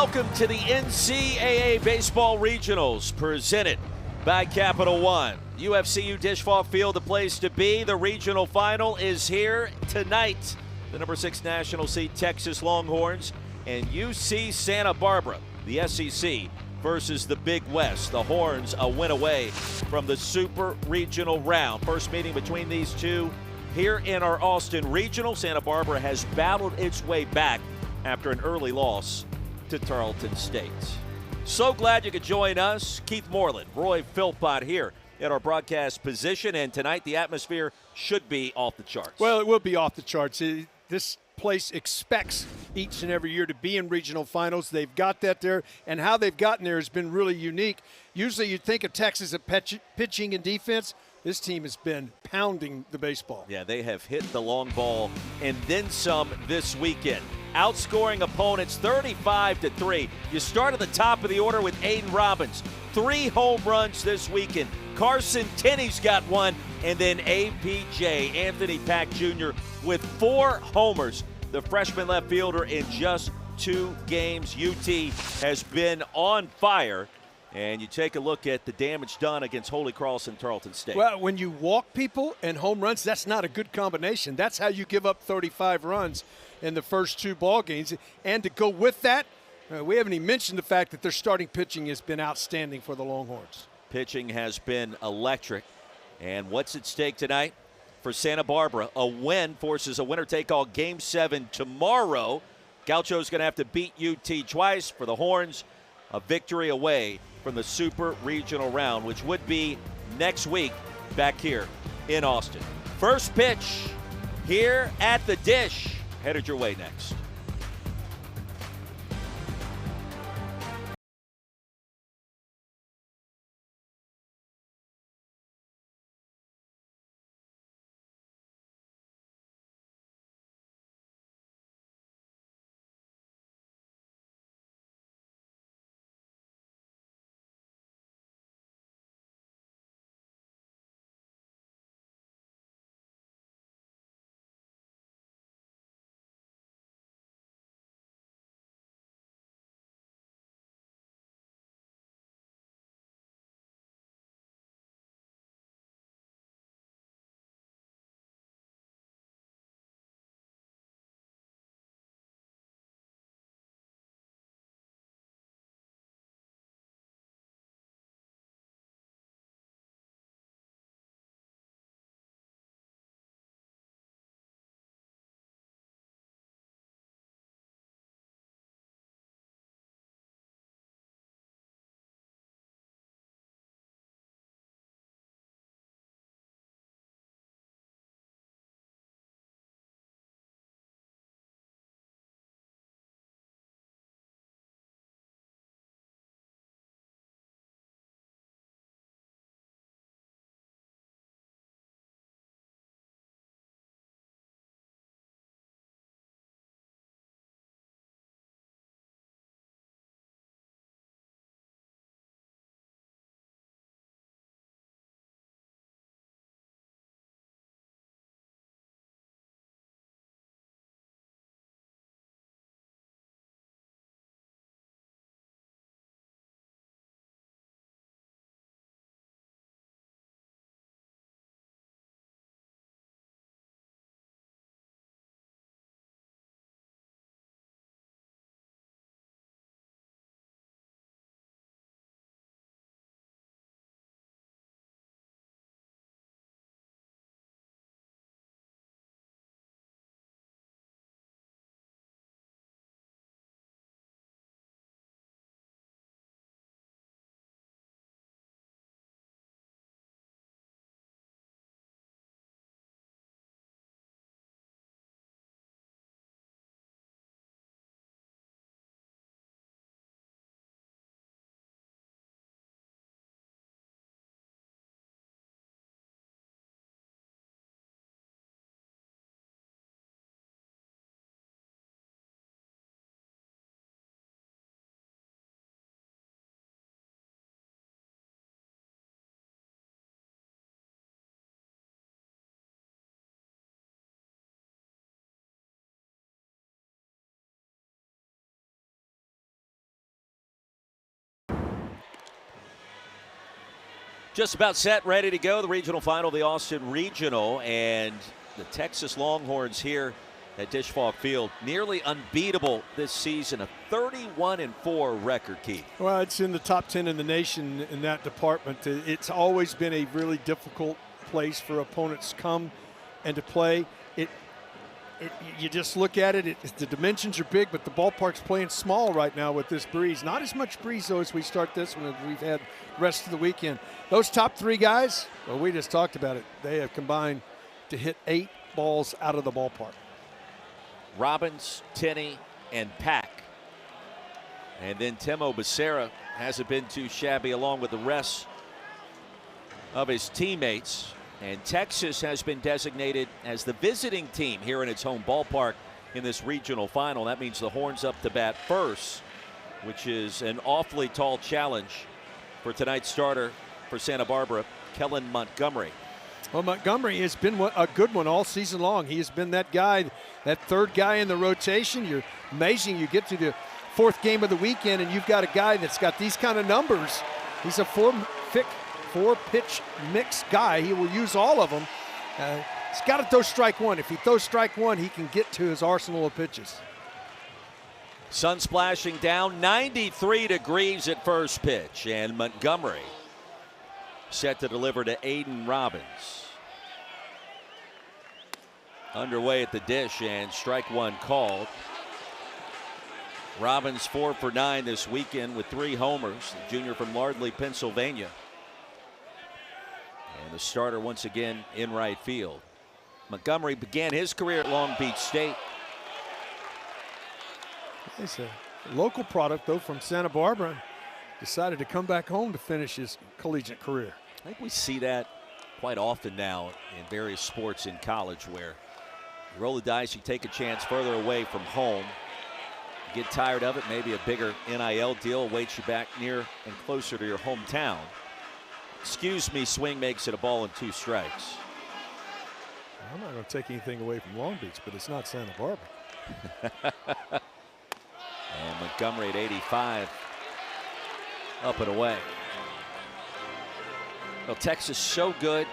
Welcome to the NCAA Baseball Regionals, presented by Capital One. UFCU Disch Falk Field, the place to be. The regional final is here tonight. The number 6 national seed Texas Longhorns and UC Santa Barbara, the SEC, versus the Big West. The Horns a win away from the Super Regional round. First meeting between these two here in our Austin Regional. Santa Barbara has battled its way back after an early loss to Tarleton State. So glad you could join us. Keith Moreland, Roy Philpott here at our broadcast position, and tonight the atmosphere should be off the charts. Well, it will be off the charts. This place expects each and every year to be in regional finals. They've got that there, and how they've gotten there has been really unique. Usually you'd think of Texas at pitching and defense. This team has been pounding the baseball. Yeah, they have hit the long ball and then some this weekend, outscoring opponents 35-3. You start at the top of the order with Aiden Robbins. 3 home runs this weekend. Carson Tenney's got one, and then APJ, Anthony Pack Jr., with 4 homers. The freshman left fielder in just 2 games. UT has been on fire. And you take a look at the damage done against Holy Cross and Tarleton State. Well, when you walk people and home runs, that's not a good combination. That's how you give up 35 runs in the first 2 ball games. And to go with that, we haven't even mentioned the fact that their starting pitching has been outstanding for the Longhorns. Pitching has been electric. And what's at stake tonight for Santa Barbara? A win forces a winner-take-all Game 7 tomorrow. Gaucho's going to have to beat UT twice. For the Horns, a victory away from the Super Regional round, which would be next week back here in Austin. First pitch here at the Dish, headed your way next. Just about set, ready to go. The regional final, the Austin Regional, and the Texas Longhorns here at Disch Falk Field, nearly unbeatable this season, a 31-4 record, Keith. Well, it's in the top 10 in the nation in that department. It's always been a really difficult place for opponents to come and to play. You just look at it, the dimensions are big, but the ballpark's playing small right now with this breeze. Not as much breeze, though, as we start this one, as we've had the rest of the weekend. Those top three guys, well, we just talked about it. They have combined to hit 8 balls out of the ballpark. Robbins, Tenney, and Pack. And then Timo Becerra hasn't been too shabby along with the rest of his teammates. And Texas has been designated as the visiting team here in its home ballpark in this regional final. That means the Horns up to bat first, which is an awfully tall challenge for tonight's starter for Santa Barbara, Kellen Montgomery. Well, Montgomery has been a good one all season long. He has been that guy, that third guy in the rotation. You're amazing. You get to the 4th game of the weekend and you've got a guy that's got these kind of numbers. He's a four-pitch mix guy. He will use all of them. He's got to throw strike one. If he throws strike one, he can get to his arsenal of pitches. Sun splashing down, 93 degrees at first pitch, and Montgomery set to deliver to Aiden Robbins. Underway at the dish, and strike one called. Robbins 4 for 9 this weekend with 3 homers. The junior from Lardley, Pennsylvania. And the starter once again in right field. Montgomery began his career at Long Beach State. He's a local product, though, from Santa Barbara. Decided to come back home to finish his collegiate career. I think we see that quite often now in various sports in college where you roll the dice, you take a chance further away from home. You get tired of it, maybe a bigger NIL deal awaits you back near and closer to your hometown. Excuse me, swing makes it a ball and 2 strikes. I'm not going to take anything away from Long Beach, but it's not Santa Barbara. And Montgomery at 85, up and away. Well, Texas so good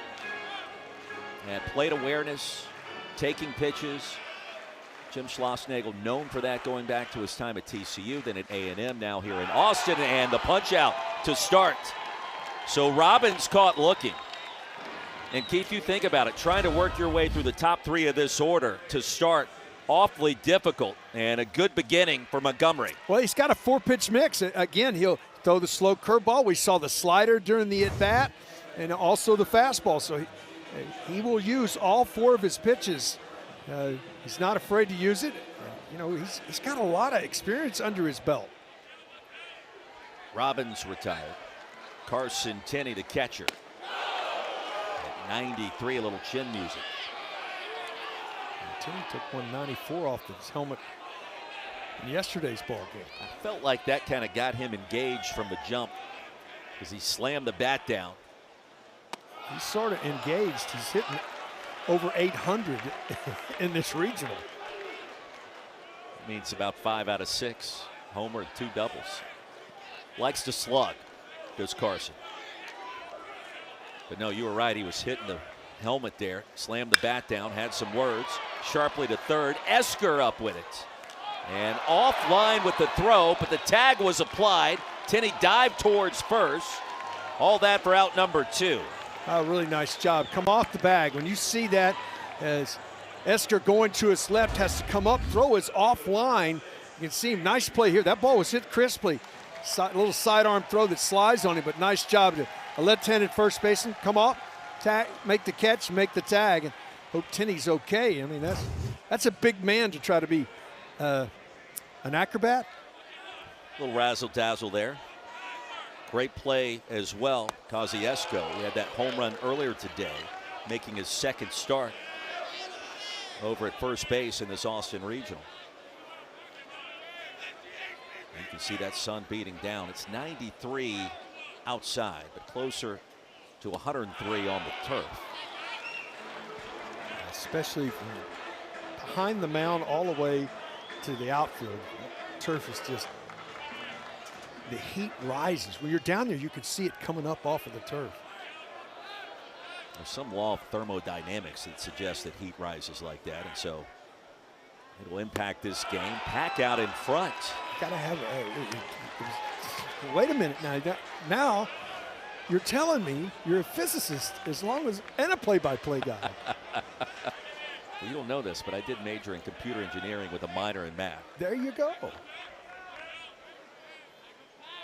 at plate awareness, taking pitches. Jim Schlossnagle known for that going back to his time at TCU, then at A&M, now here in Austin, and the punch out to start. So Robbins caught looking. And Keith, you think about it, trying to work your way through the top 3 of this order to start, awfully difficult, and a good beginning for Montgomery. Well, he's got a 4-pitch mix. Again, he'll throw the slow curveball. We saw the slider during the at-bat, and also the fastball. So he will use all 4 of his pitches. He's not afraid to use it. You know, he's got a lot of experience under his belt. Robbins retired. Carson Tenney, the catcher. At 93, a little chin music. And Tenney took 194 off his helmet in yesterday's ball game. I felt like that kind of got him engaged from the jump because he slammed the bat down. He's sort of engaged. He's hitting over 800 in this regional. It means about 5 out of 6. Homer and 2 doubles. Likes to slug, does Carson. But no, you were right. He was hitting the helmet there. Slammed the bat down, had some words. Sharply to third. Esker up with it. And offline with the throw, but the tag was applied. Tenney dived towards first. All that for out number 2. Oh, really nice job. Come off the bag. When you see that, as Esker going to his left, has to come up, throw is offline. You can see him. Nice play here. That ball was hit crisply. Little sidearm throw that slides on him, but nice job to a left-handed first baseman. Come up, tag, make the catch, make the tag, and hope Tenney's okay. I mean, that's a big man to try to be an acrobat. A little razzle-dazzle there. Great play as well, Kosciuszko. We had that home run earlier today, making his 2nd start over at first base in this Austin Regional. You can see that sun beating down. It's 93 outside, but closer to 103 on the turf. Especially from behind the mound all the way to the outfield. Turf is just, the heat rises. When you're down there, you can see it coming up off of the turf. There's some law of thermodynamics that suggests that heat rises like that, and so it'll impact this game. Pack out in front. Gotta have wait a minute now you're telling me you're a physicist and a play-by-play guy. You don't know this, but I did major in computer engineering with a minor in math. There you go.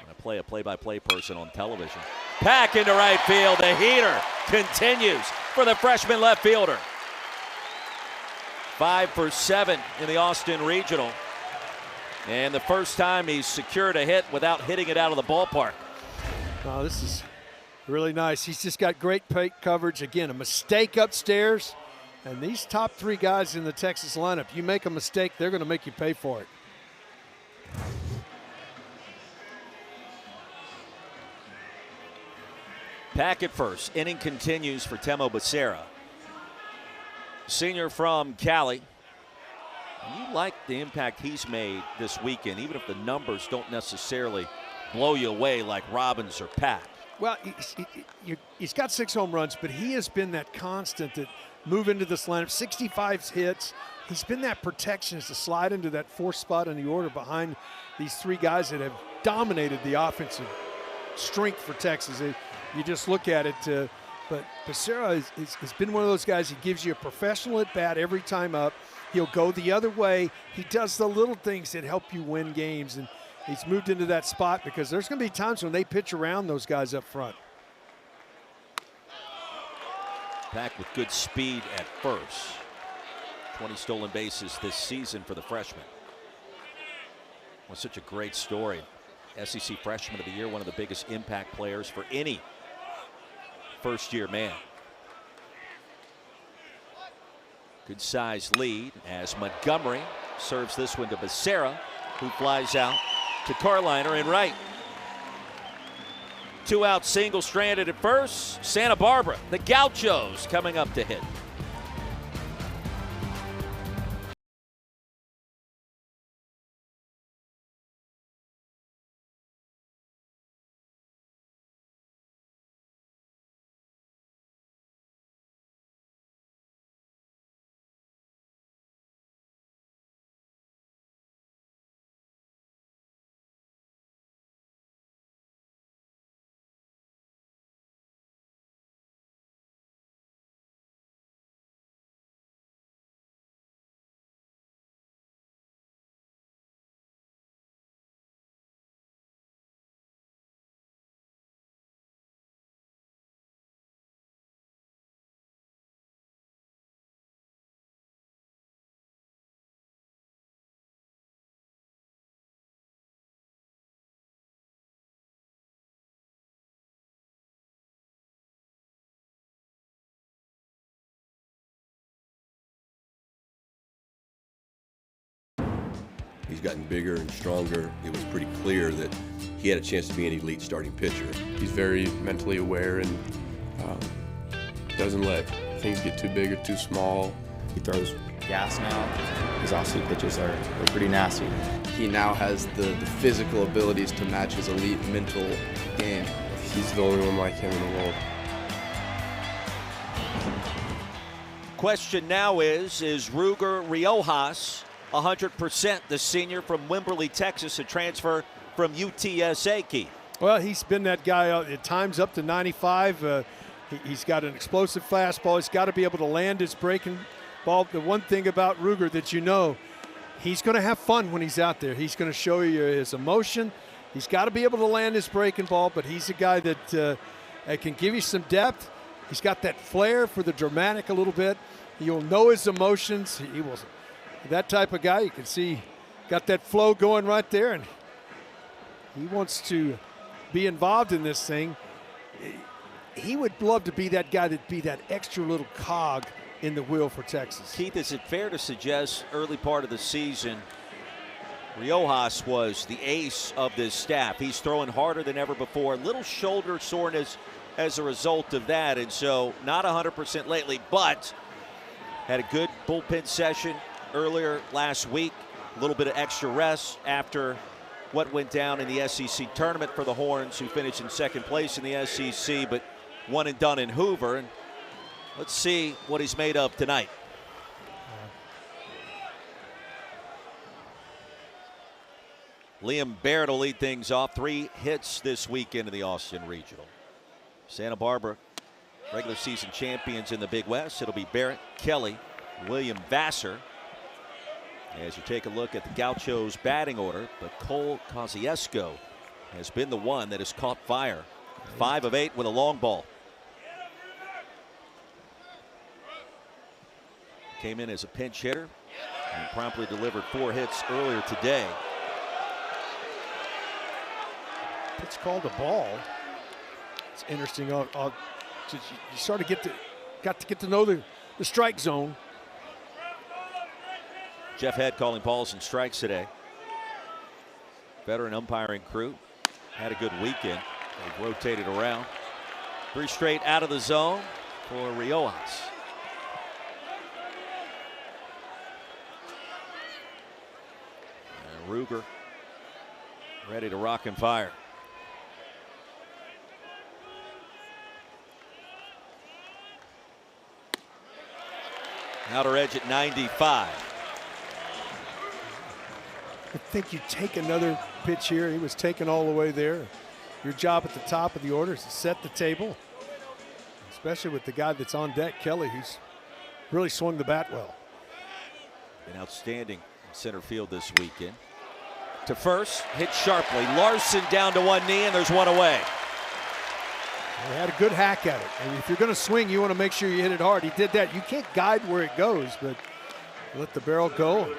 I play a play-by-play person on television. Pack into right field. The heater continues for the freshman left fielder. 5 for 7 in the Austin Regional. And the first time he's secured a hit without hitting it out of the ballpark. Oh, this is really nice. He's just got great plate coverage. Again, a mistake upstairs. And these top 3 guys in the Texas lineup, you make a mistake, they're going to make you pay for it. Pack at first. Inning continues for Temo Becerra. Senior from Cali. You like the impact he's made this weekend, even if the numbers don't necessarily blow you away like Robbins or Pack. Well, he's got 6 home runs, but he has been that constant that move into this lineup. 65 hits. He's been that protection to slide into that 4th spot in the order behind these 3 guys that have dominated the offensive strength for Texas. You just look at it, but Becerra has been one of those guys. He gives you a professional at bat every time up. He'll go the other way. He does the little things that help you win games, and he's moved into that spot because there's going to be times when they pitch around those guys up front. Pack with good speed at first. 20 stolen bases this season for the freshman. Was such a great story. SEC Freshman of the Year, one of the biggest impact players for any first-year man. Good size lead as Montgomery serves this one to Becerra, who flies out to Carliner in right. 2-out single stranded at first. Santa Barbara, the Gauchos coming up to hit. He's gotten bigger and stronger. It was pretty clear that he had a chance to be an elite starting pitcher. He's very mentally aware and doesn't let things get too big or too small. He throws gas now. His off-speed pitches are pretty nasty. He now has the physical abilities to match his elite mental game. He's the only one like him in the world. Question now is Ruger Riojas 100%? The senior from Wimberley, Texas, a transfer from UTSA, Keith. Well, he's been that guy at times up to 95. He's got an explosive fastball. He's got to be able to land his breaking ball. The one thing about Ruger that you know, he's going to have fun when he's out there. He's going to show you his emotion. He's got to be able to land his breaking ball, but he's a guy that can give you some depth. He's got that flair for the dramatic a little bit. You'll know his emotions. He will. That type of guy, you can see, got that flow going right there, and he wants to be involved in this thing. He would love to be that guy that'd be that extra little cog in the wheel for Texas. Keith, is it fair to suggest early part of the season Riojas was the ace of this staff? He's throwing harder than ever before. Little shoulder soreness as a result of that, and so not 100% lately, but had a good bullpen session earlier last week. A little bit of extra rest after what went down in the SEC tournament for the Horns, who finished in second place in the SEC, but one and done in Hoover. And Let's see what he's made of tonight. Liam Barrett will lead things off. 3 hits this weekend in the Austin Regional. Santa Barbara, regular season champions in the Big West. It'll be Barrett, Kelly, William Vassar. As you take a look at the Gauchos batting order, but Cole Kosciuszko has been the one that has caught fire. 5 of 8 with a long ball. Came in as a pinch hitter and promptly delivered 4 hits earlier today. It's called a ball. It's interesting. You sort of got to get to know the strike zone. Jeff Head calling balls and strikes today. Veteran umpiring crew had a good weekend. They've rotated around. 3 straight out of the zone for Riojas. And Ruger ready to rock and fire. Outer edge at 95. I think you take another pitch here. He was taken all the way there. Your job at the top of the order is to set the table, especially with the guy that's on deck, Kelly, who's really swung the bat well. Been outstanding in center field this weekend. To first, hit sharply. Larson down to one knee, and there's one away. He had a good hack at it. And if you're going to swing, you want to make sure you hit it hard. He did that. You can't guide where it goes, but let the barrel go.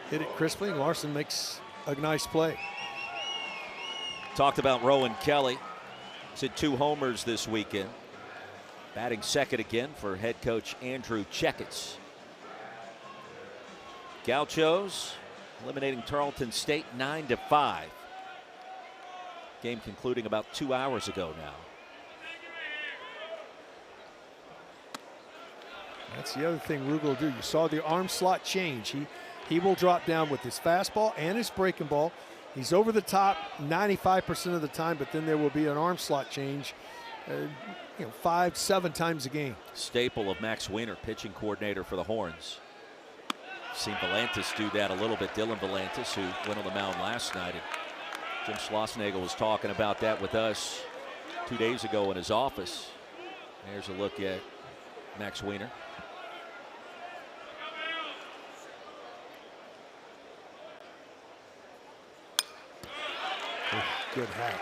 Hit it crisply, and Larson makes a nice play. Talked about Rowan Kelly. He's hit 2 homers this weekend. Batting second again for head coach Andrew Checketts. Gauchos eliminating Tarleton State 9-5. Game concluding about 2 hours ago now. That's the other thing Ruger will do. You saw the arm slot change. He will drop down with his fastball and his breaking ball. He's over the top 95% of the time, but then there will be an arm slot change 5-7 times a game. Staple of Max Weiner, pitching coordinator for the Horns. Seen Volantis do that a little bit. Dylan Volantis, who went on the mound last night. And Jim Schlossnagle was talking about that with us 2 days ago in his office. There's a look at Max Weiner. Good hack.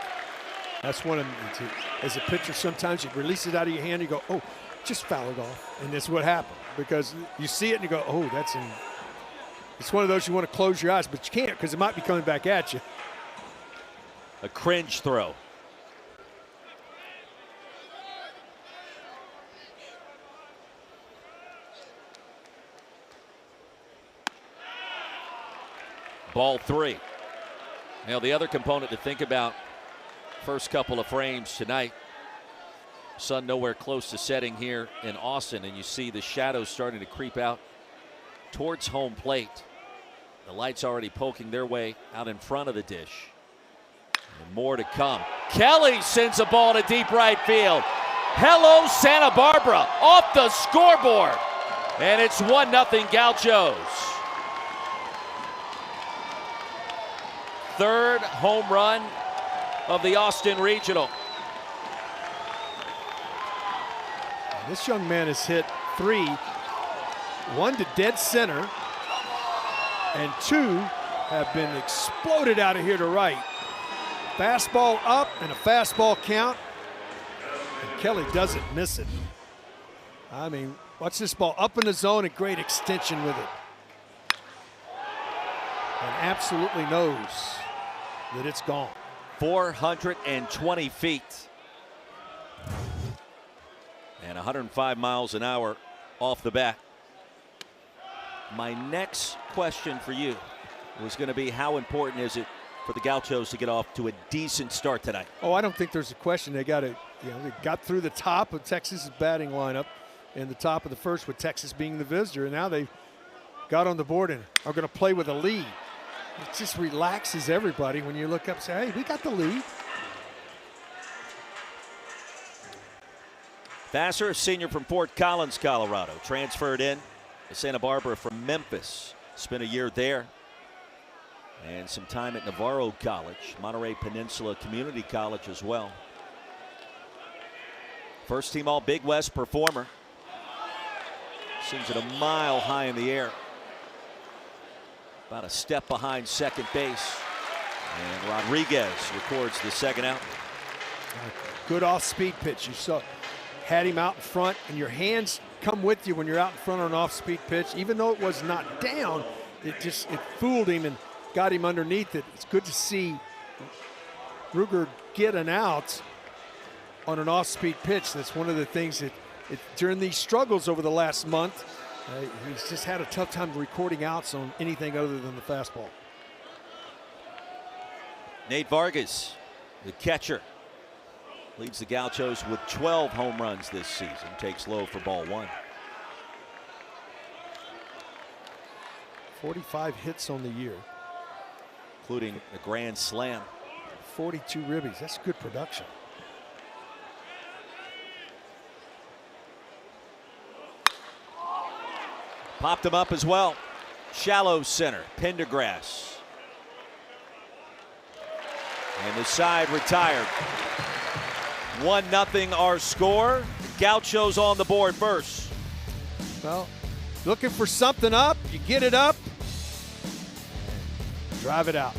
That's one of them. As a pitcher, sometimes you release it out of your hand, you go, oh, just foul it off. And that's what happened, because you see it and you go, oh, that's in. It's one of those you want to close your eyes, but you can't because it might be coming back at you. A cringe throw. Ball 3. Now the other component to think about, first couple of frames tonight. Sun nowhere close to setting here in Austin, and you see the shadows starting to creep out towards home plate. The lights already poking their way out in front of the dish. And more to come. Kelly sends a ball to deep right field. Hello, Santa Barbara, off the scoreboard. And it's 1-0 Gauchos. Third home run of the Austin Regional. This young man has hit 3, 1 to dead center, and 2 have been exploded out of here to right. Fastball up and a fastball count, and Kelly doesn't miss it. I mean, watch this ball up in the zone and great extension with it. And absolutely knows that it's gone. 420 feet. And 105 miles an hour off the bat. My next question for you was going to be, how important is it for the Gauchos to get off to a decent start tonight? Oh, I don't think there's a question. They got to, they got through the top of Texas's batting lineup in the top of the first, with Texas being the visitor, and now they got on the board and are going to play with a lead. It just relaxes everybody when you look up and say, hey, we got the lead. Vassar, a senior from Fort Collins, Colorado, transferred in to Santa Barbara from Memphis. Spent a year there and some time at Navarro College, Monterey Peninsula Community College as well. First team all Big West performer. Seems at a mile high in the air. About a step behind second base. And Rodriguez records the second out. Good off-speed pitch. You saw, had him out in front, and your hands come with you when you're out in front on an off-speed pitch. Even though it was not down, it fooled him and got him underneath it. It's good to see Ruger get an out on an off-speed pitch. That's one of the things that during these struggles over the last month, he's just had a tough time recording outs on anything other than the fastball. Nate Vargas, the catcher, leads the Gauchos with 12 home runs this season. Takes low for ball one. 45 hits on the year, including a grand slam. 42 ribbies. That's good production. Popped him up as well. Shallow center, Pendergrass. And the side retired. 1-0 our score. Gauchos on the board first. Well, looking for something up, you get it up, drive it out.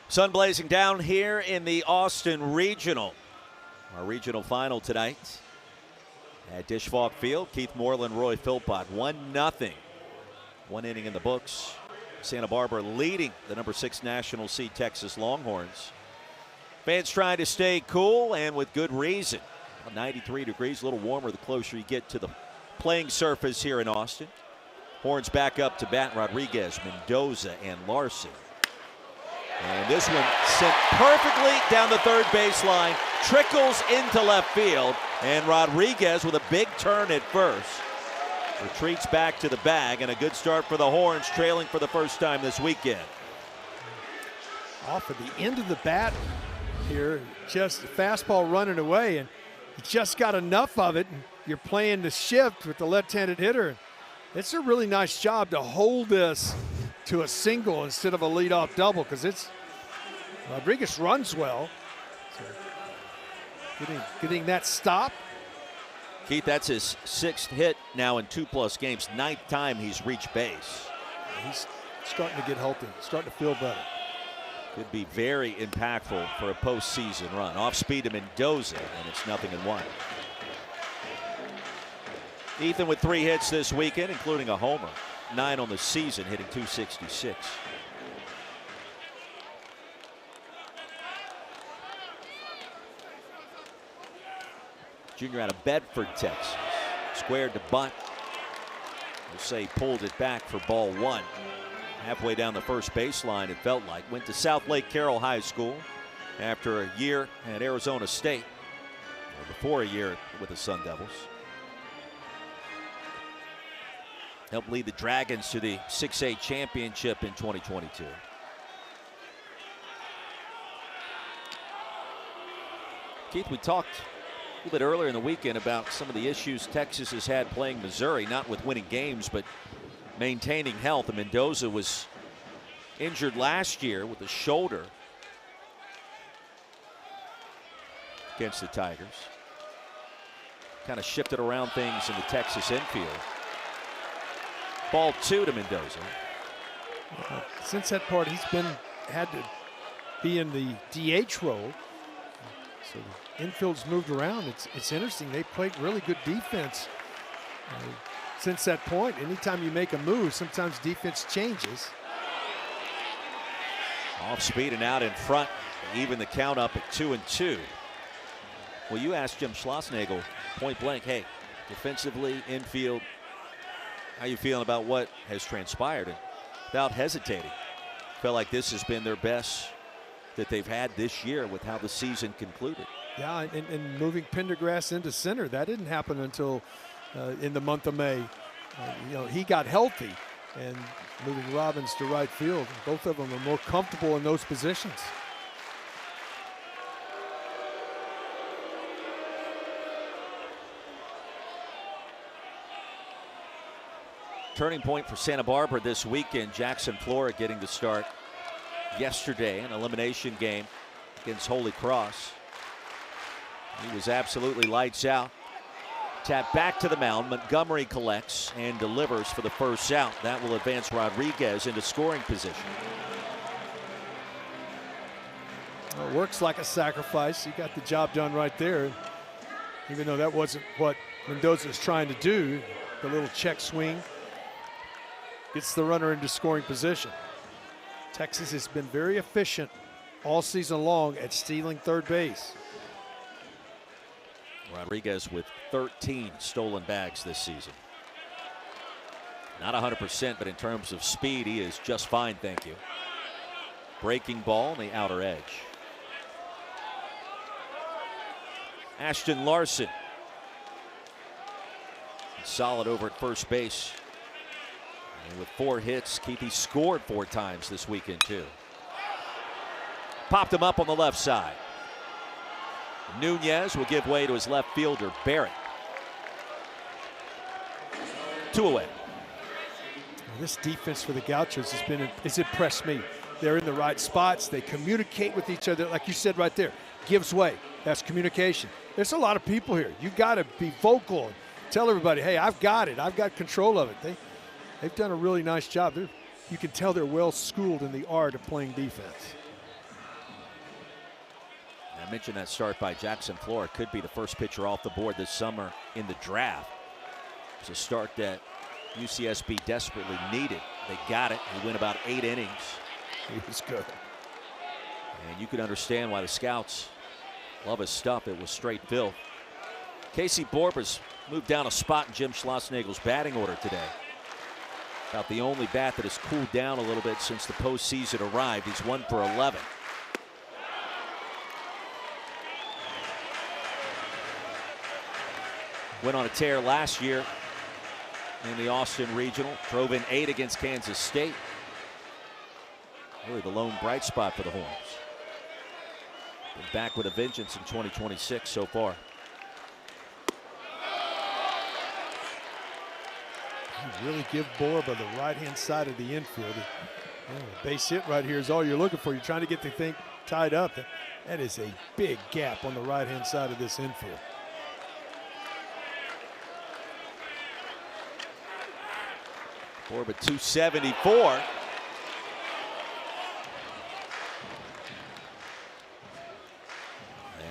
Sun blazing down here in the Austin Regional. Our regional final tonight at Dish Falk Field. Keith Moreland, Roy Philpott, 1-0. One inning in the books. Santa Barbara leading the number 6 national seed Texas Longhorns. Fans trying to stay cool and with good reason. 93 degrees, a little warmer the closer you get to the playing surface here in Austin. Horns back up to bat. Rodriguez, Mendoza, and Larson. And this one sent perfectly down the third baseline, trickles into left field, and Rodriguez with a big turn at first retreats back to the bag, and a good start for the Horns, trailing for the first time this weekend. Off at the end of the bat here, just fastball running away, and you just got enough of it, and you're playing the shift with the left-handed hitter. It's a really nice job to hold this to a single instead of a leadoff double, because it's Rodriguez runs well. So getting that stop. Keith, that's his 6th hit now in 2+ games. 9th time he's reached base. He's starting to get healthy, starting to feel better. Could be very impactful for a postseason run. Off speed to Mendoza, and it's 0-1. Ethan with 3 hits this weekend, including a homer. 9 on the season, hitting .266. Junior out of Bedford, Texas. Squared to bunt. We'll say pulled it back for ball 1. halfway down the first baseline, it felt like. Went to South Lake Carroll High School after a year at Arizona State, or before a year with the Sun Devils. Helped lead the Dragons to the 6A championship in 2022. Keith, we talked a little bit earlier in the weekend about some of the issues Texas has had playing Missouri, not with winning games, but maintaining health. And Mendoza was injured last year with a shoulder against the Tigers. Kind of shifted around things in the Texas infield. Ball 2 to Mendoza. Since that part, he's had to be in the DH role. So the infield's moved around. It's interesting. They played really good defense since that point. Anytime you make a move, sometimes defense changes. Off speed and out in front. Even the count up at 2-2. Well, you asked Jim Schlossnagle point blank, hey, defensively, infield, how you feeling about what has transpired? And without hesitating, felt like this has been their best that they've had this year with how the season concluded. Yeah, and moving Pendergrass into center, that didn't happen until in the month of May. He got healthy, and moving Robbins to right field. Both of them are more comfortable in those positions. Turning point for Santa Barbara this weekend. Jackson Flora getting to start yesterday, an elimination game against Holy Cross. He was absolutely lights out. Tap back to the mound. Montgomery collects and delivers for the first out. That will advance Rodriguez into scoring position. Well, it works like a sacrifice. He got the job done right there. Even though that wasn't what Mendoza was trying to do, the little check swing gets the runner into scoring position. Texas has been very efficient all season long at stealing third base. Rodriguez with 13 stolen bags this season. Not 100%, but in terms of speed, he is just fine, thank you. Breaking ball on the outer edge. Ashton Larson. Solid over at first base. And with 4 hits, Keithy scored 4 times this weekend, too. Popped him up on the left side. Nunez will give way to his left fielder, Barrett. 2 away. This defense for the Gauchos has impressed me. They're in the right spots. They communicate with each other, like you said right there. Gives way. That's communication. There's a lot of people here. You got to be vocal and tell everybody, hey, I've got it. I've got control of it. They've done a really nice job. You can tell they're well schooled in the art of playing defense. I mentioned that start by Jackson Flora could be the first pitcher off the board this summer in the draft. It's a start that UCSB desperately needed. They got it. He went about 8 innings. He was good. And you can understand why the scouts love his stuff. It was straight filth. Casey Borba's moved down a spot in Jim Schlossnagle's batting order today. About the only bat that has cooled down a little bit since the postseason arrived. He's 1 for 11. Went on a tear last year in the Austin Regional. Drove in 8 against Kansas State. Really the lone bright spot for the Horns. Been back with a vengeance in 2026 so far. You really give Borba the right-hand side of the infield. Base hit right here is all you're looking for. You're trying to get the thing tied up. That is a big gap on the right-hand side of this infield. Borba 274.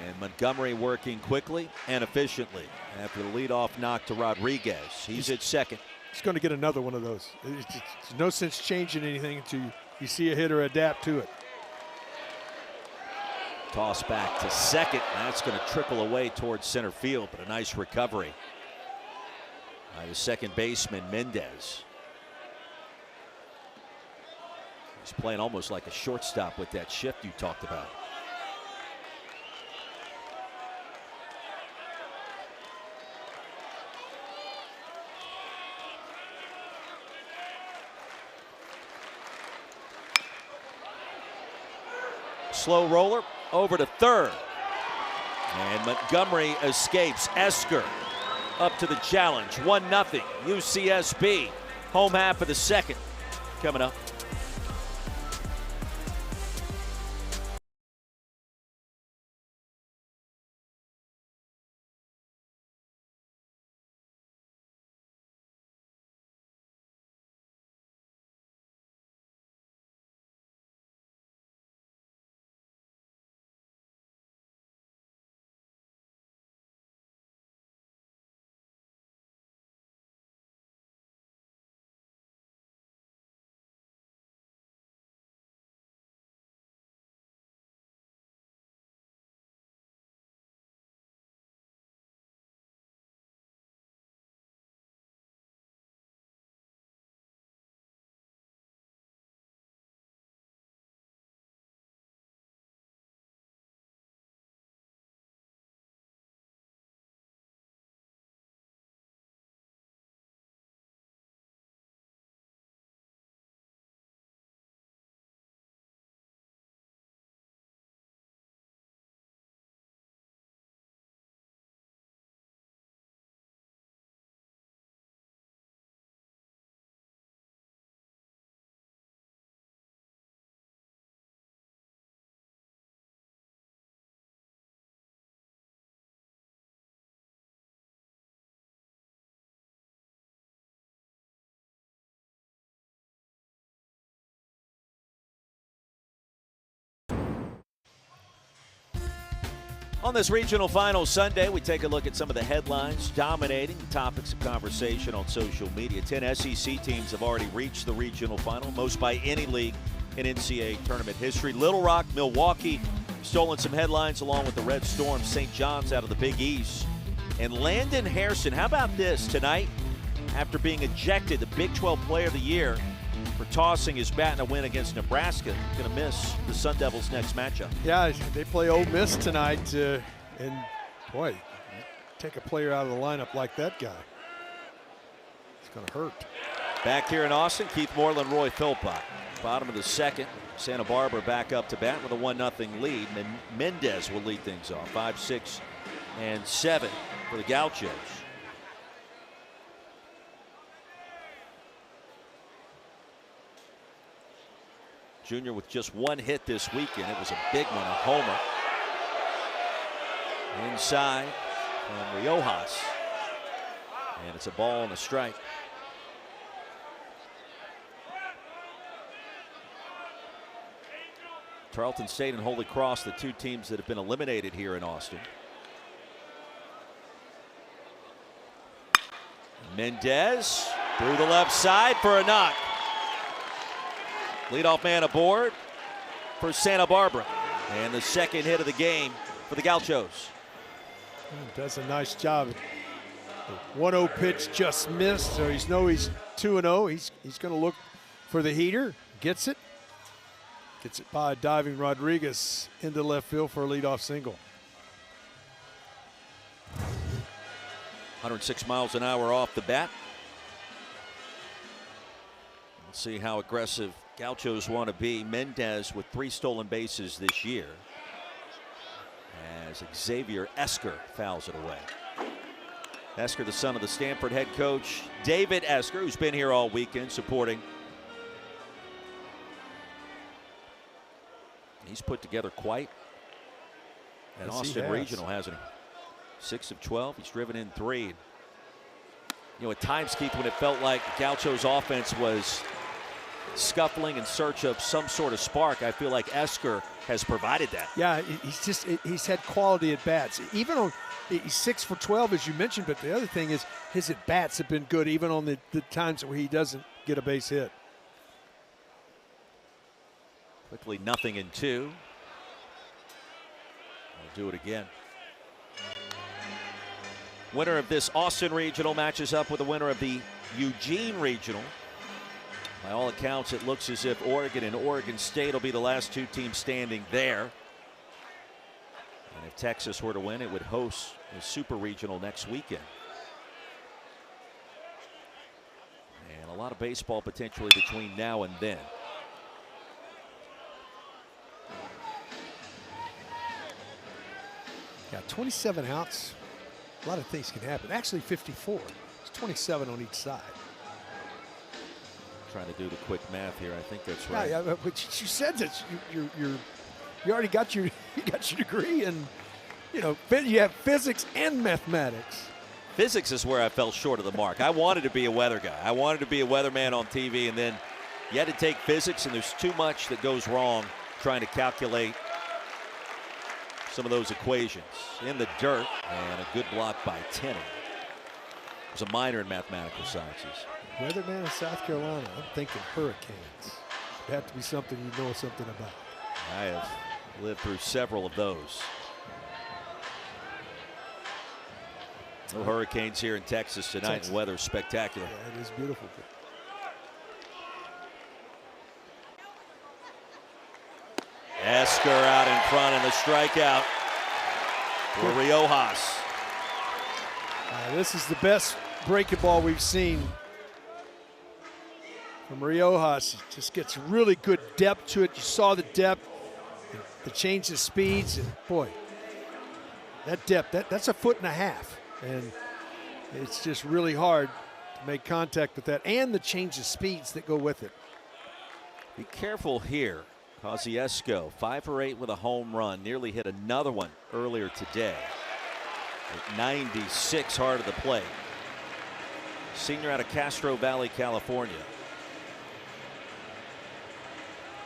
And Montgomery working quickly and efficiently after the leadoff knock to Rodriguez. He's at second. He's going to get another one of those. There's no sense changing anything until you see a hitter adapt to it. Toss back to second. That's going to trickle away towards center field, but a nice recovery by the second baseman, Mendez. He's playing almost like a shortstop with that shift you talked about. Slow roller over to third. And Montgomery escapes. Esker up to the challenge. 1-0 UCSB. Home half of the second coming up. On this regional final Sunday, we take a look at some of the headlines dominating topics of conversation on social media. 10 SEC teams have already reached the regional final, most by any league in NCAA tournament history. Little Rock, Milwaukee, stolen some headlines along with the Red Storm, St. John's out of the Big East. And Landon Harrison, how about this tonight? After being ejected, the Big 12 Player of the Year for tossing his bat in a win against Nebraska. Going to miss the Sun Devils' next matchup. Yeah, they play Ole Miss tonight, and boy, take a player out of the lineup like that guy, it's going to hurt. Back here in Austin, Keith Moreland, Roy Philpott. Bottom of the second, Santa Barbara back up to bat with a 1-0 lead. And then Mendez will lead things off. 5, 6, and 7 for the Gauchos. Junior with just one hit this weekend. It was a big one, a homer. Inside from Riojas. And it's a ball and a strike. Tarleton State and Holy Cross, the two teams that have been eliminated here in Austin. Mendez through the left side for a knock. Leadoff man aboard for Santa Barbara. And the second hit of the game for the Gauchos. Does a nice job. The 1-0 pitch just missed, so he's 2-0. He's going to look for the heater. Gets it. Gets it by diving Rodriguez into left field for a leadoff single. 106 miles an hour off the bat. Let's see how aggressive Gauchos want to be. Mendez with 3 stolen bases this year, as Xavier Esker fouls it away. Esker, the son of the Stanford head coach David Esker, who's been here all weekend supporting. He's put together quite an Austin Regional, hasn't he? 6 of 12. He's driven in 3. You know, at times, Keith, when it felt like Gaucho's offense was scuffling in search of some sort of spark, I feel like Esker has provided that. Yeah, he's had quality at bats. Even on, he's 6 for 12, as you mentioned, but the other thing is his at bats have been good, even on the times where he doesn't get a base hit. Quickly 0-2. We'll do it again. Winner of this Austin Regional matches up with the winner of the Eugene Regional. By all accounts, it looks as if Oregon and Oregon State will be the last two teams standing there. And if Texas were to win, it would host the Super Regional next weekend. And a lot of baseball potentially between now and then. Yeah, 27 outs. A lot of things can happen. Actually, 54. It's 27 on each side. Trying to do the quick math here. I think that's right. Yeah, but you said that you already got your you got your degree in, you have physics and mathematics. Physics is where I fell short of the mark. I wanted to be a weather guy. I wanted to be a weatherman on TV, and then you had to take physics, and there's too much that goes wrong trying to calculate some of those equations. In the dirt, and a good block by Tenney. It was a minor in mathematical sciences. Weatherman in South Carolina. I'm thinking hurricanes. It'd have to be something you know something about. I have lived through several of those. No hurricanes here in Texas tonight. And weather's spectacular. Yeah, it is beautiful. Esker out in front and the strikeout for Riojas. This is the best breaking ball we've seen from Riojas. It just gets really good depth to it. You saw the depth, the change of speeds, and boy, that depth, that's a foot and a half. And it's just really hard to make contact with that, and the change of speeds that go with it. Be careful here. Kosciuszko, 5 for 8 with a home run, nearly hit another one earlier today. At 96 hard of the plate. Senior out of Castro Valley, California.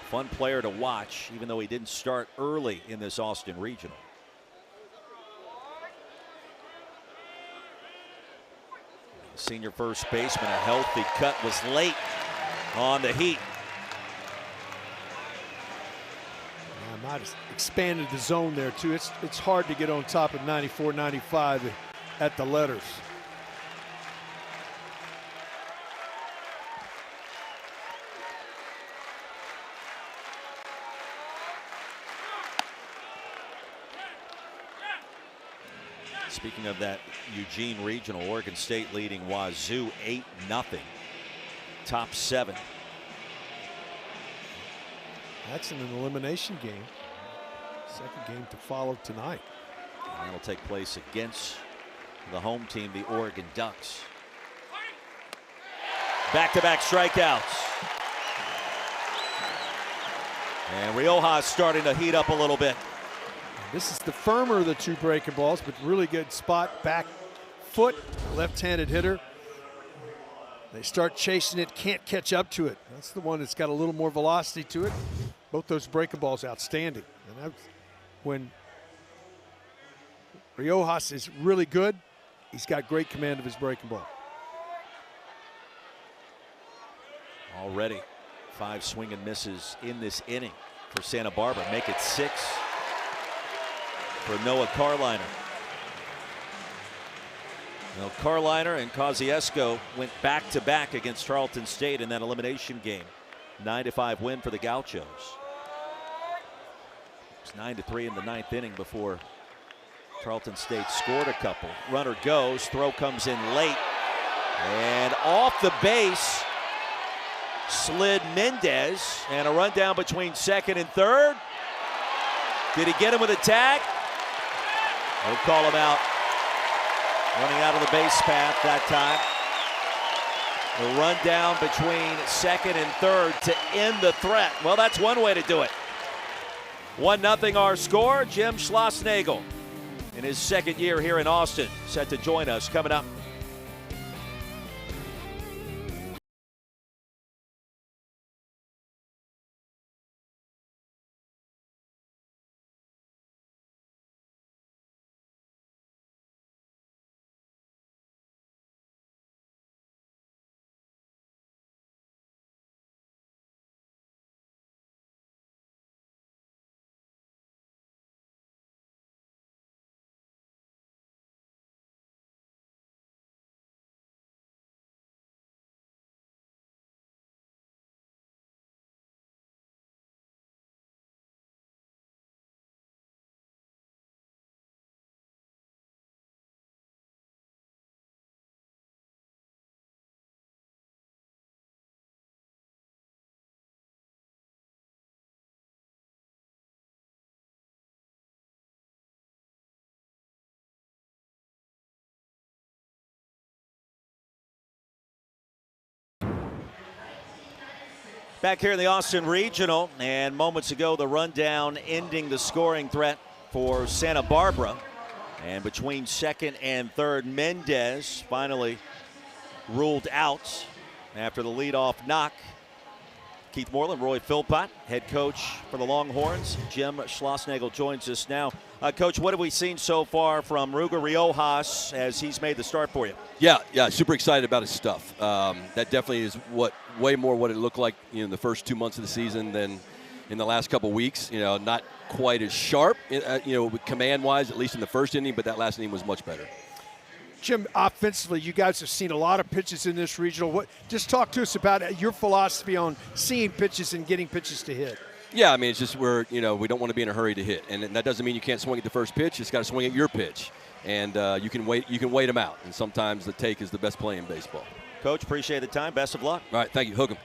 Fun player to watch, even though he didn't start early in this Austin Regional. Senior first baseman, a healthy cut, was late on the heat. I might have expanded the zone there too. It's hard to get on top of 94, 95 at the letters. Speaking of that Eugene Regional, Oregon State leading Wazoo 8-0. Top 7. That's in an elimination game. Second game to follow tonight. And that'll take place against the home team, the Oregon Ducks. Back-to-back strikeouts. And Riojas starting to heat up a little bit. This is the firmer of the two breaking balls, but really good spot. Back foot, left-handed hitter. They start chasing it, can't catch up to it. That's the one that's got a little more velocity to it. Both those breaking balls outstanding. And that's when Riojas is really good, he's got great command of his breaking ball. Already 5 swing and misses in this inning for Santa Barbara. Make it 6 for Noah Carliner. Now, Carliner and Kosciuszko went back-to-back against Tarleton State in that elimination game. 9-5 win for the Gauchos. It was 9-3 in the 9th inning before Tarleton State scored a couple. Runner goes, throw comes in late, and off the base slid Mendez, and a run down between second and third. Did he get him with a tag? We'll call him out. Running out of the base path that time. The run down between second and third to end the threat. Well, that's one way to do it. 1-0 our score. Jim Schlossnagle in his second year here in Austin, set to join us coming up. Back here in the Austin Regional, and moments ago the rundown ending the scoring threat for Santa Barbara. And between second and third, Mendez finally ruled out after the leadoff knock. Keith Moreland, Roy Philpott, head coach for the Longhorns. Jim Schlossnagle joins us now. Coach, what have we seen so far from Ruger Riojas as he's made the start for you? Yeah, super excited about his stuff. That definitely is way more what it looked like in the first 2 months of the season than in the last couple weeks. Not quite as sharp, command-wise, at least in the first inning, but that last inning was much better. Jim, offensively, you guys have seen a lot of pitches in this regional. Just talk to us about your philosophy on seeing pitches and getting pitches to hit. Yeah, I mean, it's just we don't want to be in a hurry to hit, and that doesn't mean you can't swing at the first pitch. It's got to swing at your pitch, and you can wait them out. And sometimes the take is the best play in baseball. Coach, appreciate the time. Best of luck. All right, thank you. Hook 'em.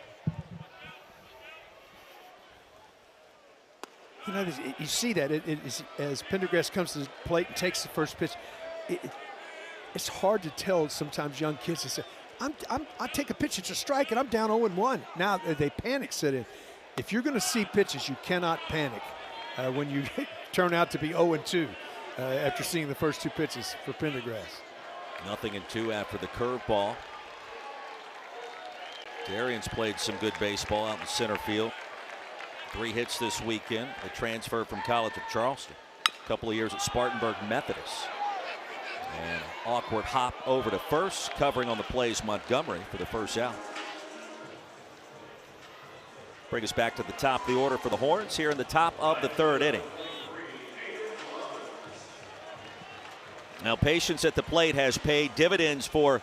You see that as Pendergrass comes to the plate and takes the first pitch. It's hard to tell sometimes young kids to say, I take a pitch, it's a strike, and I'm down 0-1. Now they panic set in. If you're going to see pitches, you cannot panic when you turn out to be 0-2 after seeing the first two pitches for Pendergrass. 0-2 after the curveball. Darian's played some good baseball out in center field. 3 hits this weekend. A transfer from College of Charleston. A couple of years at Spartanburg Methodist. And awkward hop over to first, covering on the plays Montgomery for the first out. Bring us back to the top of the order for the Horns here in the top of the third inning. Now patience at the plate has paid dividends for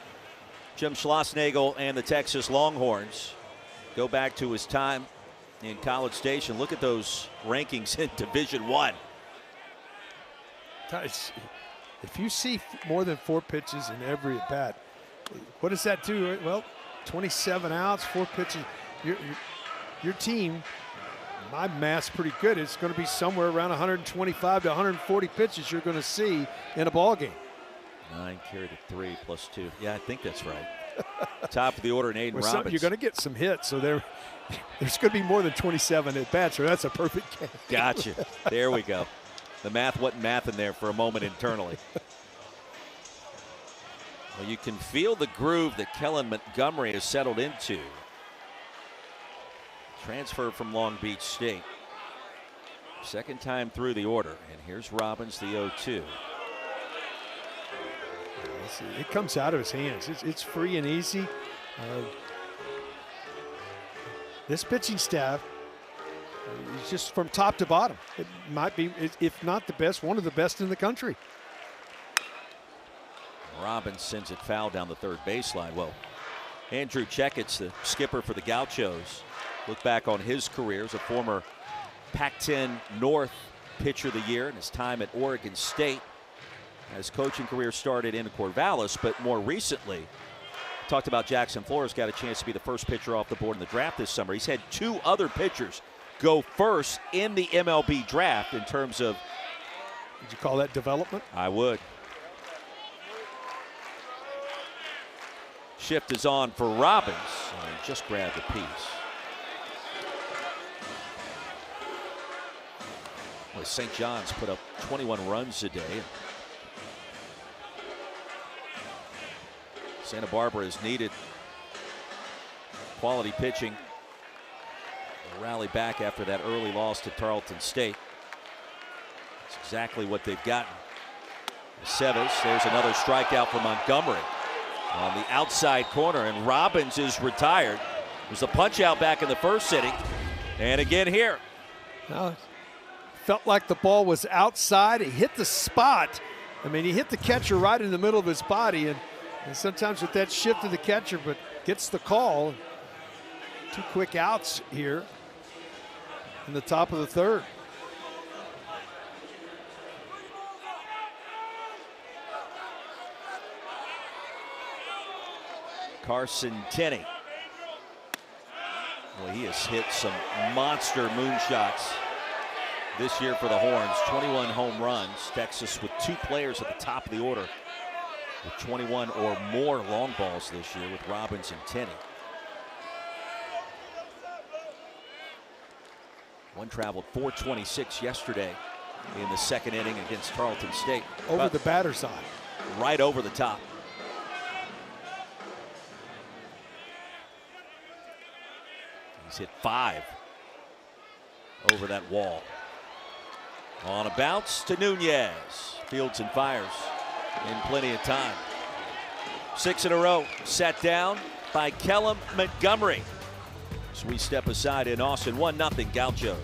Jim Schlossnagle and the Texas Longhorns. Go back to his time in College Station. Look at those rankings in Division I. If you see more than 4 pitches in every at bat, what does that do? Well, 27 outs, 4 pitches. Your team, my math's pretty good. It's going to be somewhere around 125 to 140 pitches you're going to see in a ball game. 9 carried to 3 plus 2. Yeah, I think that's right. Top of the order, Aiden Robbins. You're going to get some hits, so there's going to be more than 27 at bats, or that's a perfect game. Gotcha. There we go. The math wasn't math in there for a moment internally. Well, you can feel the groove that Kellen Montgomery has settled into. Transfer from Long Beach State. Second time through the order. And here's Robbins, the 0-2. It comes out of his hands. It's free and easy. This pitching staff, it's just from top to bottom. It might be, if not the best, one of the best in the country. Robbins sends it foul down the third baseline. Well, Andrew Checketts, the skipper for the Gauchos, look back on his career as a former Pac-10 North Pitcher of the Year in his time at Oregon State. His coaching career started in Corvallis, but more recently, talked about Jackson Flores, got a chance to be the first pitcher off the board in the draft this summer. He's had 2 other pitchers go first in the MLB draft in terms of. Would you call that development? I would. Shift is on for Robbins, and just grabbed a piece. Well, St. John's put up 21 runs a day. Santa Barbara has needed quality pitching to rally back after that early loss to Tarleton State. It's exactly what they've gotten. Seves, there's another strikeout for Montgomery on the outside corner, and Robbins is retired. There's a punch out back in the first inning, and again here. No, felt like the ball was outside. He hit the spot. I mean, he hit the catcher right in the middle of his body, and sometimes with that shift to the catcher, but gets the call. 2 quick outs here in the top of the third. Carson Tenney. Well, he has hit some monster moonshots this year for the Horns. 21 home runs. Texas with 2 players at the top of the order with 21 or more long balls this year with Robbins and Tenney. One traveled 426 yesterday in the second inning against Tarleton State. Over the batter's eye. Right over the top. He's hit 5 over that wall. On a bounce to Nunez. Fields and fires in plenty of time. 6 in a row set down by Kellum Montgomery. As we step aside in Austin, 1-0 Gauchos.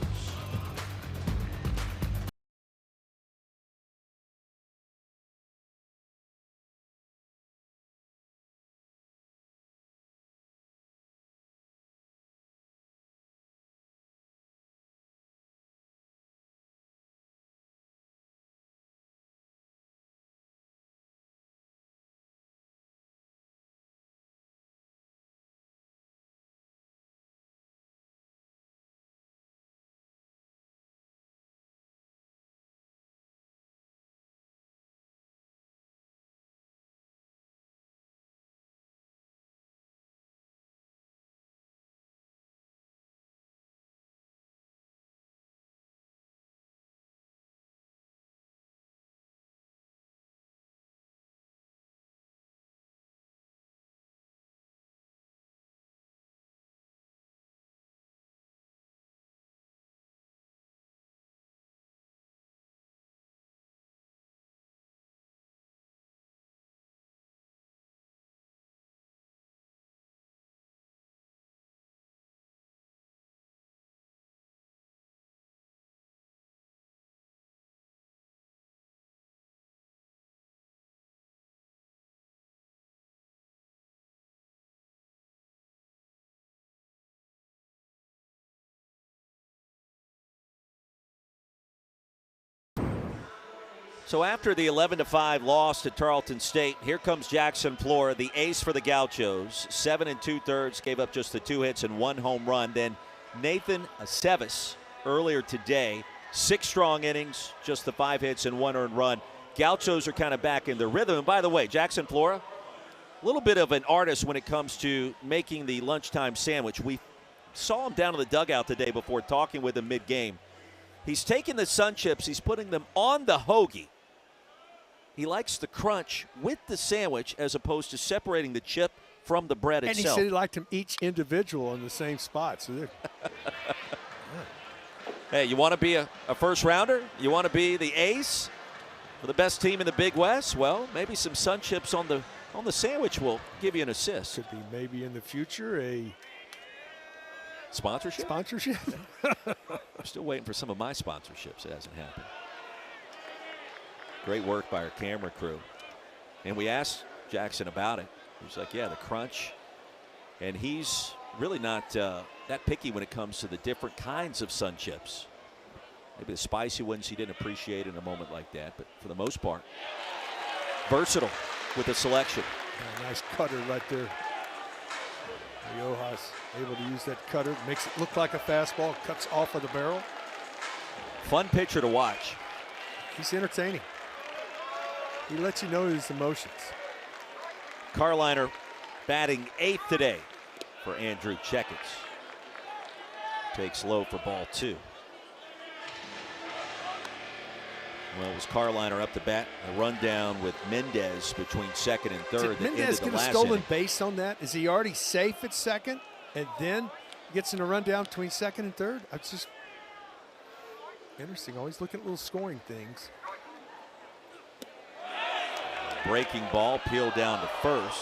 So after the 11-5 loss to Tarleton State, here comes Jackson Flora, the ace for the Gauchos. 7 2/3, gave up just the 2 hits and 1 home run. Then Nathan Aceves earlier today, 6 strong innings, just the 5 hits and 1 earned run. Gauchos are kind of back in their rhythm. And by the way, Jackson Flora, a little bit of an artist when it comes to making the lunchtime sandwich. We saw him down in the dugout today before talking with him mid-game. He's taking the Sun Chips, he's putting them on the hoagie. He likes the crunch with the sandwich as opposed to separating the chip from the bread itself. And he said he liked them each individual in the same spot. So hey, you want to be a first rounder? You want to be the ace for the best team in the Big West? Well, maybe some Sun Chips on the sandwich will give you an assist. Could be maybe in the future a sponsorship. I'm still waiting for some of my sponsorships. It hasn't happened. Great work by our camera crew. And we asked Jackson about it. He was like, yeah, the crunch. And he's really not that picky when it comes to the different kinds of Sun Chips. Maybe the spicy ones he didn't appreciate in a moment like that, but for the most part, versatile with the selection. Yeah, nice cutter right there. Riojas able to use that cutter, makes it look like a fastball, cuts off of the barrel. Fun pitcher to watch. He's entertaining. He lets you know his emotions. Carliner batting 8th today for Andrew Checketts. Takes low for ball 2. Well, it was Carliner up to bat. A rundown with Mendez between second and third. Did Mendez get a stolen base on that? Is he already safe at second and then gets in a rundown between second and third? It's just interesting. Always looking at little scoring things. Breaking ball peeled down to first.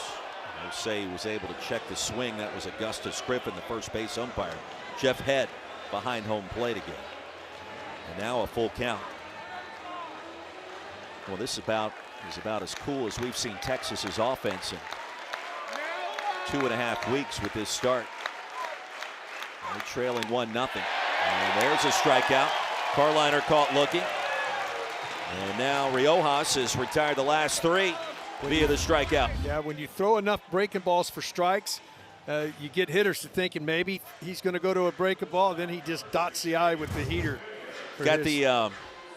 I'll say he was able to check the swing. That was Augustus Griffin, the first base umpire. Jeff Head behind home plate again. And now a full count. Well, this is about as cool as we've seen Texas's offense in 2.5 weeks with this start. They're trailing 1-0. And there's a strikeout. Carliner caught looking. And now Riojas has retired the last 3 via the strikeout. Yeah, when you throw enough breaking balls for strikes, you get hitters to thinking maybe he's going to go to a breaking ball, and then he just dots the eye with the heater. Got the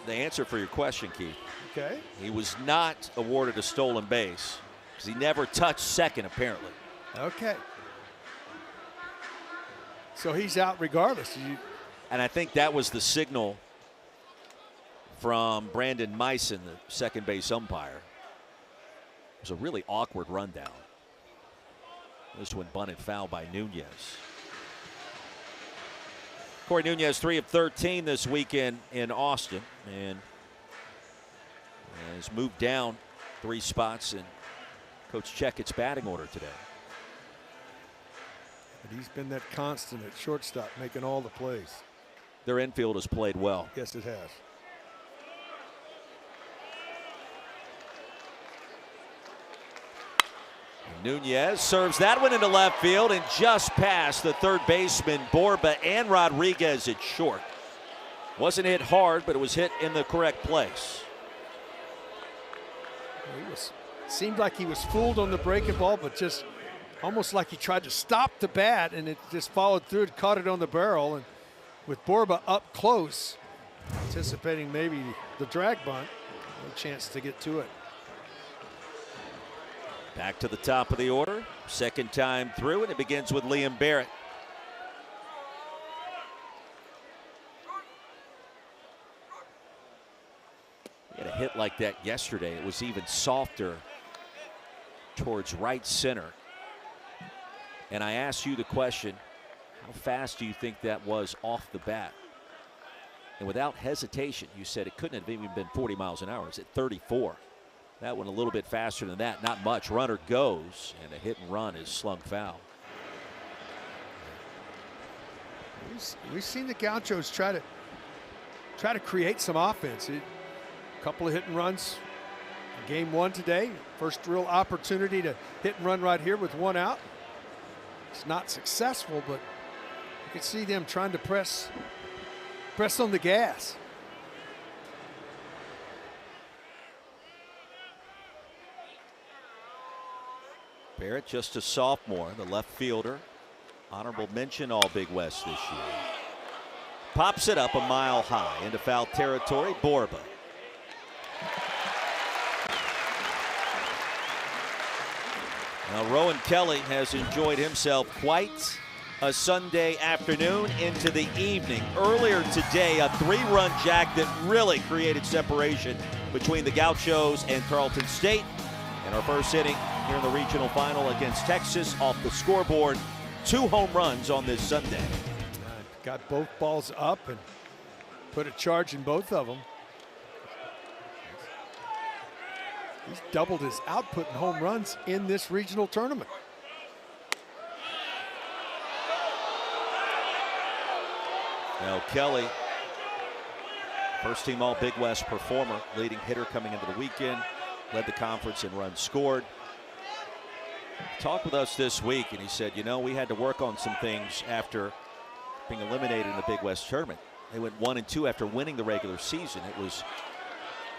answer for your question, Keith. Okay. He was not awarded a stolen base because he never touched second, apparently. Okay. So he's out regardless. And I think that was the signal from Brandon Meissen, the second base umpire. It was a really awkward rundown. This one bunted foul by Nunez. Corey Nunez 3 of 13 this weekend in Austin, and has moved down 3 spots in Coach Checkett's batting order today. But he's been that constant at shortstop, making all the plays. Their infield has played well. Yes, it has. Nunez serves that one into left field and just past the third baseman Borba and Rodriguez at short. Wasn't hit hard, but it was hit in the correct place. Seemed like he was fooled on the breaking ball, but just almost like he tried to stop the bat, and it just followed through and caught it on the barrel. And with Borba up close, anticipating maybe the drag bunt, no chance to get to it. Back to the top of the order, second time through, and it begins with Liam Barrett. He had a hit like that yesterday. It was even softer towards right center. And I asked you the question, how fast do you think that was off the bat? And without hesitation, you said it couldn't have even been 40 miles an hour. It's at 34. That one a little bit faster than that, not much. Runner goes, and a hit and run is slung foul. We've seen the Gauchos try to create some offense. A couple of hit and runs in game 1 today. First real opportunity to hit and run right here with 1 out. It's not successful, but you can see them trying to press on the gas. Barrett, just a sophomore, the left fielder. Honorable mention All Big West this year. Pops it up a mile high into foul territory. Borba. Now Rowan Kelly has enjoyed himself quite a Sunday afternoon into the evening. Earlier today, a 3-run jack that really created separation between the Gauchos and Tarleton State. And our first inning here in the regional final against Texas off the scoreboard. 2 home runs on this Sunday. Got both balls up and put a charge in both of them. He's doubled his output in home runs in this regional tournament. Now Kelly, first team All Big West performer, leading hitter coming into the weekend, led the conference in runs scored. Talked with us this week and he said, you know, we had to work on some things after being eliminated in the Big West tournament. They went 1-2 after winning the regular season. It was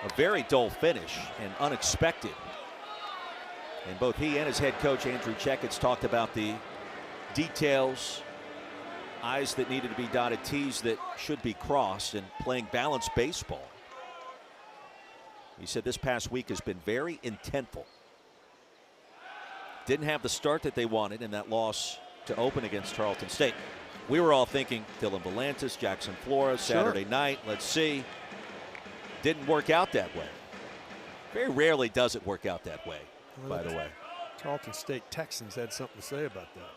a very dull finish and unexpected. And both he and his head coach, Andrew Checketts, talked about the details, I's that needed to be dotted, T's that should be crossed, and playing balanced baseball. He said this past week has been very intentful. Didn't have the start that they wanted in that loss to open against Tarleton State. We were all thinking Dylan Volantis, Jackson Flores, Saturday night, let's see. Didn't work out that way. Very rarely does it work out that way, by the way. Tarleton State Texans had something to say about that.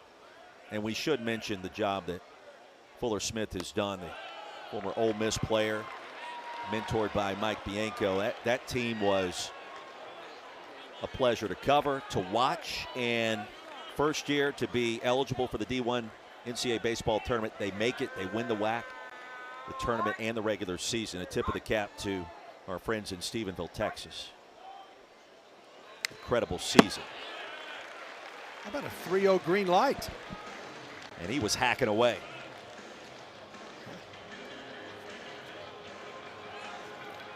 And we should mention the job that Fuller Smith has done, the former Ole Miss player, mentored by Mike Bianco. That team was a pleasure to cover, to watch, and first year to be eligible for the D1 NCAA baseball tournament. They make it, they win the WAC, the tournament and the regular season. A tip of the cap to our friends in Stephenville, Texas. Incredible season. How about a 3-0 green light? And he was hacking away.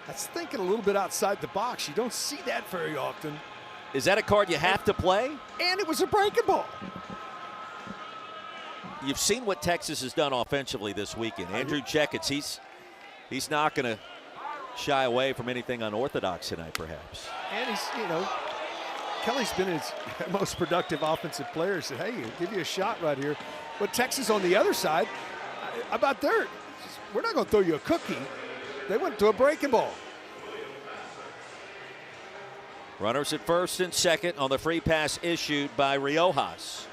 That's thinking a little bit outside the box. You don't see that very often. Is that a card you have to play? And it was a breaking ball. You've seen what Texas has done offensively this weekend. Andrew Checketts, he's not going to shy away from anything unorthodox tonight, perhaps. And he's, you know, Kelly's been his most productive offensive player. Said, hey, I'll give you a shot right here. But Texas on the other side, how about their we're not going to throw you a cookie. They went to a breaking ball. Runners at first and second on the free pass issued by Riojas.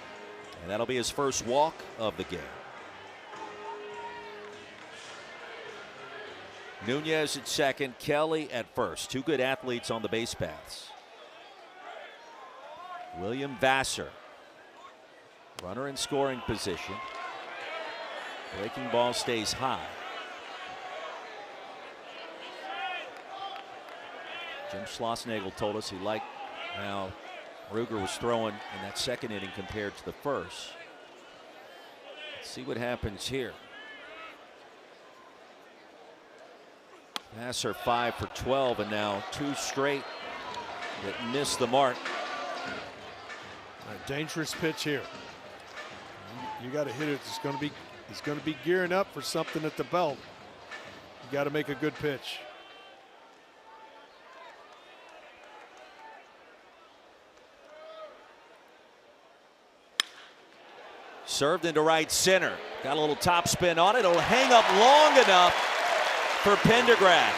And that'll be his first walk of the game. Nunez at second, Kelly at first. Two good athletes on the base paths. William Vassar, runner in scoring position. Breaking ball stays high. Jim Schlossnagle told us he liked how Ruger was throwing in that second inning compared to the first. Let's see what happens here. Vassar 5 for 12, and now 2 straight that missed the mark. A dangerous pitch here. You got to hit it. He's going to be gearing up for something at the belt. You got to make a good pitch. Served into right center. Got a little top spin on it. It'll hang up long enough for Pendergrass.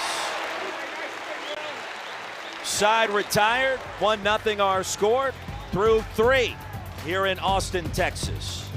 Side retired. 1-0 our score through 3 here in Austin, Texas.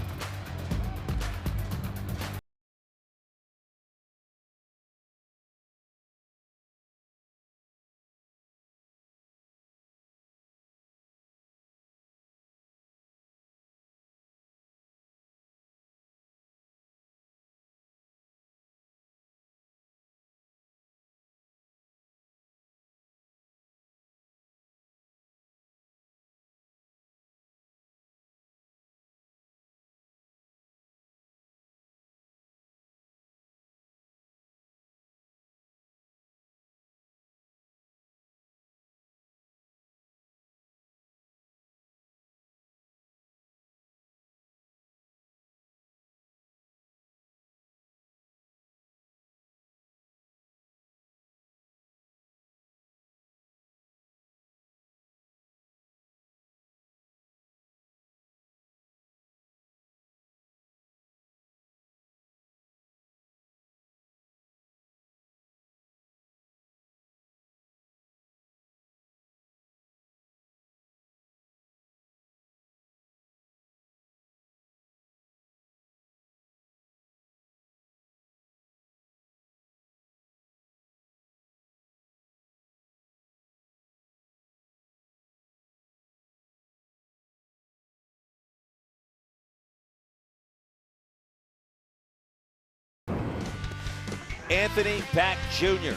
Anthony Pack Jr.,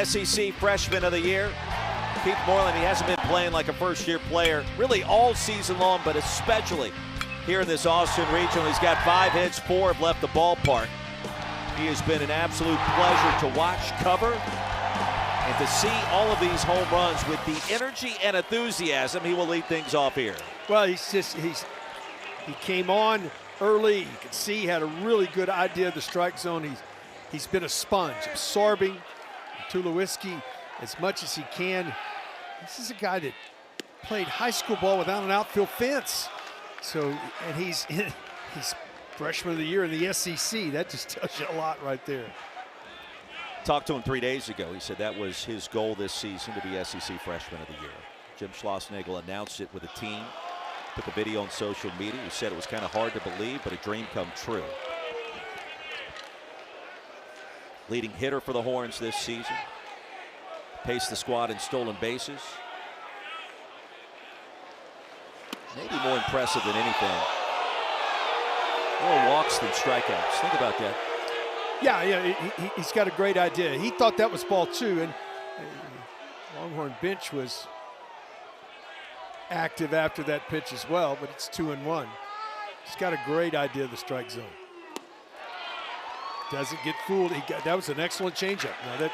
SEC Freshman of the Year. Keith Moreland, he hasn't been playing like a first-year player really all season long, but especially here in this Austin Regional. He's got 5 hits, 4 have left the ballpark. He has been an absolute pleasure to watch, cover, and to see all of these home runs with the energy and enthusiasm. He will lead things off here. Well, he came on early. You could see he had a really good idea of the strike zone. He's been a sponge, absorbing Tulowitzki as much as he can. This is a guy that played high school ball without an outfield fence. So, and he's Freshman of the Year in the SEC. That just tells you a lot right there. Talked to him 3 days ago. He said that was his goal this season, to be SEC Freshman of the Year. Jim Schlossnagle announced it with a team, put the video on social media. He said it was kind of hard to believe, but a dream come true. Leading hitter for the Horns this season. Paced the squad in stolen bases. Maybe more impressive than anything, more walks than strikeouts. Think about that. Yeah, he's got a great idea. He thought that was ball 2, and Longhorn bench was active after that pitch as well, but it's 2-1. He's got a great idea of the strike zone. Doesn't get fooled. That was an excellent changeup. Now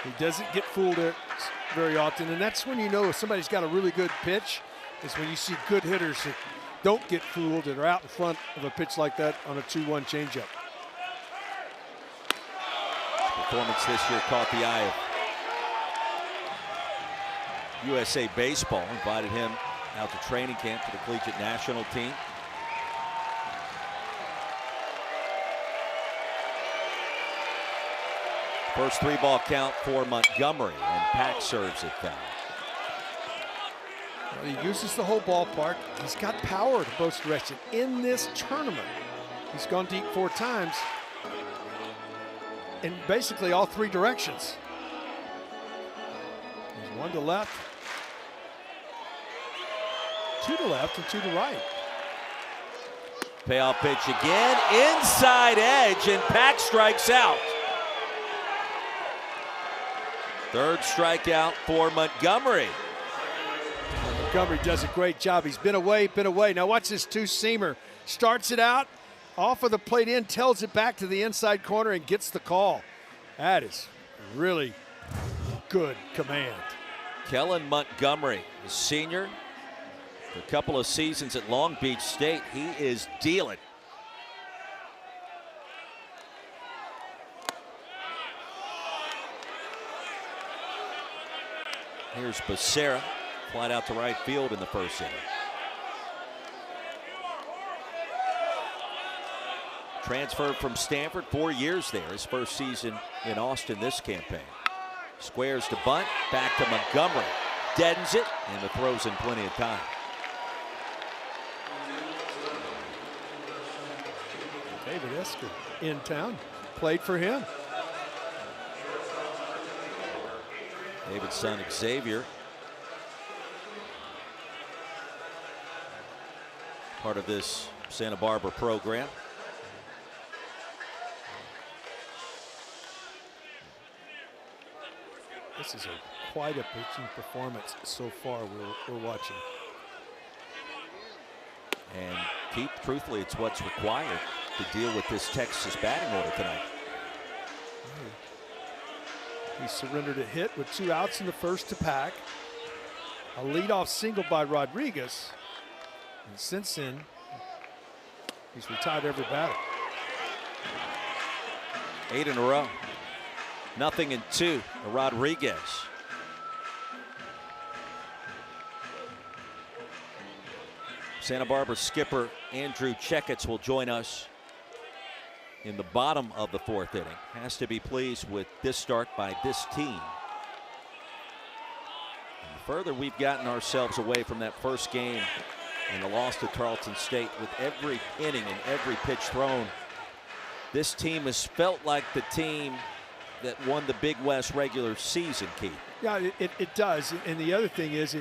he doesn't get fooled very often, and that's when you know if somebody's got a really good pitch, is when you see good hitters that don't get fooled and are out in front of a pitch like that on a 2-1 changeup. Performance this year caught the eye of USA Baseball. Invited him out to training camp to the collegiate national team. First 3-ball count for Montgomery, and Pack serves it foul. Well, he uses the whole ballpark. He's got power to both directions. In this tournament, he's gone deep 4 times in basically all 3 directions. There's 1 to left, 2 to left, and 2 to right. Payoff pitch again, inside edge, and Pack strikes out. Third strikeout for Montgomery. Montgomery does a great job. He's been away, been away. Now watch this 2-seamer. Starts it out, off of the plate in, tells it back to the inside corner and gets the call. That is really good command. Kellen Montgomery, a senior, for a couple of seasons at Long Beach State. He is dealing. Here's Becerra, flat out to right field in the first inning. Transferred from Stanford, 4 years there. His first season in Austin this campaign. Squares to bunt, back to Montgomery. Deadens it, and the throw's in plenty of time. David Esker in town, played for him. David's son Xavier, part of this Santa Barbara program. This is quite a pitching performance so far we're watching. And Keith, truthfully, it's what's required to deal with this Texas batting order tonight. He surrendered a hit with 2 outs in the first to Pack. A leadoff single by Rodriguez. And since then, he's retired every batter. 8 in a row. 0-2 to Rodriguez. Santa Barbara skipper Andrew Checketts will join us in the bottom of the 4th inning. Has to be pleased with this start by this team. And the further we've gotten ourselves away from that first game and the loss to Tarleton State, with every inning and every pitch thrown, this team has felt like the team that won the Big West regular season, Keith. Yeah, it does. And the other thing is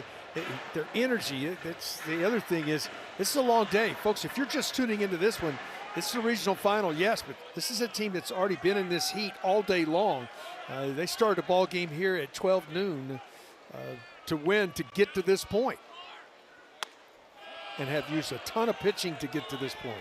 their energy. The other thing is it's a long day. Folks, if you're just tuning into this one, this is a regional final, yes, but this is a team that's already been in this heat all day long. They started a ball game here at 12 noon to win, to get to this point, and have used a ton of pitching to get to this point.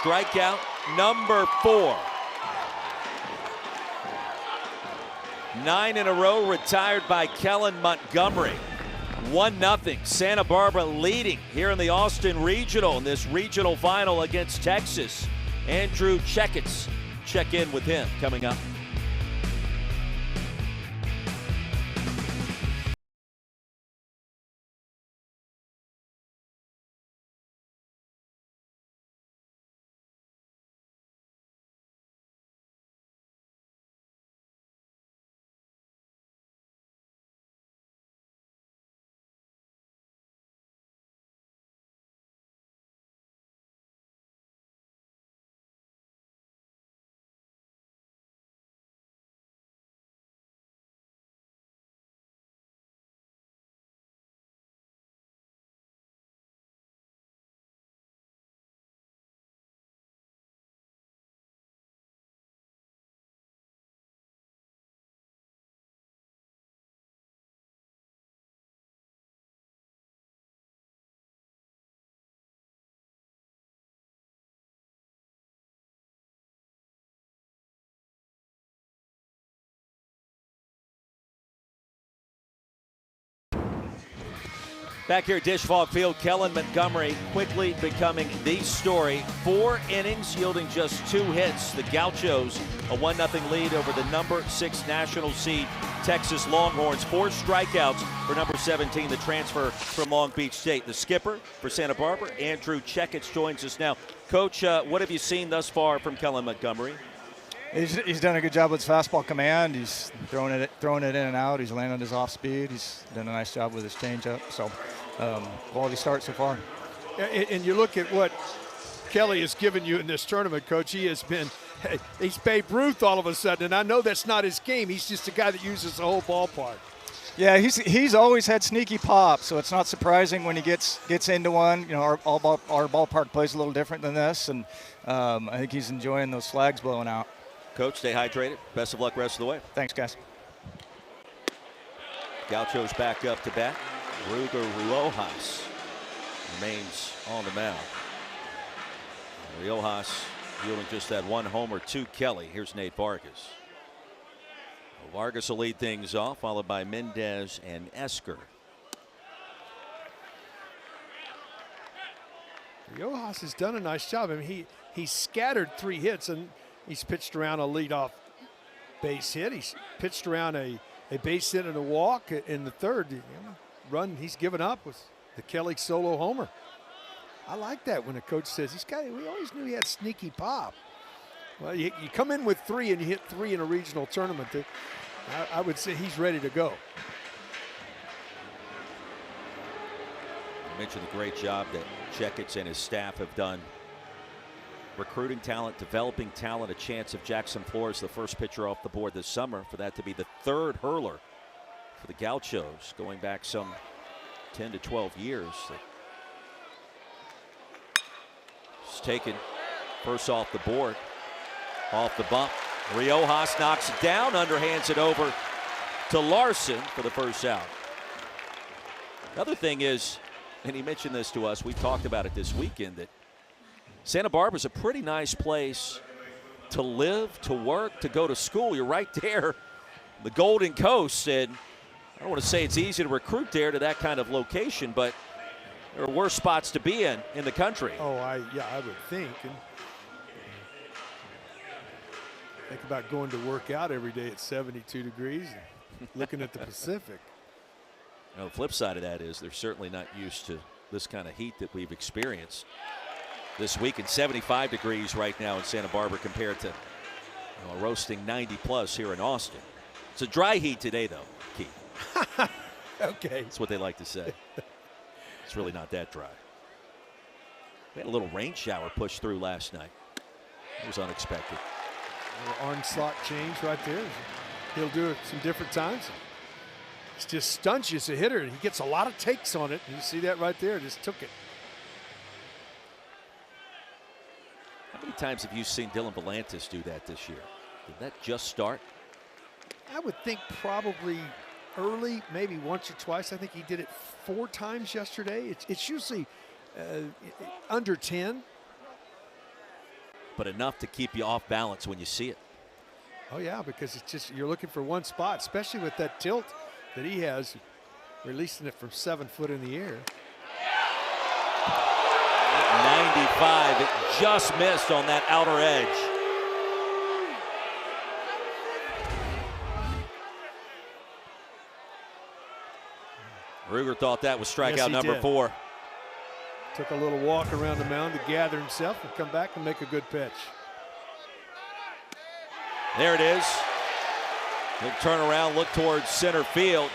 Strikeout number 4. 9 in a row retired by Kellen Montgomery. 1-0. Santa Barbara leading here in the Austin Regional in this regional final against Texas. Andrew Checketts. Check in with him coming up. Back here at Dish Falk Field, Kellen Montgomery quickly becoming the story. 4 innings yielding just 2 hits. The Gauchos a 1-0 lead over the number 6 national seed Texas Longhorns. 4 strikeouts for number 17, the transfer from Long Beach State. The skipper for Santa Barbara, Andrew Checketts, joins us now. Coach, what have you seen thus far from Kellen Montgomery? He's done a good job with his fastball command. He's throwing it in and out. He's landing his off speed. He's done a nice job with his changeup. So, quality start so far. And you look at what Kelly has given you in this tournament, Coach. He's Babe Ruth all of a sudden, and I know that's not his game. He's just a guy that uses the whole ballpark. Yeah, he's always had sneaky pop, so it's not surprising when he gets into one. You know, our ballpark plays a little different than this, and I think he's enjoying those flags blowing out. Coach, stay hydrated. Best of luck rest of the way. Thanks, guys. Gauchos back up to bat. Ruger Riojas remains on the mound. Riojas yielding just that 1 homer to Kelly. Here's Nate Vargas. Vargas will lead things off, followed by Mendez and Esker. Riojas has done a nice job. I mean, he's scattered 3 hits, and he's pitched around a leadoff base hit. He's pitched around a base hit and a walk in the third. Run he's given up was the Kelly solo homer. I like that when a coach says we always knew he had sneaky pop. Well, you come in with 3 and you hit 3 in a regional tournament. I would say he's ready to go. I mentioned the great job that Checketts and his staff have done recruiting talent, developing talent, a chance of Jackson Flores, the first pitcher off the board this summer, for that to be the 3rd hurler for the Gauchos going back some 10 to 12 years. It's taken first off the board, off the bump. Riojas knocks it down, underhands it over to Larson for the first out. Another thing is, and he mentioned this to us, we talked about it this weekend, that Santa Barbara's a pretty nice place to live, to work, to go to school. You're right there, the Golden Coast, and I don't want to say it's easy to recruit there to that kind of location, but there are worse spots to be in the country. Oh, I would think. And think about going to work out every day at 72 degrees and looking at the Pacific. Now, the flip side of that is they're certainly not used to this kind of heat that we've experienced this week. And 75 degrees right now in Santa Barbara compared to a roasting 90 plus here in Austin. It's a dry heat today, though, Keith. Okay. That's what they like to say. It's really not that dry. We had a little rain shower push through last night. It was unexpected. A little onslaught change right there. He'll do it some different times. It just stunts you as a hitter. He gets a lot of takes on it. You see that right there. Just took it. How many times have you seen Dylan Volantis do that this year? Did that just start? I would think probably early, maybe once or twice. I think he did it 4 times yesterday. It's usually under 10. But enough to keep you off balance when you see it. Oh, yeah, because it's just you're looking for one spot, especially with that tilt that he has, releasing it from 7 foot in the air. 95, it just missed on that outer edge. Ruger thought that was strikeout number 4. Took a little walk around the mound to gather himself and come back and make a good pitch. There it is. He'll turn around, look towards center field.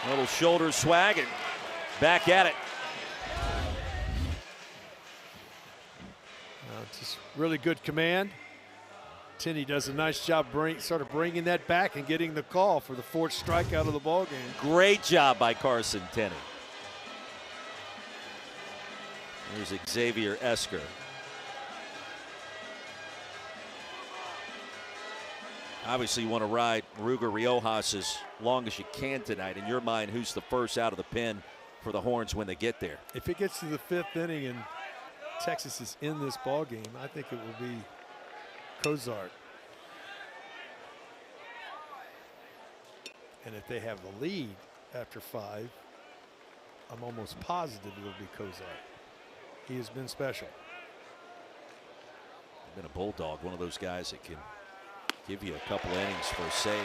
A little shoulder swag and back at it. Just really good command. Tinney does a nice job bringing that back and getting the call for the 4th strikeout of the ball game. Great job by Carson Tinney. Here's Xavier Esker. Obviously, you want to ride Ruger Riojas as long as you can tonight. In your mind, who's the first out of the pen for the Horns when they get there? If it gets to the 5th inning and Texas is in this ball game, I think it will be Cozart. And if they have the lead after 5, I'm almost positive it'll be Cozart. He has been special. Been a bulldog, one of those guys that can give you a couple innings for a save.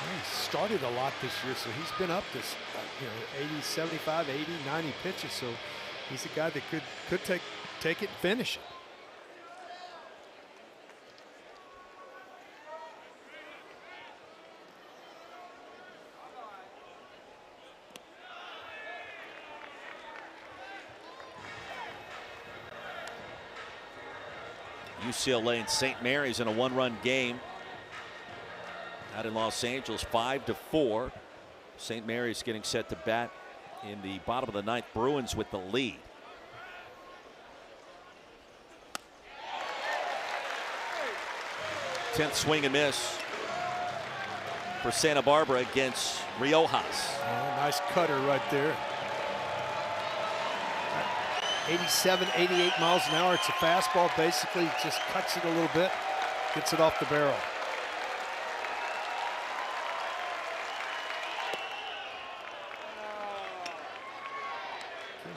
He started a lot this year, so he's been up this, 80, 75, 80, 90 pitches. So he's a guy that could take it and finish it. UCLA and St. Mary's in a one-run game out in Los Angeles, 5-4. St. Mary's getting set to bat in the bottom of the ninth. Bruins with the lead. Tenth swing and miss for Santa Barbara against Riojas. Oh, nice cutter right there. 87, 88 miles an hour. It's a fastball. Basically, just cuts it a little bit, gets it off the barrel.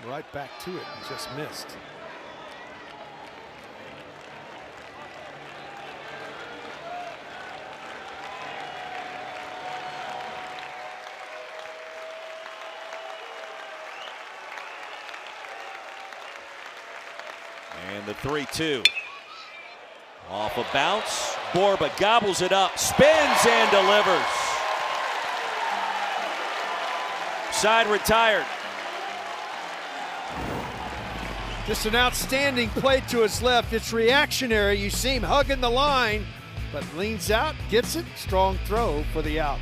Came right back to it and just missed. And the 3-2. Off a bounce. Borba gobbles it up, spins and delivers. Side retired. Just an outstanding play to his left. It's reactionary. You see him hugging the line, but leans out, gets it. Strong throw for the out.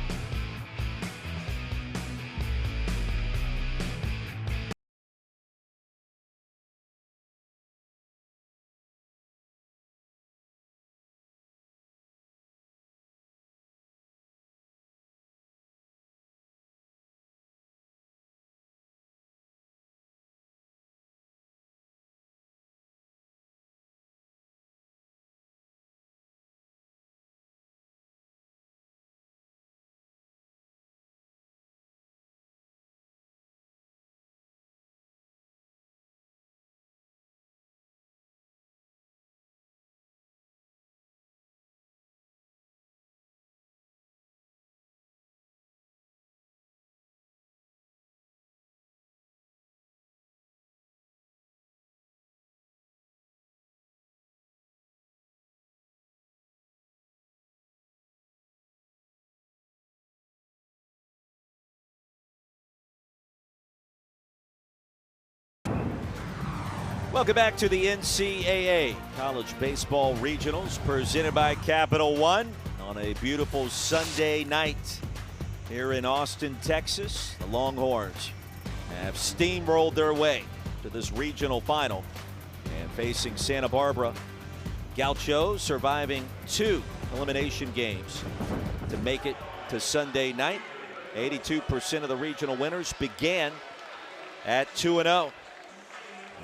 Welcome back to the NCAA College Baseball Regionals presented by Capital One on a beautiful Sunday night here in Austin, Texas. The Longhorns have steamrolled their way to this regional final and facing Santa Barbara. Gauchos surviving 2 elimination games to make it to Sunday night. 82% of the regional winners began at 2-0.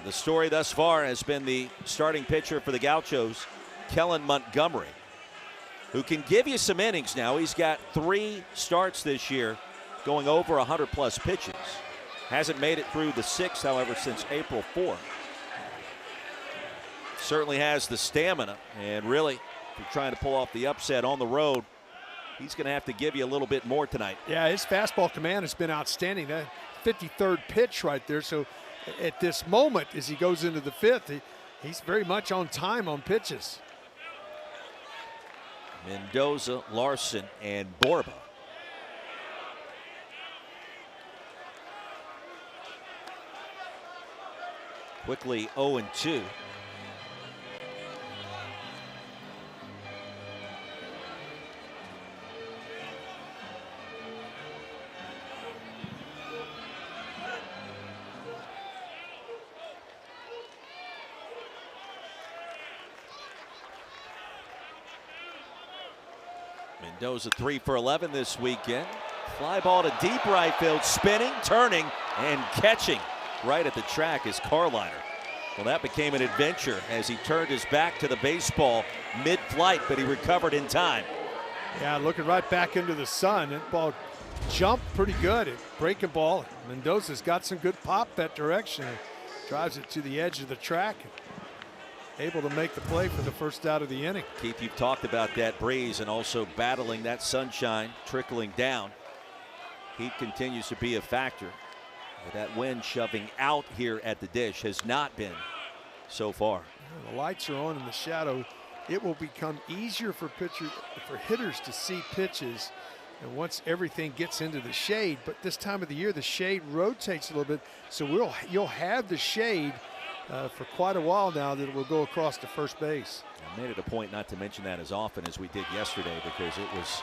The story thus far has been the starting pitcher for the Gauchos, Kellen Montgomery, who can give you some innings now. He's got 3 starts this year, going over 100+ pitches. Hasn't made it through the 6th, however, since April 4th. Certainly has the stamina, and really, if you're trying to pull off the upset on the road, he's going to have to give you a little bit more tonight. Yeah, his fastball command has been outstanding. That 53rd pitch right there. So at this moment, as he goes into the 5th, he's very much on time on pitches. Mendoza, Larson, and Borba. Quickly 0-2. Mendoza 3 for 11 this weekend. Fly ball to deep right field, spinning, turning, and catching right at the track is Carliner. Well, that became an adventure as he turned his back to the baseball mid-flight, but he recovered in time. Yeah, looking right back into the sun. That ball jumped pretty good. Breaking ball, Mendoza's got some good pop that direction. Drives it to the edge of the track. Able to make the play for the first out of the inning. Keith, you've talked about that breeze and also battling that sunshine trickling down. Heat continues to be a factor. That wind shoving out here at the dish has not been so far. The lights are on in the shadow. It will become easier for hitters to see pitches, and once everything gets into the shade. But this time of the year, the shade rotates a little bit, so you'll have the shade for quite a while now that it will go across to first base. I made it a point not to mention that as often as we did yesterday because it was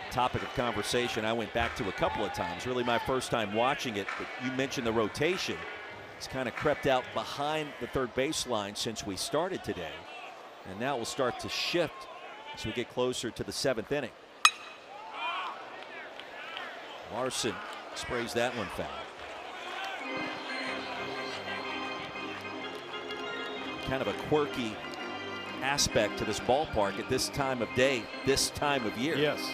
a topic of conversation I went back to a couple of times. Really my first time watching it, but you mentioned the rotation. It's kind of crept out behind the third baseline since we started today. And now we'll start to shift as we get closer to the 7th inning. Larson sprays that one foul. Kind of a quirky aspect to this ballpark at this time of day, this time of year. Yes.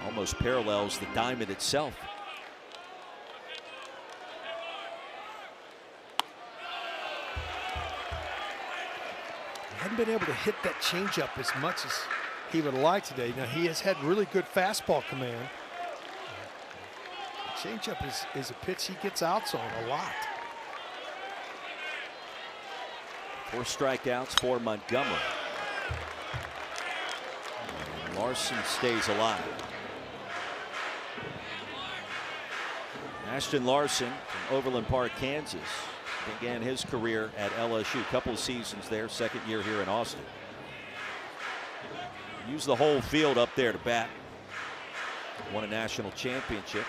Almost parallels the diamond itself. Hadn't been able to hit that changeup as much as he would like today. Now he has had really good fastball command. Changeup is a pitch he gets outs on a lot. 4 strikeouts for Montgomery. And Larson stays alive. Ashton Larson from Overland Park, Kansas, began his career at LSU. A couple of seasons there, second year here in Austin. Used the whole field up there to bat. Won a national championship.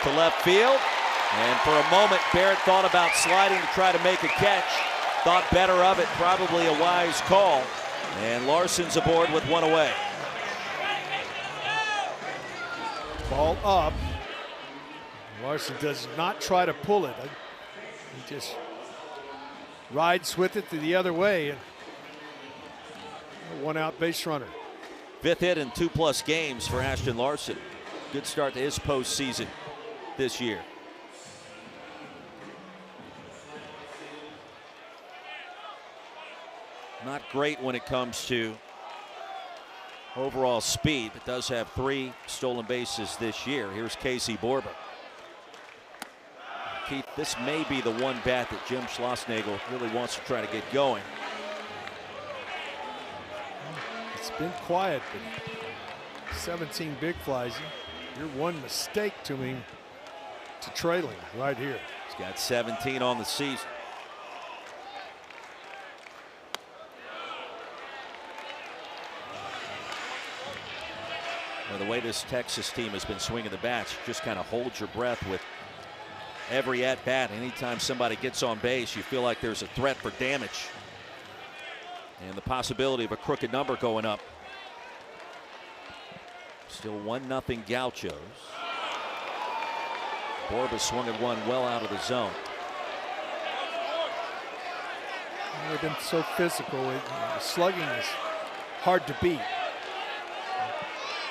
To left field, and for a moment Barrett thought about sliding to try to make a catch. Thought better of it, probably a wise call. And Larson's aboard with one away. Ball up. Larson does not try to pull it. He just rides with it to the other way. One out base runner. 5th hit in 2+ games for Ashton Larson. Good start to his postseason this year. Not great when it comes to overall speed, but does have 3 stolen bases this year. Here's Casey Borba. Keith, this may be the one bat that Jim Schlossnagle really wants to try to get going. It's been quiet, but 17 big flies. You're one mistake to him to trailing right here. He's got 17 on the season. Well, the way this Texas team has been swinging the bats, just kind of hold your breath with every at-bat. Anytime somebody gets on base, you feel like there's a threat for damage and the possibility of a crooked number going up. Still 1-0 Gauchos. Borba swung at one well out of the zone. They've been so physical. Slugging is hard to beat.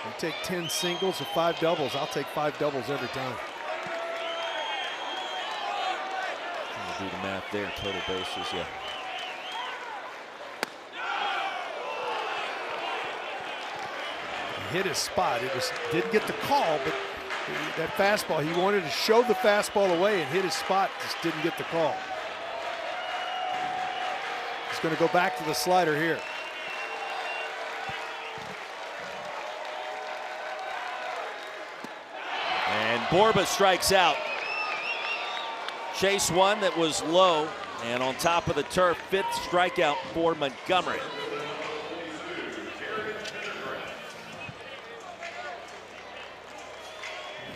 You take 10 singles or 5 doubles. I'll take 5 doubles every time. Do the math there. Total bases, yeah. He hit his spot. Didn't get the call, but that fastball, he wanted to show the fastball away and hit his spot. Just didn't get the call. He's going to go back to the slider here. And Borba strikes out. Chase one that was low and on top of the turf. 5th strikeout for Montgomery.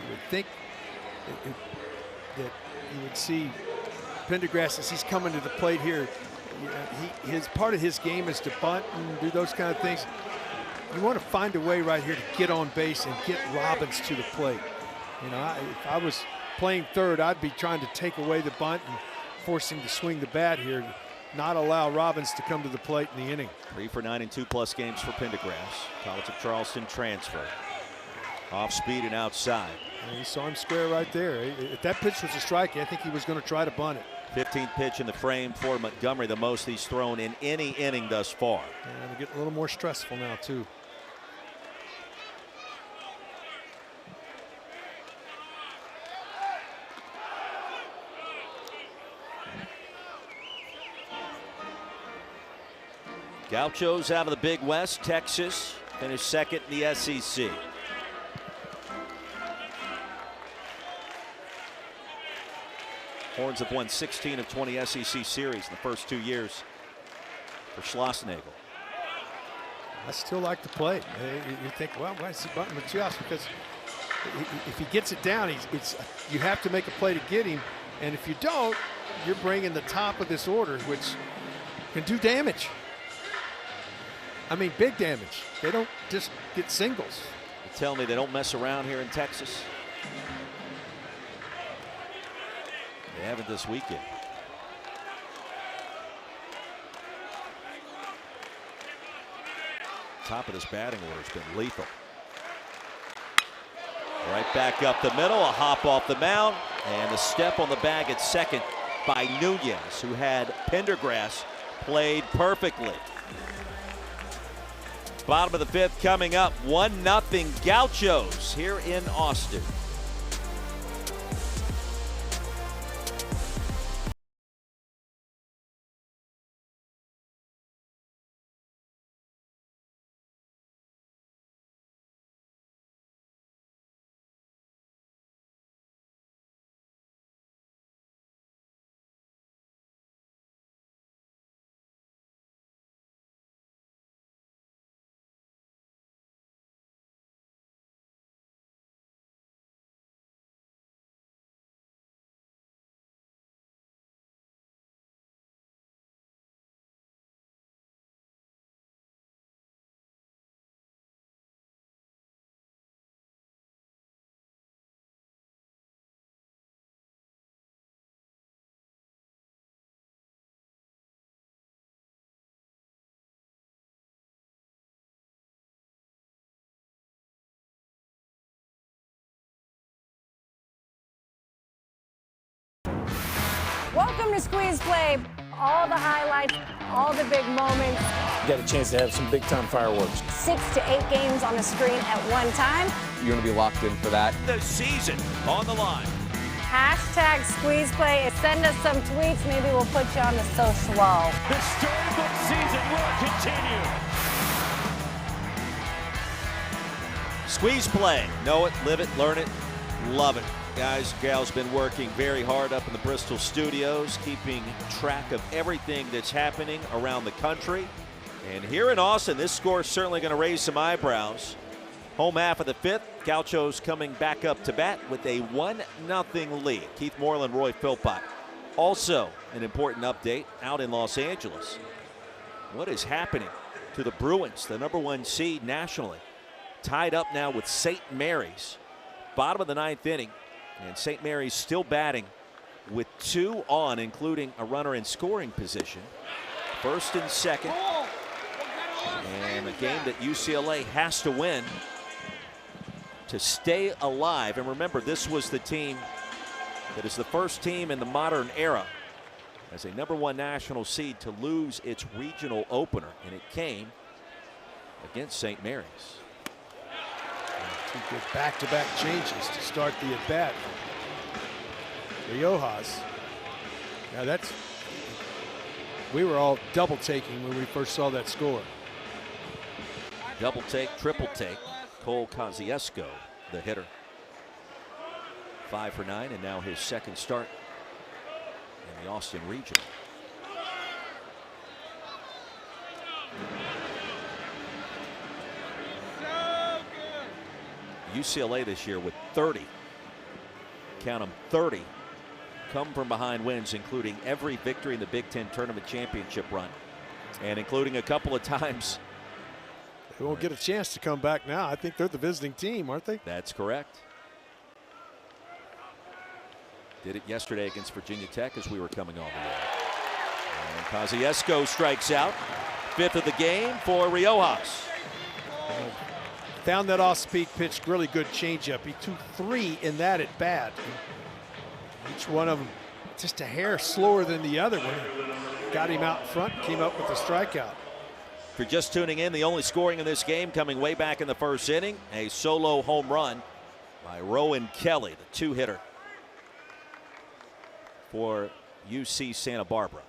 You would think that you would see Pendergrass as he's coming to the plate here. His part of his game is to bunt and do those kind of things. You want to find a way right here to get on base and get Robbins to the plate. You know, if I was playing third, I'd be trying to take away the bunt and forcing to swing the bat here, not allow Robbins to come to the plate in the inning. 3 for 9 in 2+ games for Pendergrass. College of Charleston transfer. Off speed and outside. And you saw him square right there. If that pitch was a strike, I think he was going to try to bunt it. 15th pitch in the frame for Montgomery, the most he's thrown in any inning thus far. And they're getting a little more stressful now, too. Gauchos out of the Big West, Texas, finished second in the SEC. Horns have won 16 of 20 SEC series in the first 2 years for Schlossnagle. I still like the play. You think, well, why is he bunting Matias? Because if he gets it down, you have to make a play to get him. And if you don't, you're bringing the top of this order, which can do damage. I mean, big damage. They don't just get singles. You tell me they don't mess around here in Texas? They haven't this weekend. Top of this batting order has been lethal. Right back up the middle, a hop off the mound, and a step on the bag at second by Nunez, who had Pendergrass played perfectly. Bottom of the fifth coming up, 1-0 Gauchos here in Austin. Welcome to Squeeze Play. All the highlights, all the big moments. You got a chance to have some big-time fireworks. 6 to 8 games on the screen at one time. You're going to be locked in for that. The season on the line. Hashtag Squeeze Play. Send us some tweets. Maybe we'll put you on the social wall. The storybook season will continue. Squeeze Play. Know it, live it, learn it, love it. Guys, gals been working very hard up in the Bristol studios, keeping track of everything that's happening around the country. And here in Austin, this score is certainly going to raise some eyebrows. Home half of the fifth, Gauchos coming back up to bat with a 1-0 lead. Keith Moreland, Roy Philpott. Also, an important update out in Los Angeles. What is happening to the Bruins, the #1 seed nationally? Tied up now with St. Mary's. Bottom of the 9th inning. And St. Mary's still batting with 2 on, including a runner in scoring position. First and second. And a game that UCLA has to win to stay alive. And remember, this was the team that is the first team in the modern era as a #1 national seed to lose its regional opener. And it came against St. Mary's. 2 good back-to-back changes to start the at-bat. Riojas. Now we were all double taking when we first saw that score. Double take, triple take. Cole Kosciuszko, the hitter. 5 for 9, and now his second start in the Austin Regional. UCLA this year with 30, count them, 30 come from behind wins, including every victory in the Big Ten Tournament Championship run, and including a couple of times. They won't get a chance to come back now. I think they're the visiting team, aren't they? That's correct. Did it yesterday against Virginia Tech as we were coming on the air. And Kosciuszko strikes out. 5th of the game for Riojas. Found that off-speed pitch, really good changeup. He threw 3 in that at bat. Each one of them just a hair slower than the other one. Got him out in front, came up with a strikeout. If you're just tuning in, the only scoring in this game coming way back in the 1st inning, a solo home run by Rowan Kelly, the 2-hitter for UC Santa Barbara.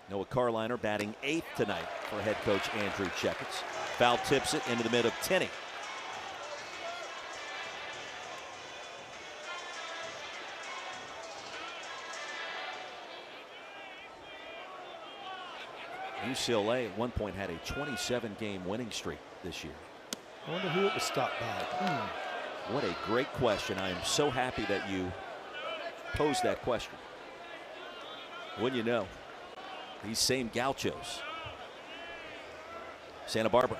Noah Carliner batting 8th tonight for head coach Andrew Checketts. Foul tips it into the mid of Tenney. UCLA at one point had a 27-game winning streak this year. I wonder who it was stopped by. What a great question. I am so happy that you posed that question. Wouldn't you know? These same Gauchos. Santa Barbara.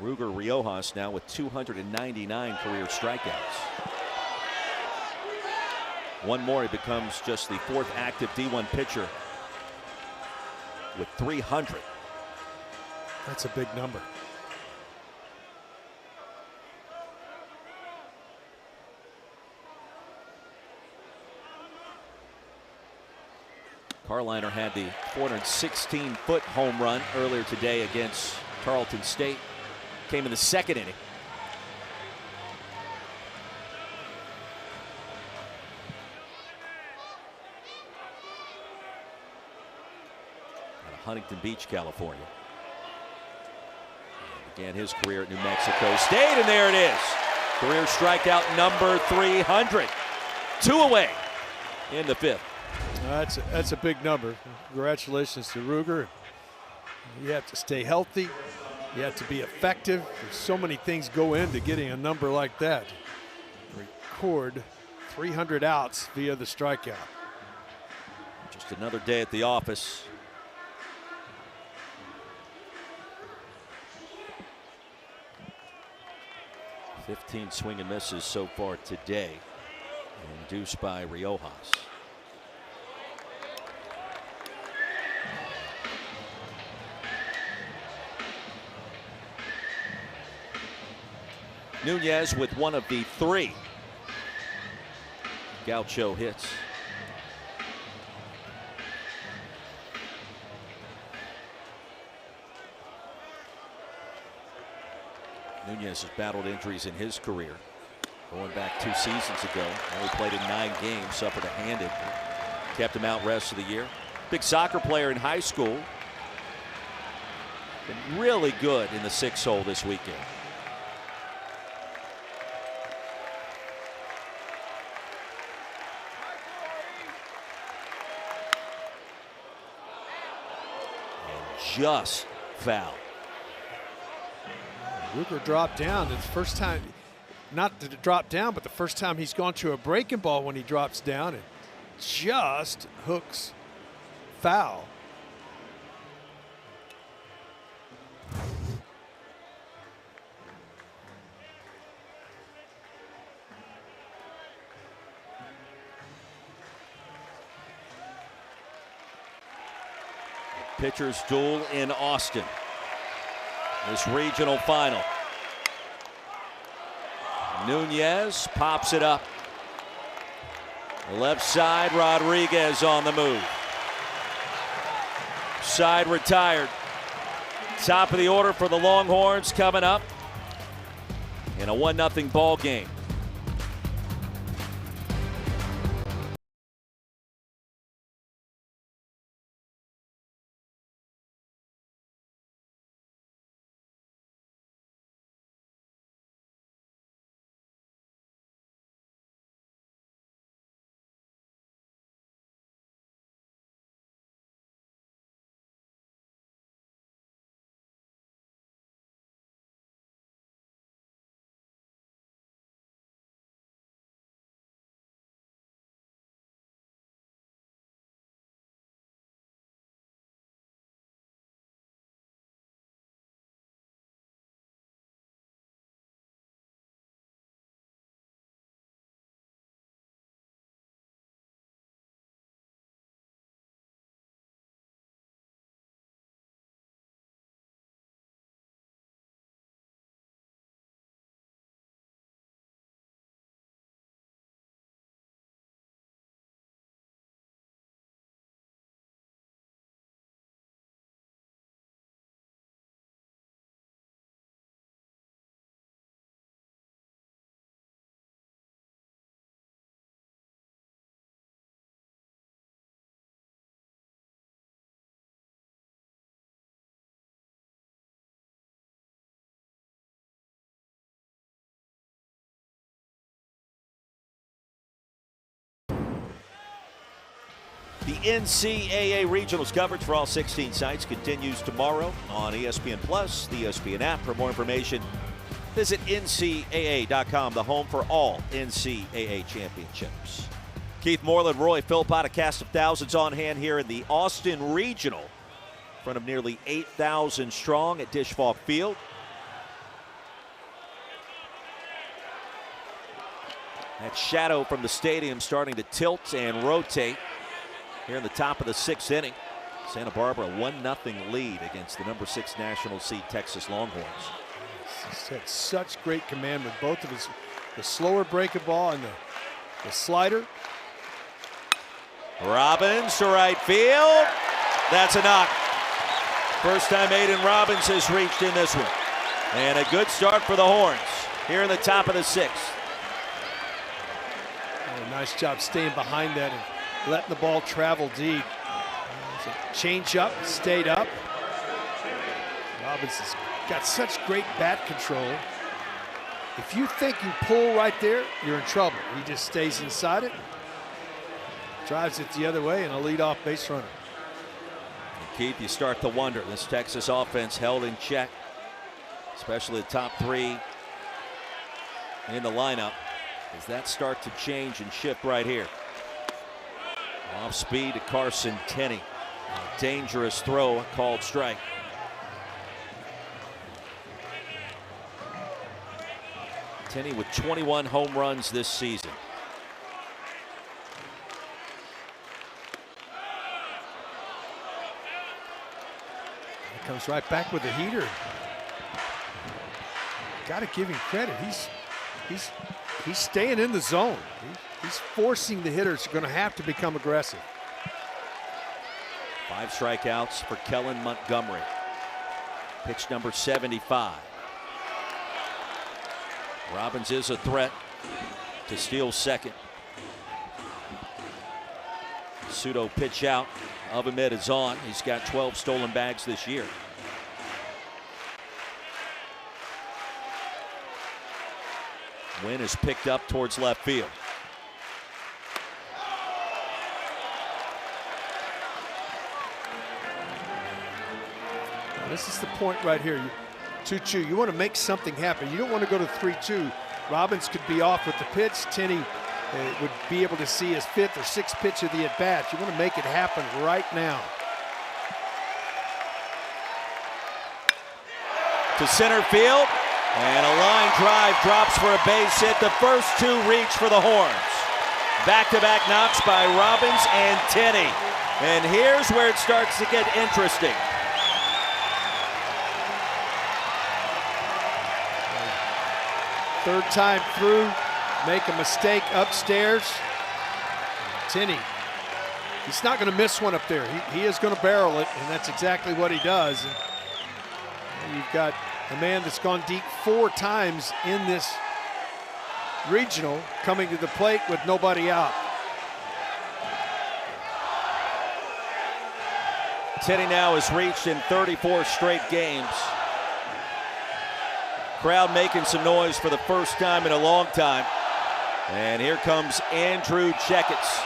Ruger Riojas now with 299 career strikeouts. One more, he becomes just the 4th active D1 pitcher with 300. That's a big number. Carliner had the 416-foot home run earlier today against Tarleton State. Came in the 2nd inning. Out of Huntington Beach, California. Began his career at New Mexico State, and there it is. Career strikeout number 300. 2 away in the 5th. That's a big number. Congratulations to Ruger. You have to stay healthy. You have to be effective. There's so many things go into getting a number like that. Record 300 outs via the strikeout. Just another day at the office. $15 swing and misses so far today, induced by Riojas. Nunez with one of the 3 Gaucho hits. Nunez has battled injuries in his career. Going back 2 seasons ago, only played in 9 games, suffered a hand injury. Kept him out rest of the year. Big soccer player in high school. Been really good in the 6-hole this weekend. Just foul. Ruger dropped down. It's the first time, not to drop down, but the first time he's gone to a breaking ball when he drops down and just hooks foul. Pitchers duel in Austin. This regional final. Nunez pops it up. Left side, Rodriguez on the move. Side retired. Top of the order for the Longhorns coming up in a 1-0 ball game. The NCAA Regionals coverage for all 16 sites continues tomorrow on ESPN Plus, the ESPN app. For more information, visit ncaa.com, the home for all NCAA championships. Keith Moreland, Roy Philpott, a cast of thousands on hand here in the Austin Regional, in front of nearly 8,000 strong at Disch Falk Field. That shadow from the stadium starting to tilt and rotate here in the top of the 6th inning. Santa Barbara 1-0 lead against the number 6 national seed Texas Longhorns. He's had such great command with both of his, the slower breaking ball and the slider. Robbins to right field. That's a knock. First time Aiden Robbins has reached in this one. And a good start for the Horns here in the top of the 6th. Oh, nice job staying behind that and letting the ball travel deep. Change up, stayed up. Robbins has got such great bat control. If you think you pull right there, you're in trouble. He just stays inside it, drives it the other way, and a leadoff base runner. And Keith, you start to wonder, this Texas offense held in check, especially the top 3 in the lineup. Does that start to change and shift right here? Off speed to Carson Tenney. A dangerous throw, a called strike. Tenney with 21 home runs this season. He comes right back with a heater. Got to give him credit. He's staying in the zone. He's forcing the hitters who are going to have to become aggressive. 5 strikeouts for Kellen Montgomery. Pitch number 75. Robbins is a threat to steal second. Pseudo pitch out. Avamid is on. He's got 12 stolen bags this year. Wynn is picked up towards left field. This is the point right here. 2-2. You want to make something happen. You don't want to go to 3-2. Robbins could be off with the pitch. Tenney would be able to see his 5th or 6th pitch of the at-bat. You want to make it happen right now. To center field. And a line drive drops for a base hit. The first 2 reach for the Horns. Back-to-back knocks by Robbins and Tenney. And here's where it starts to get interesting. Third time through, make a mistake upstairs. Tenney, he's not going to miss one up there. He is going to barrel it, and that's exactly what he does. And you've got a man that's gone deep 4 times in this regional coming to the plate with nobody out. Tenney now has reached in 34 straight games. Crowd making some noise for the first time in a long time. And here comes Andrew Checketts.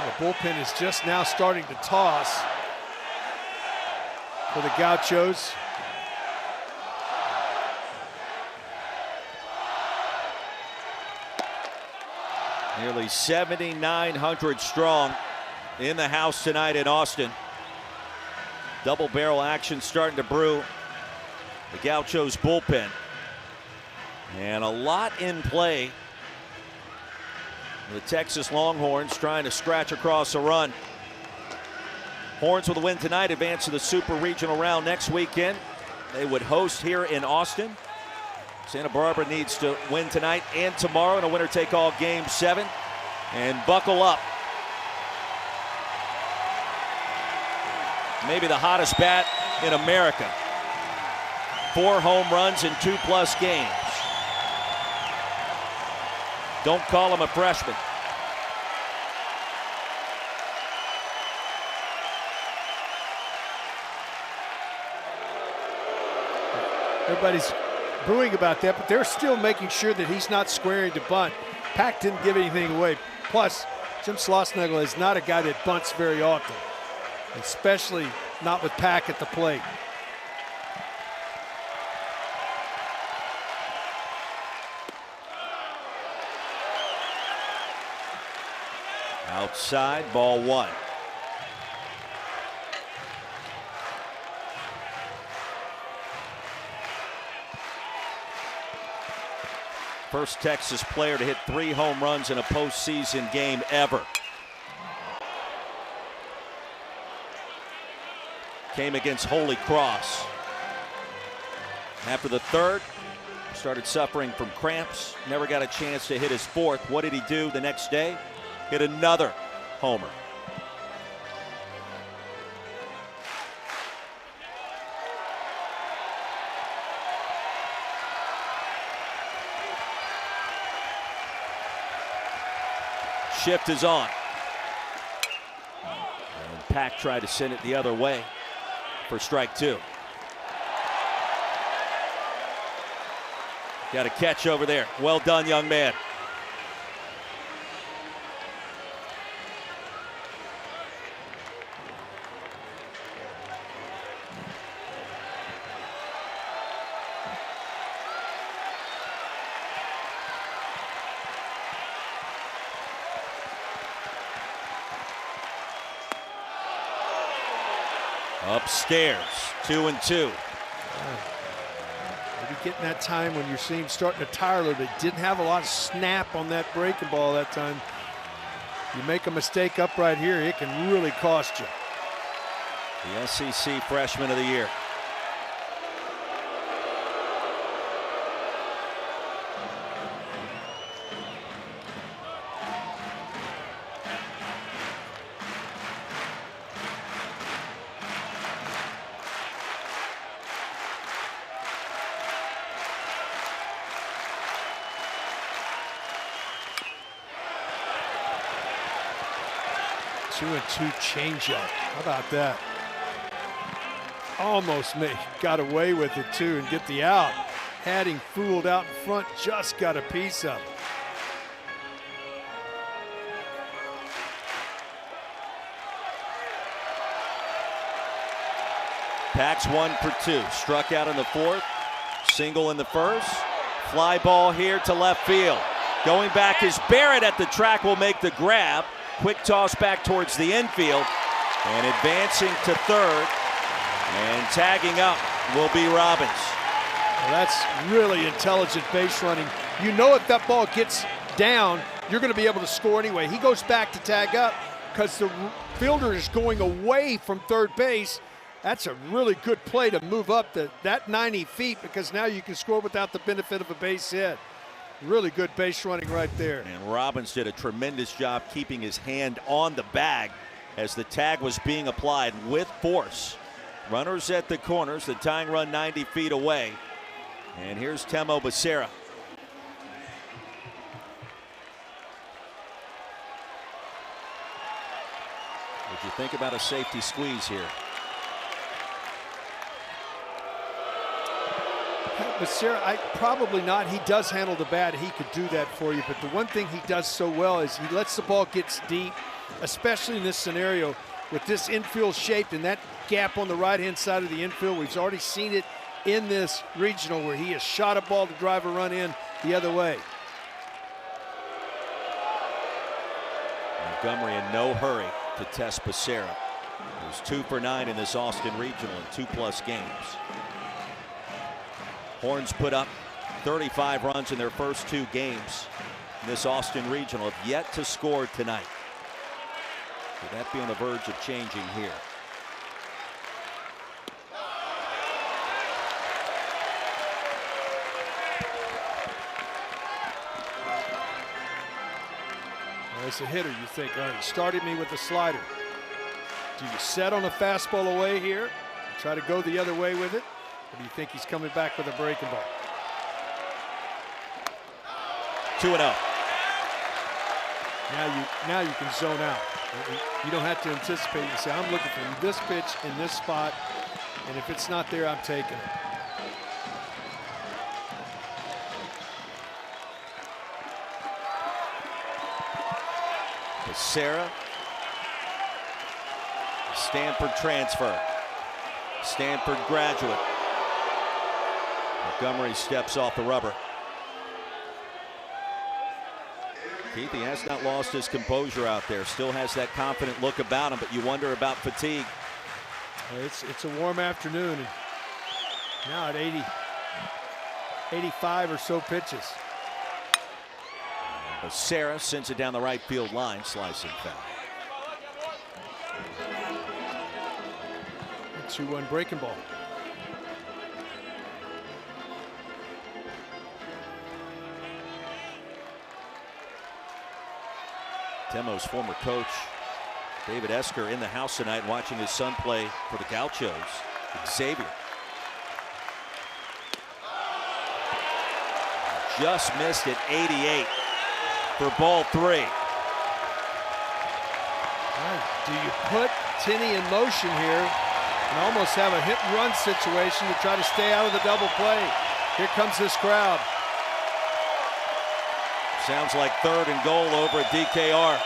The bullpen is just now starting to toss for the Gauchos. Nearly 7,900 strong in the house tonight in Austin. Double barrel action starting to brew. The Gauchos bullpen. And a lot in play. The Texas Longhorns trying to scratch across a run. Horns with a win tonight advance to the Super Regional round next weekend. They would host here in Austin. Santa Barbara needs to win tonight and tomorrow in a winner-take-all Game 7. And buckle up. Maybe the hottest bat in America. 4 home runs in 2+ games. Don't call him a freshman. Everybody's booing about that, but they're still making sure that he's not squaring to bunt. Pack didn't give anything away. Plus, Jim Schlossnagle is not a guy that bunts very often, especially not with Pack at the plate. Outside, ball 1. First Texas player to hit 3 home runs in a postseason game ever. Came against Holy Cross. After the third, started suffering from cramps. Never got a chance to hit his 4th. What did he do the next day? Hit another homer. Shift is on. And Pack tried to send it the other way for strike 2. Got a catch over there. Well done, young man. Upstairs, 2-2. Maybe getting that time when you're seeing him starting to tire a little bit. Didn't have a lot of snap on that breaking ball that time. You make a mistake up right here, it can really cost you. The SEC Freshman of the Year. Two and two changeup. How about that? Almost got away with it too and get the out. Had him fooled out in front, just got a piece of it. Pack's 1 for 2. Struck out in the 4th. Single in the 1st. Fly ball here to left field. Going back is Barrett at the track, will make the grab. Quick toss back towards the infield. And advancing to 3rd. And tagging up will be Robbins. Well, that's really intelligent base running. You know if that ball gets down, you're going to be able to score anyway. He goes back to tag up because the fielder is going away from 3rd base. That's a really good play to move up that 90 feet because now you can score without the benefit of a base hit. Really good base running right there. And Robbins did a tremendous job keeping his hand on the bag as the tag was being applied with force. Runners at the corners, the tying run 90 feet away. And here's Temo Becerra. What'd you think about a safety squeeze here? Becerra, probably not. He does handle the bat. He could do that for you. But the one thing he does so well is he lets the ball get deep, especially in this scenario with this infield shaped and that gap on the right-hand side of the infield. We've already seen it in this regional where he has shot a ball to drive a run in the other way. Montgomery in no hurry to test Becerra. He was 2 for 9 in this Austin Regional in 2+ games. Horns put up 35 runs in their first 2 games in this Austin Regional, have yet to score tonight. Could that be on the verge of changing here? As a hitter, you think, all right, he started me with the slider. Do you set on a fastball away here, try to go the other way with it? Or do you think he's coming back with a breaking ball? 2-0. Now you can zone out. You don't have to anticipate. You say, I'm looking for this pitch in this spot, and if it's not there, I'm taking it. Sarah, Stanford transfer, Stanford graduate. Montgomery steps off the rubber. Keith, he has not lost his composure out there. Still has that confident look about him, but you wonder about fatigue. It's a warm afternoon. And now at 85 or so pitches. Sarah sends it down the right field line, slicing foul. 2-1 breaking ball. Temo's former coach, David Esker, in the house tonight watching his son play for the Gauchos, Xavier. Just missed at 88 for ball 3. Do you put Tinney in motion here and almost have a hit and run situation to try to stay out of the double play? Here comes this crowd. Sounds like 3rd and goal over at DKR.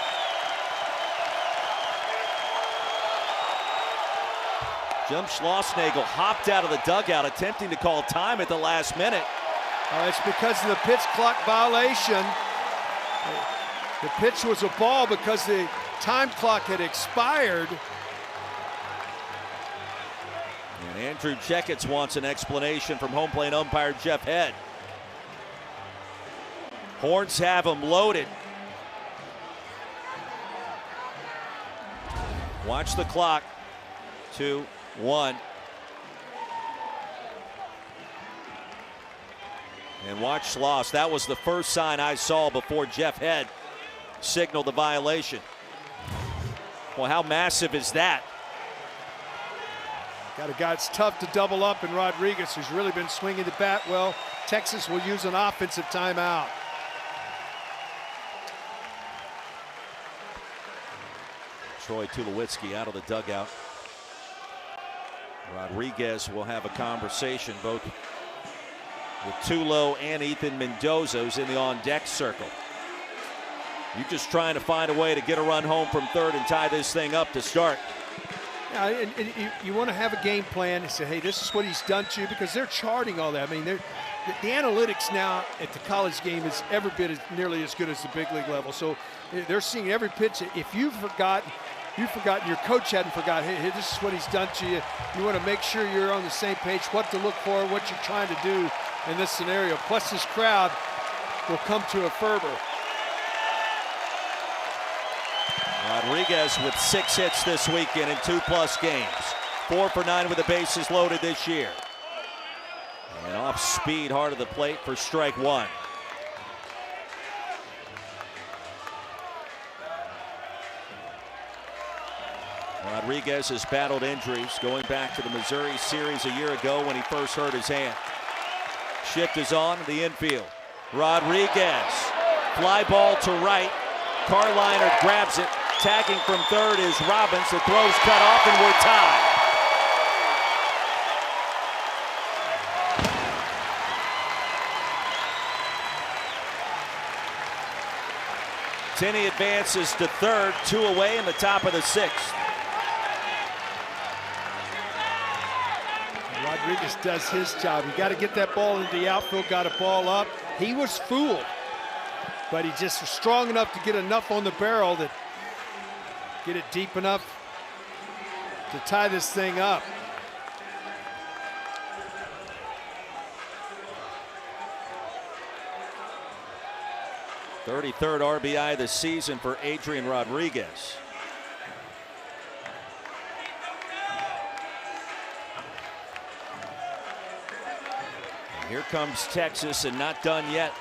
Jim Schlossnagel hopped out of the dugout attempting to call time at the last minute. It's because of the pitch clock violation. The pitch was a ball because the time clock had expired. And Andrew Checketts wants an explanation from home plate umpire Jeff Head. Horns have him loaded. Watch the clock. 2-1. And watch Schloss. That was the first sign I saw before Jeff Head signaled the violation. Well, how massive is that? Got a guy that's tough to double up in Rodriguez, who's really been swinging the bat well. Texas will use an offensive timeout. Troy Tulowitzki out of the dugout. Rodriguez will have a conversation both with Tulo and Ethan Mendoza, who's in the on-deck circle. You're just trying to find a way to get a run home from 3rd and tie this thing up to start. Yeah, and you want to have a game plan and say, hey, this is what he's done to you, because they're charting all that. I mean, the analytics now at the college game is every bit nearly as good as the big league level. So they're seeing every pitch. If you've forgotten, your coach hadn't forgotten, hey, this is what he's done to you. You want to make sure you're on the same page, what to look for, what you're trying to do in this scenario. Plus, this crowd will come to a fervor. Rodriguez with 6 hits this weekend in 2+ games. 4 for 9 with the bases loaded this year. And off speed, hard of the plate for strike 1. Rodriguez has battled injuries going back to the Missouri series a year ago when he first hurt his hand. Shift is on the infield. Rodriguez, fly ball to right. Carliner grabs it. Tagging from 3rd is Robbins. The throw's cut off and we're tied. Tinney advances to 3rd, 2 away in the top of the 6th. Rodriguez does his job. You got to get that ball into the outfield, got a ball up. He was fooled, but he just was strong enough to get enough on the barrel that get it deep enough to tie this thing up. Third RBI this season for Adrian Rodriguez. And here comes Texas, and not done yet.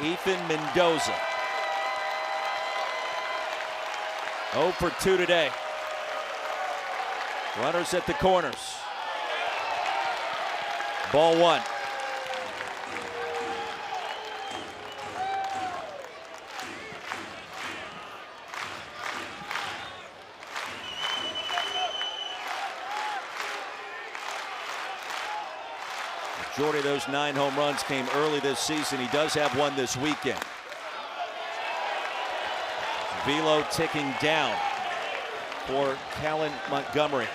Ethan Mendoza. 0 for 2 today. Runners at the corners. Ball 1. Majority of those 9 home runs came early this season. He does have one this weekend. Velo ticking down for Kellen Montgomery.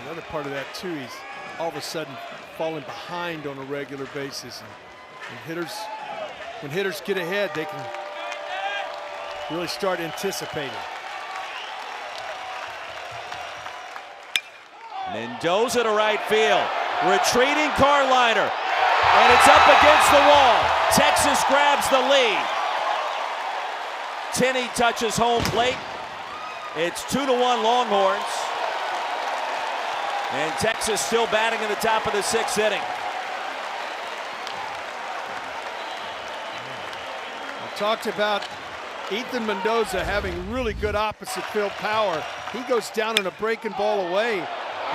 Another part of that too, he's all of a sudden falling behind on a regular basis. And when hitters get ahead, they can really start anticipating. Mendoza to right field. Retreating Carliner. And it's up against the wall. Texas grabs the lead. Tenney touches home plate. It's 2-1 Longhorns. And Texas still batting in the top of the 6th inning. I talked about Ethan Mendoza having really good opposite field power. He goes down on a breaking ball away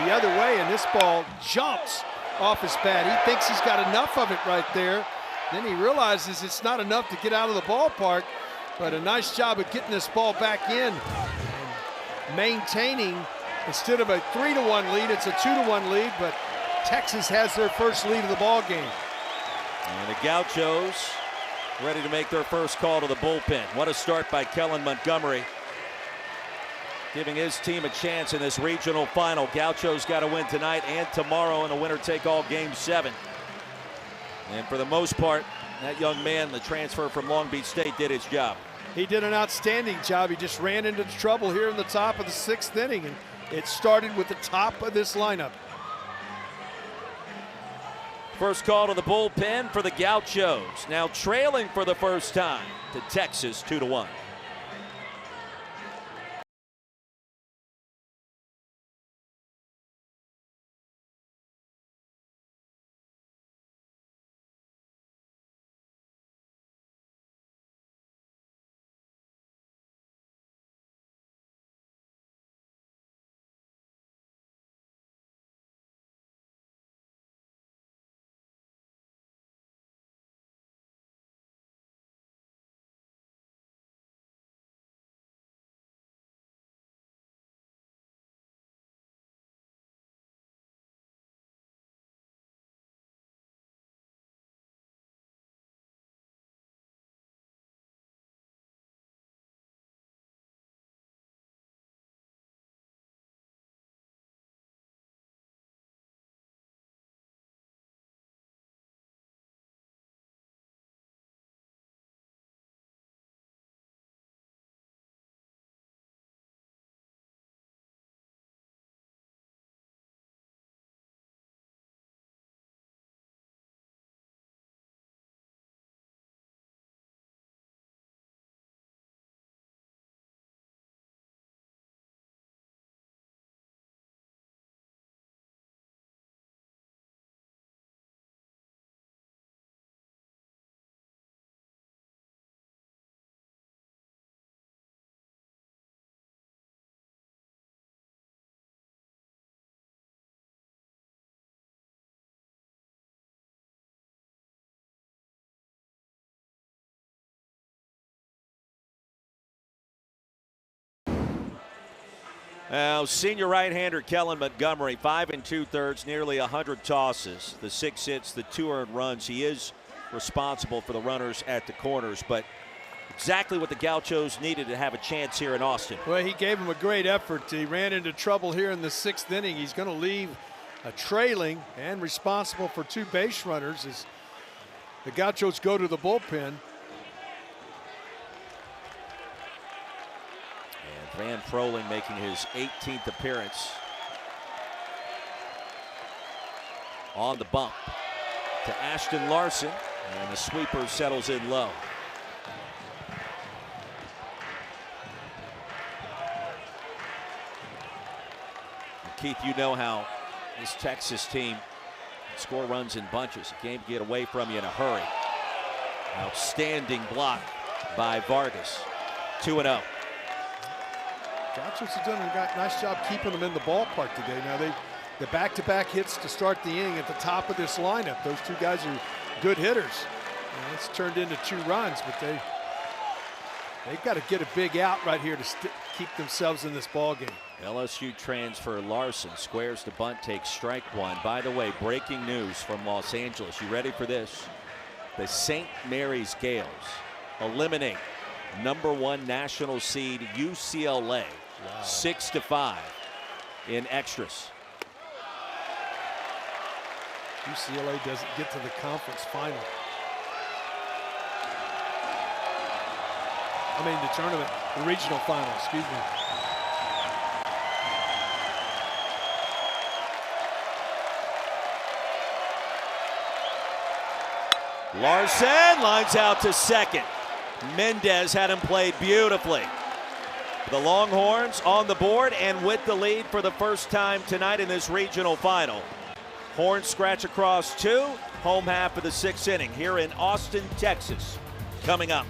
the other way, and this ball jumps off his bat. He thinks he's got enough of it right there. Then he realizes it's not enough to get out of the ballpark, but a nice job of getting this ball back in and maintaining. Instead of a 3-1 lead, it's a 2-1 lead, but Texas has their first lead of the ball game. And the Gauchos ready to make their first call to the bullpen. What a start by Kellen Montgomery, giving his team a chance in this regional final. Gauchos got to win tonight and tomorrow in a winner-take-all Game 7. And for the most part, that young man, the transfer from Long Beach State, did his job. He did an outstanding job. He just ran into trouble here in the top of the 6th inning, and it started with the top of this lineup. First call to the bullpen for the Gauchos, now trailing for the first time to Texas 2-1. Now, senior right-hander Kellen Montgomery, 5 2/3, nearly 100 tosses, the 6 hits, the 2 earned runs. He is responsible for the runners at the corners, but exactly what the Gauchos needed to have a chance here in Austin. Well, he gave him a great effort. He ran into trouble here in the 6th inning. He's going to leave a trailing and responsible for 2 base runners as the Gauchos go to the bullpen. Van Froling making his 18th appearance on the bump to Ashton Larson, and the sweeper settles in low. Keith, you know how this Texas team score runs in bunches. A game to get away from you in a hurry. Outstanding block by Vargas. 2-0. Gauchos have done a nice job keeping them in the ballpark today. Now the back-to-back hits to start the inning at the top of this lineup. Those 2 guys are good hitters. And it's turned into 2 runs, but they've got to get a big out right here to keep themselves in this ball game. LSU transfer Larson squares the bunt, takes strike 1. By the way, breaking news from Los Angeles. You ready for this? The St. Mary's Gales eliminate #1 national seed UCLA, 6-5 in extras. UCLA doesn't get to the conference final. I mean, the tournament, the regional final, excuse me. Larson lines out to second. Mendez had him played beautifully. The Longhorns on the board and with the lead for the first time tonight in this regional final. Horns scratch across 2, home half of the 6th inning here in Austin, Texas. Coming up.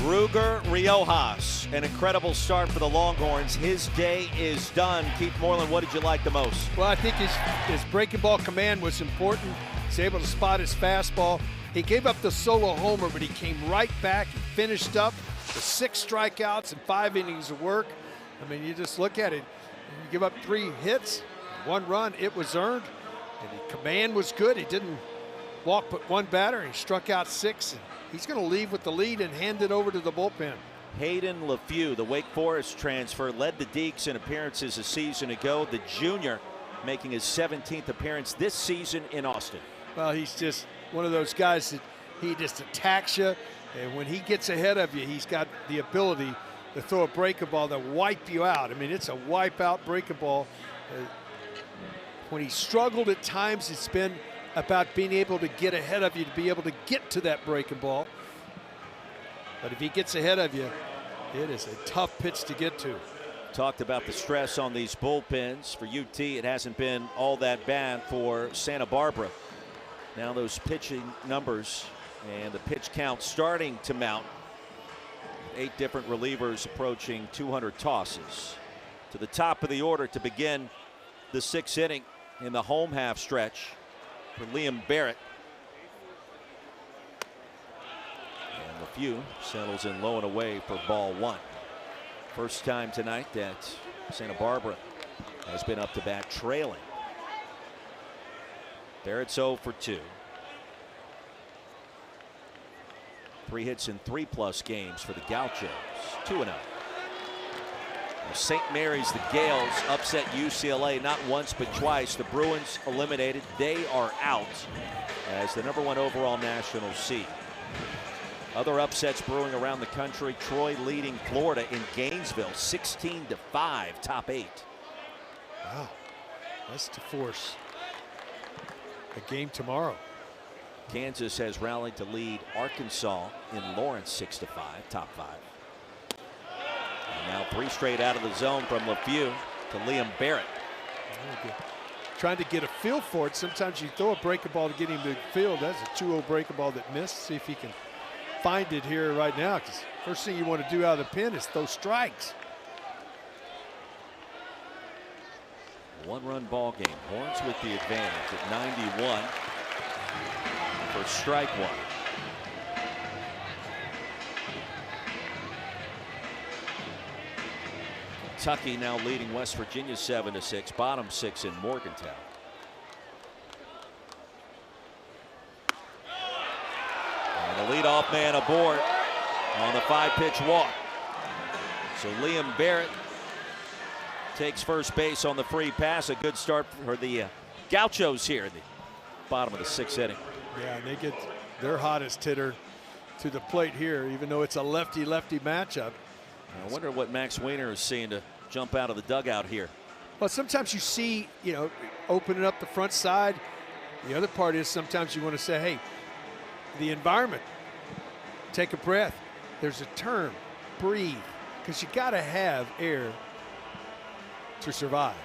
Ruger Riojas, an incredible start for the Longhorns. His day is done. Keith Moreland, what did you like the most? Well, I think his breaking ball command was important. He's able to spot his fastball. He gave up the solo homer, but he came right back and finished up with 6 strikeouts and 5 innings of work. I mean, you just look at it. You give up 3 hits, 1 run, it was earned. And the command was good. He didn't walk but 1 batter. He struck out 6. And he's going to leave with the lead and hand it over to the bullpen. Hayden LeFew, the Wake Forest transfer, led the Deacs in appearances a season ago. The junior making his 17th appearance this season in Austin. Well, he's just one of those guys that he just attacks you. And when he gets ahead of you, he's got the ability to throw a breaking ball that wipe you out. I mean, it's a wipe-out breaking ball. When he struggled at times, it's been about being able to get ahead of you to be able to get to that breaking ball. But if he gets ahead of you, it is a tough pitch to get to. Talked about the stress on these bullpens. For UT, it hasn't been all that bad for Santa Barbara. Now those pitching numbers and the pitch count starting to mount. 8 different relievers approaching 200 tosses. To the top of the order to begin the 6th inning in the home half stretch for Liam Barrett. And LeFew settles in low and away for ball 1. First time tonight that Santa Barbara has been up to bat trailing. Barrett's 0 for 2. 3 hits in 3+ games for the Gauchos. 2-0. St. Mary's, the Gales, upset UCLA not once but twice. The Bruins eliminated. They are out as the #1 overall national seed. Other upsets brewing around the country. Troy leading Florida in Gainesville 16-5, top 8. Wow, that's to force a game tomorrow. Kansas has rallied to lead Arkansas in Lawrence 6-5, top 5. And now 3 straight out of the zone from LeFew to Liam Barrett. Trying to get a feel for it. Sometimes you throw a breaking ball to get him to the field. That's a 2-0 breaking ball that missed. See if he can find it here right now, because first thing you want to do out of the pen is throw strikes. 1-run ball game. Horns with the advantage at 91. for strike one. Kentucky now leading West Virginia 7-6, bottom 6 in Morgantown. And the leadoff man aboard on the 5-pitch walk. So Liam Barrett takes first base on the free pass. A good start for the Gauchos here in the bottom of the 6th inning. Yeah, and they get their hottest hitter to the plate here, even though it's a lefty-lefty matchup. I wonder what Max Weiner is seeing to jump out of the dugout here. Well, sometimes you see, opening up the front side. The other part is sometimes you want to say, hey, the environment, take a breath. There's a term, breathe, because you got to have air to survive.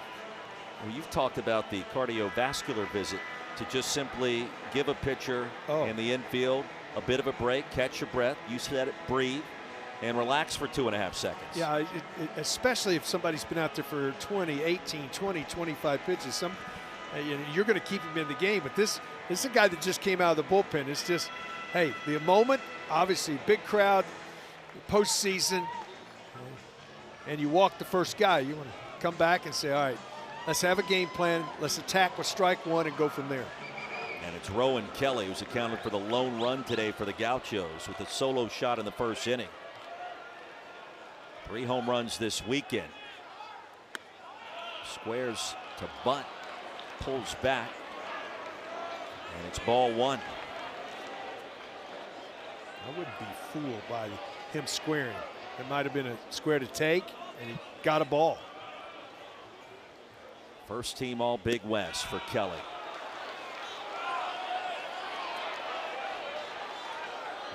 Well, you've talked about the cardiovascular visit to just simply give a pitcher in the infield a bit of a break, catch your breath. You said it, breathe, and relax for 2.5 seconds. Yeah, especially if somebody's been out there for 20, 18, 20, 25 pitches. You're going to keep him in the game, but this is a guy that just came out of the bullpen. It's just, hey, the moment, obviously, big crowd, postseason, and you walk the first guy. You want to come back and say, all right, let's have a game plan. Let's attack with strike one and go from there. And it's Rowan Kelly who's accounted for the lone run today for the Gauchos with a solo shot in the first inning. 3 home runs this weekend. Squares to bunt, pulls back, and it's ball 1. I wouldn't be fooled by him squaring. It might have been a square to take, and he got a ball. First team all Big West for Kelly.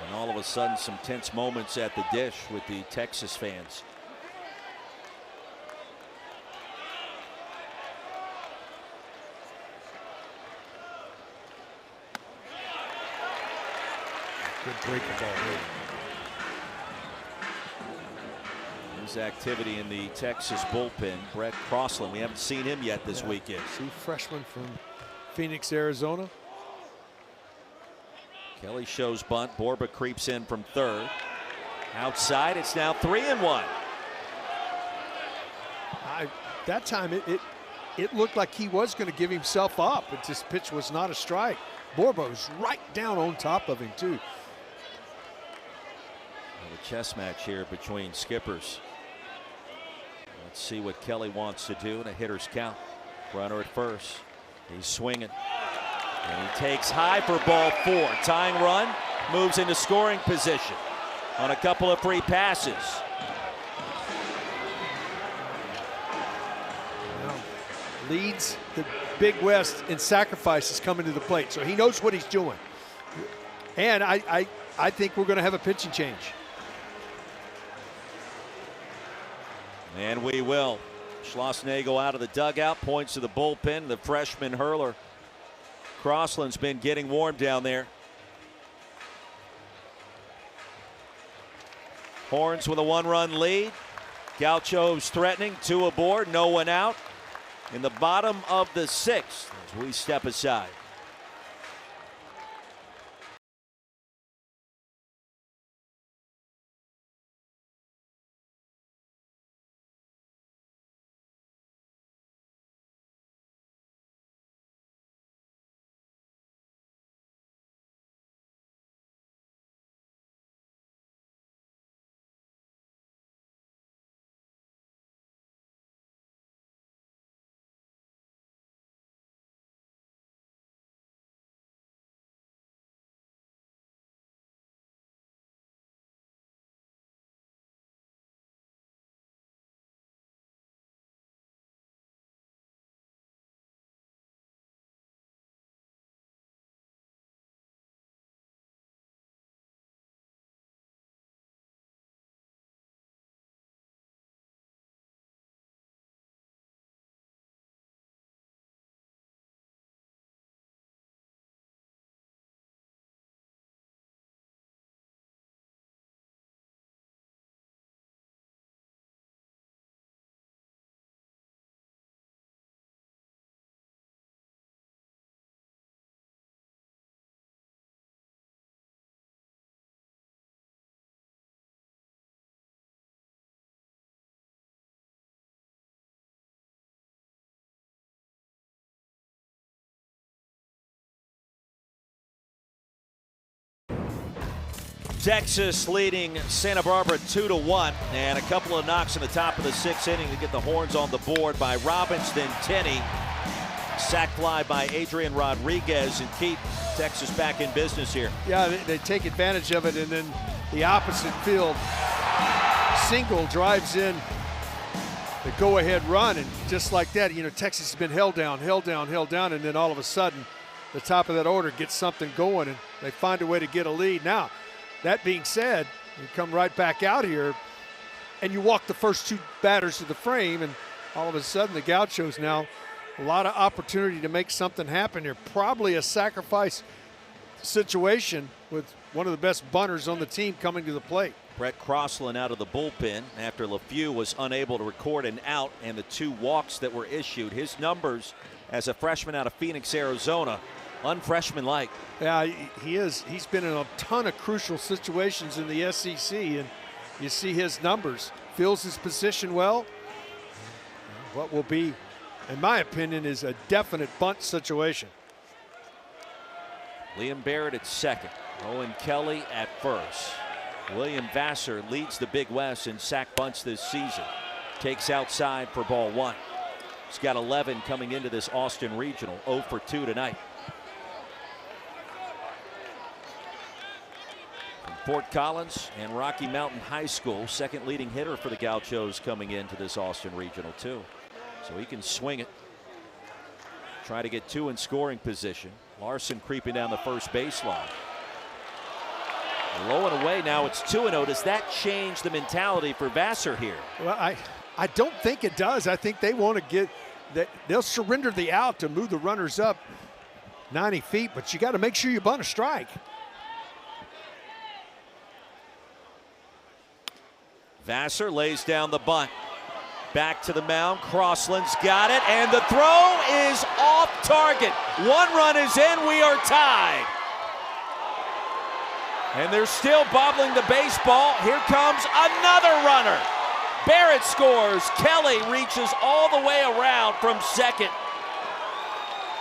And all of a sudden some tense moments at the dish with the Texas fans. Good breaking ball here. There's activity in the Texas bullpen. Brett Crossland, we haven't seen him yet this weekend. See, freshman from Phoenix, Arizona. Kelly shows bunt. Borba creeps in from third. Outside, it's now 3-1. That time it looked like he was going to give himself up, but this pitch was not a strike. Borba was right down on top of him too. A chess match here between skippers. Let's see what Kelly wants to do in a hitter's count. Runner at first. He's swinging. And he takes high for ball 4. Tying run, moves into scoring position on a couple of free passes. Now, leads the Big West in sacrifices coming to the plate, so he knows what he's doing. And I think we're going to have a pitching change. And we will. Schlossnagle out of the dugout, points to the bullpen. The freshman hurler Crossland's been getting warm down there. Horns with a 1-run lead. Gauchos threatening, 2 aboard, no one out. In the bottom of the 6th as we step aside. Texas leading Santa Barbara 2-1, and a couple of knocks in the top of the 6th inning to get the Horns on the board by Robbins, then Tenney. Sack fly by Adrian Rodriguez, and keep Texas back in business here. Yeah, they take advantage of it, and then the opposite field single drives in the go-ahead run, and just like that, Texas has been held down, and then all of a sudden, the top of that order gets something going, and they find a way to get a lead. Now, that being said, you come right back out here, and you walk the first 2 batters to the frame, and all of a sudden, the Gauchos now a lot of opportunity to make something happen here. Probably a sacrifice situation with one of the best bunters on the team coming to the plate. Brett Crossland out of the bullpen after LeFew was unable to record an out, and the 2 walks that were issued. His numbers as a freshman out of Phoenix, Arizona, unfreshman-like. Yeah, he is. He's been in a ton of crucial situations in the SEC, and you see his numbers. Fills his position well. What will be, in my opinion, is a definite bunt situation. Liam Barrett at second. Owen Kelly at first. William Vassar leads the Big West in sack bunts this season. Takes outside for ball 1. He's got 11 coming into this Austin Regional. 0 for 2 tonight. From Fort Collins and Rocky Mountain High School, second leading hitter for the Gauchos coming into this Austin Regional too. So he can swing it. Try to get 2 in scoring position. Larson creeping down the first baseline. Low and away, now it's 2-0. Does that change the mentality for Vassar here? Well, I don't think it does. I think they want to get that. They'll surrender the out to move the runners up 90 feet, but you got to make sure you bunt a strike. Vassar lays down the bunt. Back to the mound, Crossland's got it, and the throw is off target. 1 run is in, we are tied. And they're still bobbling the baseball. Here comes another runner. Barrett scores. Kelly reaches all the way around from second.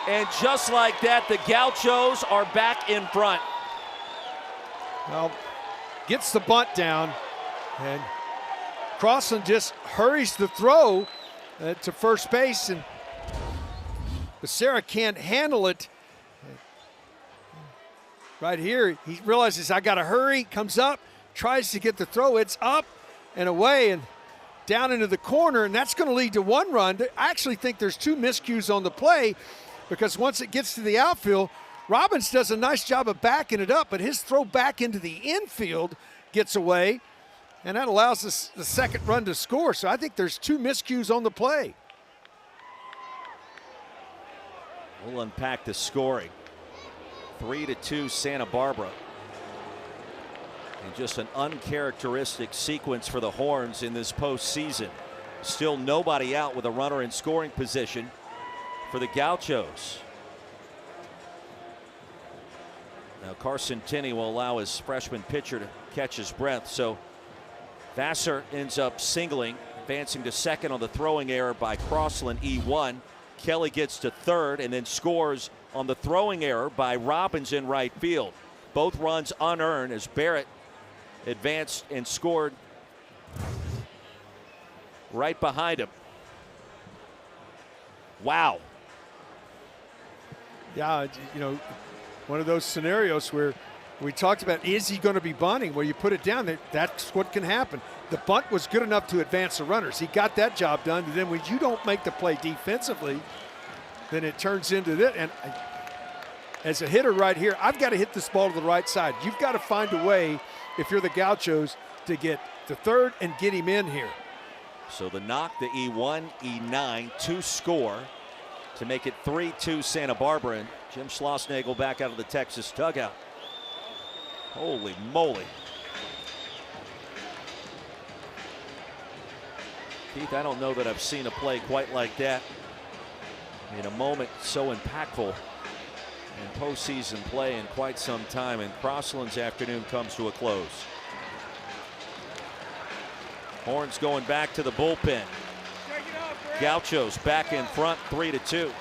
And just like that, the Gauchos are back in front. Well, gets the bunt down, and Crossland just hurries the throw to first base, and Becerra can't handle it. Right here, he realizes I got to hurry, comes up, tries to get the throw. It's up and away and down into the corner, and that's going to lead to 1 run. I actually think there's 2 miscues on the play, because once it gets to the outfield, Robbins does a nice job of backing it up, but his throw back into the infield gets away, and that allows the second run to score. So I think there's 2 miscues on the play. We'll unpack the scoring. 3-2 Santa Barbara. And just an uncharacteristic sequence for the Horns in this postseason. Still nobody out with a runner in scoring position for the Gauchos. Now Carson Tenney will allow his freshman pitcher to catch his breath. So Vassar ends up singling, advancing to second on the throwing error by Crossland, E1. Kelly gets to third and then scores on the throwing error by Robbins in right field. Both runs unearned as Barrett advanced and scored right behind him. Wow. Yeah, one of those scenarios where we talked about, is he going to be bunting? Well, you put it down there, that's what can happen. The bunt was good enough to advance the runners. He got that job done. And then when you don't make the play defensively, then it turns into this. And as a hitter right here, I've got to hit this ball to the right side. You've got to find a way, if you're the Gauchos, to get to third and get him in here. So the knock, the E1, E9 to score to make it 3-2 Santa Barbara. And Jim Schlossnagle back out of the Texas dugout. Holy moly. Keith, I don't know that I've seen a play quite like that in a moment so impactful in postseason play in quite some time. And Crossland's afternoon comes to a close. Horns going back to the bullpen. Gauchos back in front 3-2.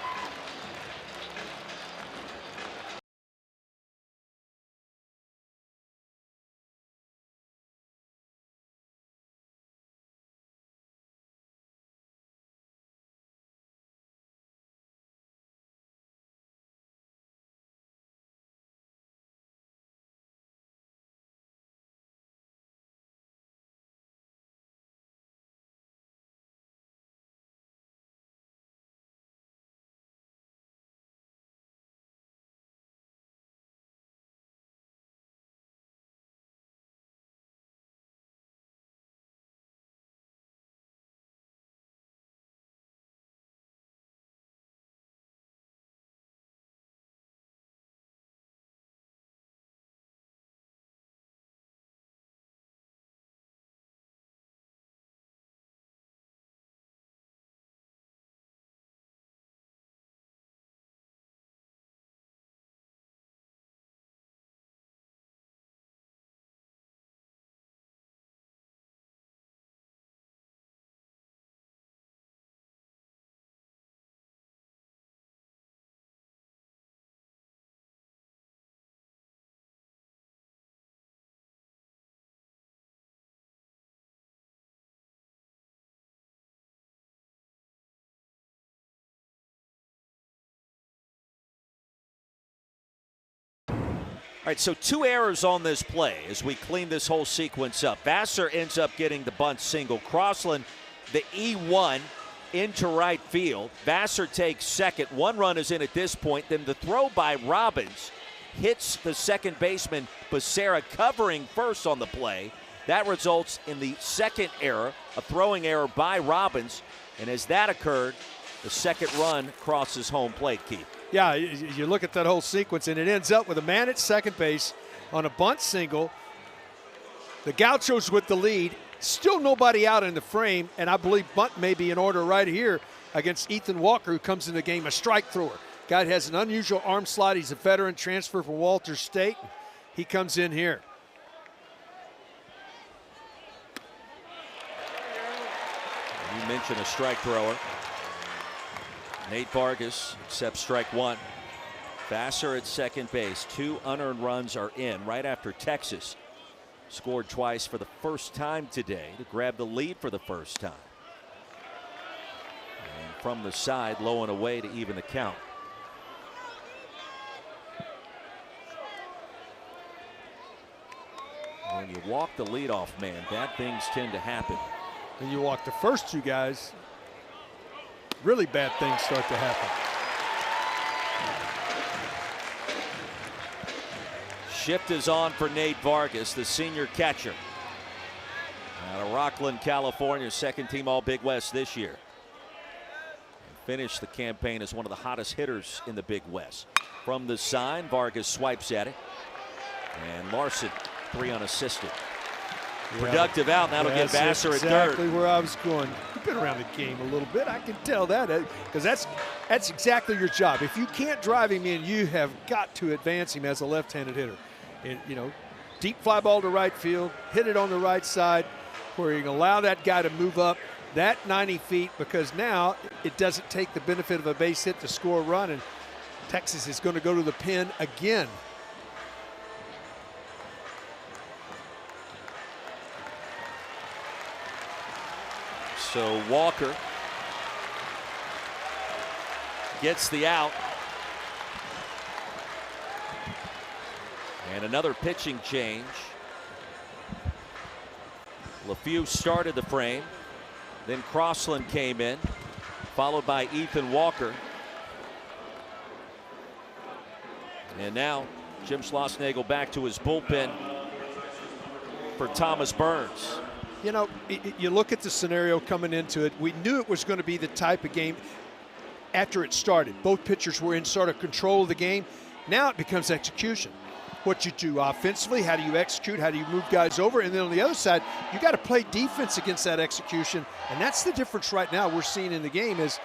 All right, so 2 errors on this play as we clean this whole sequence up. Vassar ends up getting the bunt single. Crossland, the E1 into right field. Vassar takes second. 1 run is in at this point. Then the throw by Robbins hits the second baseman, Becerra, covering first on the play. That results in the second error, a throwing error by Robbins. And as that occurred, the second run crosses home plate, Keith. Yeah, you look at that whole sequence, and it ends up with a man at second base on a bunt single. The Gauchos with the lead. Still nobody out in the frame, and I believe bunt may be in order right here against Ethan Walker, who comes in the game a strike thrower. Guy has an unusual arm slide. He's a veteran transfer from Walters State. He comes in here. You mentioned a strike thrower. Nate Vargas accepts strike 1. Vassar at second base. 2 unearned runs are in right after Texas scored twice for the first time today to grab the lead for the first time. And from the side, low and away to even the count. When you walk the leadoff man, bad things tend to happen. When you walk the first 2 guys, really bad things start to happen. Shift is on for Nate Vargas, the senior catcher. Out of Rockland, California, second team All Big West this year. Finished the campaign as one of the hottest hitters in the Big West. From the sign, Vargas swipes at it. And Larson, 3 unassisted. Productive out. That'll get Vassar at third. Exactly where I was going. You've been around the game a little bit. I can tell that because that's exactly your job. If you can't drive him in, you have got to advance him as a left-handed hitter. And, you know, deep fly ball to right field, hit it on the right side where you can allow that guy to move up that 90 feet because now it doesn't take the benefit of a base hit to score a run, and Texas is going to go to the pen again. So Walker gets the out. And another pitching change. LeFew started the frame. Then Crossland came in, followed by Ethan Walker. And now Jim Schlossnagle back to his bullpen for Thomas Burns. You know, you look at the scenario coming into it. We knew it was going to be the type of game after it started. Both pitchers were in sort of control of the game. Now it becomes execution. What you do offensively, how do you execute, how do you move guys over, and then on the other side, you got to play defense against that execution, and that's the difference right now we're seeing in the game is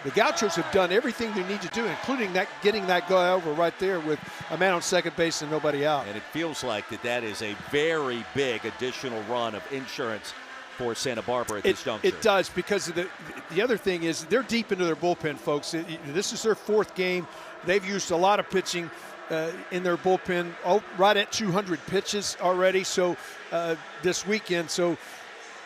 the Gauchos have done everything they need to do, including that getting that guy over right there with a man on second base and nobody out. And it feels like that is a very big additional run of insurance for Santa Barbara at this juncture. It does, because of the other thing is they're deep into their bullpen, folks. This is their 4th game. They've used a lot of pitching in their bullpen, right at 200 pitches already. So this weekend, so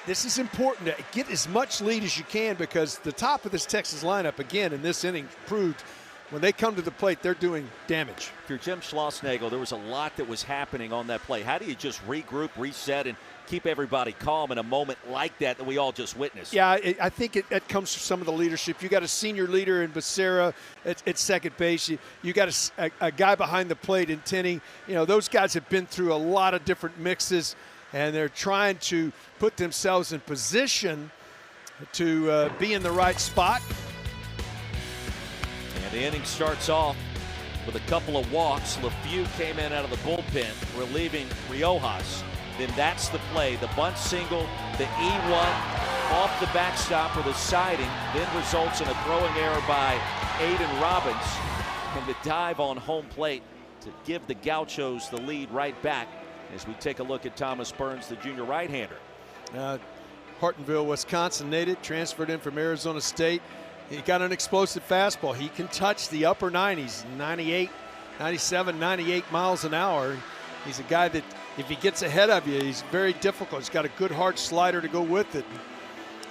this is important to get as much lead as you can, because the top of this Texas lineup, again, in this inning proved when they come to the plate, they're doing damage. If you're Jim Schlossnagle, there was a lot that was happening on that play. How do you just regroup, reset, and keep everybody calm in a moment like that we all just witnessed? Yeah, I think it comes from some of the leadership. You got a senior leader in Becerra at second base. You got a guy behind the plate in Tenney. You know, those guys have been through a lot of different mixes, and they're trying to put themselves in position to be in the right spot. And the inning starts off with a couple of walks. LeFew came in out of the bullpen, relieving Riojas. Then that's the play. The bunt single, the E1 off the backstop with a siding, then results in a throwing error by Aiden Robbins. And the dive on home plate to give the Gauchos the lead right back as we take a look at Thomas Burns, the junior right-hander. Hartonville, Wisconsin native, transferred in from Arizona State. He got an explosive fastball. He can touch the upper 90s, 98, 97, 98 miles an hour. He's a guy that if he gets ahead of you, he's very difficult. He's got a good hard slider to go with it.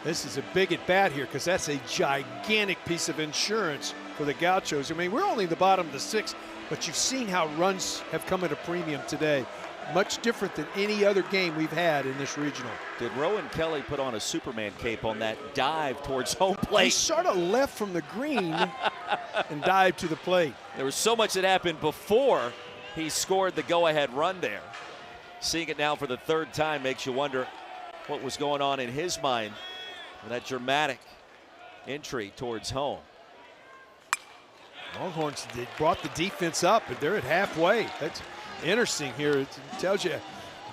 This is a big at bat here, because that's a gigantic piece of insurance for the Gauchos. I mean, we're only in the bottom of the 6th. But you've seen how runs have come at a premium today. Much different than any other game we've had in this regional. Did Rowan Kelly put on a Superman cape on that dive towards home He plate? sort of left from the green and dived to the plate. There was so much that happened before he scored the go-ahead run there. Seeing it now for the third time makes you wonder what was going on in his mind with that dramatic entry towards home. Longhorns, they brought the defense up, but they're at halfway. That's interesting here. It tells you,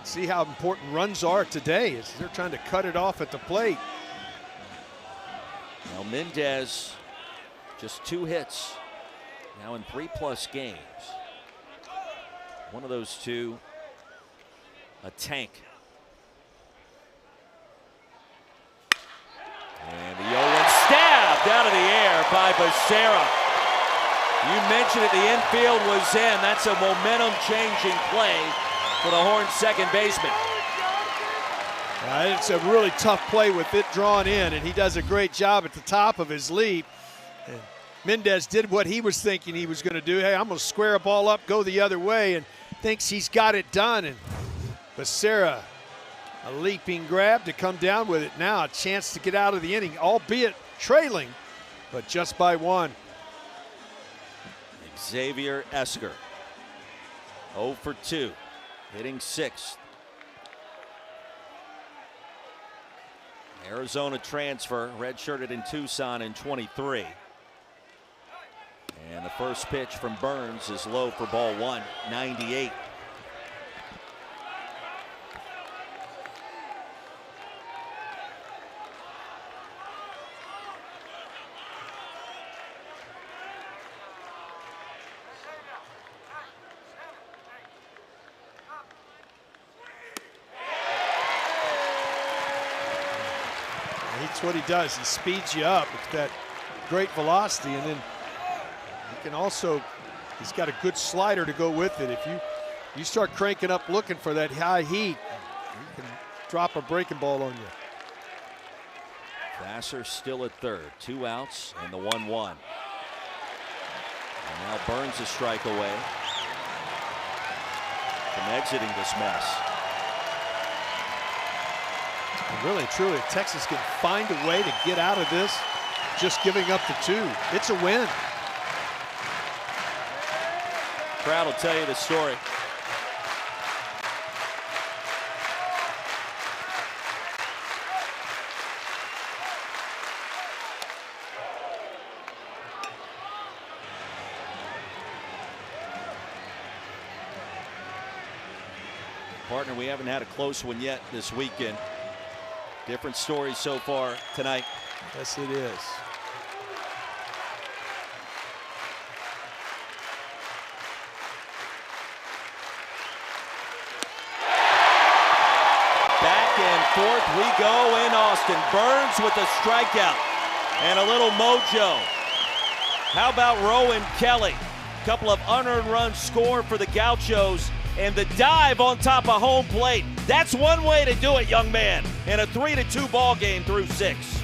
see how important runs are today as they're trying to cut it off at the plate. Now Mendez, just 2 hits, now in 3+ games. One of those 2, a tank. And the 0-1 stabbed out of the air by Becerra. You mentioned it, the infield was in. That's a momentum-changing play for the Horns' second baseman. It's a really tough play with it drawn in, and he does a great job at the top of his leap. And Mendez did what he was thinking he was going to do. Hey, I'm going to square a ball up, go the other way, and thinks he's got it done. And Becerra, a leaping grab to come down with it now. A chance to get out of the inning, albeit trailing, but just by 1. Xavier Esker, 0 for 2, hitting 6th. Arizona transfer, redshirted in Tucson in 23. And the first pitch from Burns is low for ball 1, 98. That's what he does. He speeds you up with that great velocity, and then he can also, he's got a good slider to go with it. If you start cranking up looking for that high heat, he can drop a breaking ball on you. Vassar still at third, 2 outs and the 1-1. And now Burns a strike away from exiting this mess. And really, truly, if Texas can find a way to get out of this, just giving up the 2, it's a win. Crowd will tell you the story. Partner, we haven't had a close one yet this weekend. Different stories so far tonight. Yes, it is. Back and forth we go in Austin. Burns with a strikeout and a little mojo. How about Rowan Kelly? A couple of unearned runs scored for the Gauchos, and the dive on top of home plate. That's one way to do it, young man. In a 3-2 ball game through 6.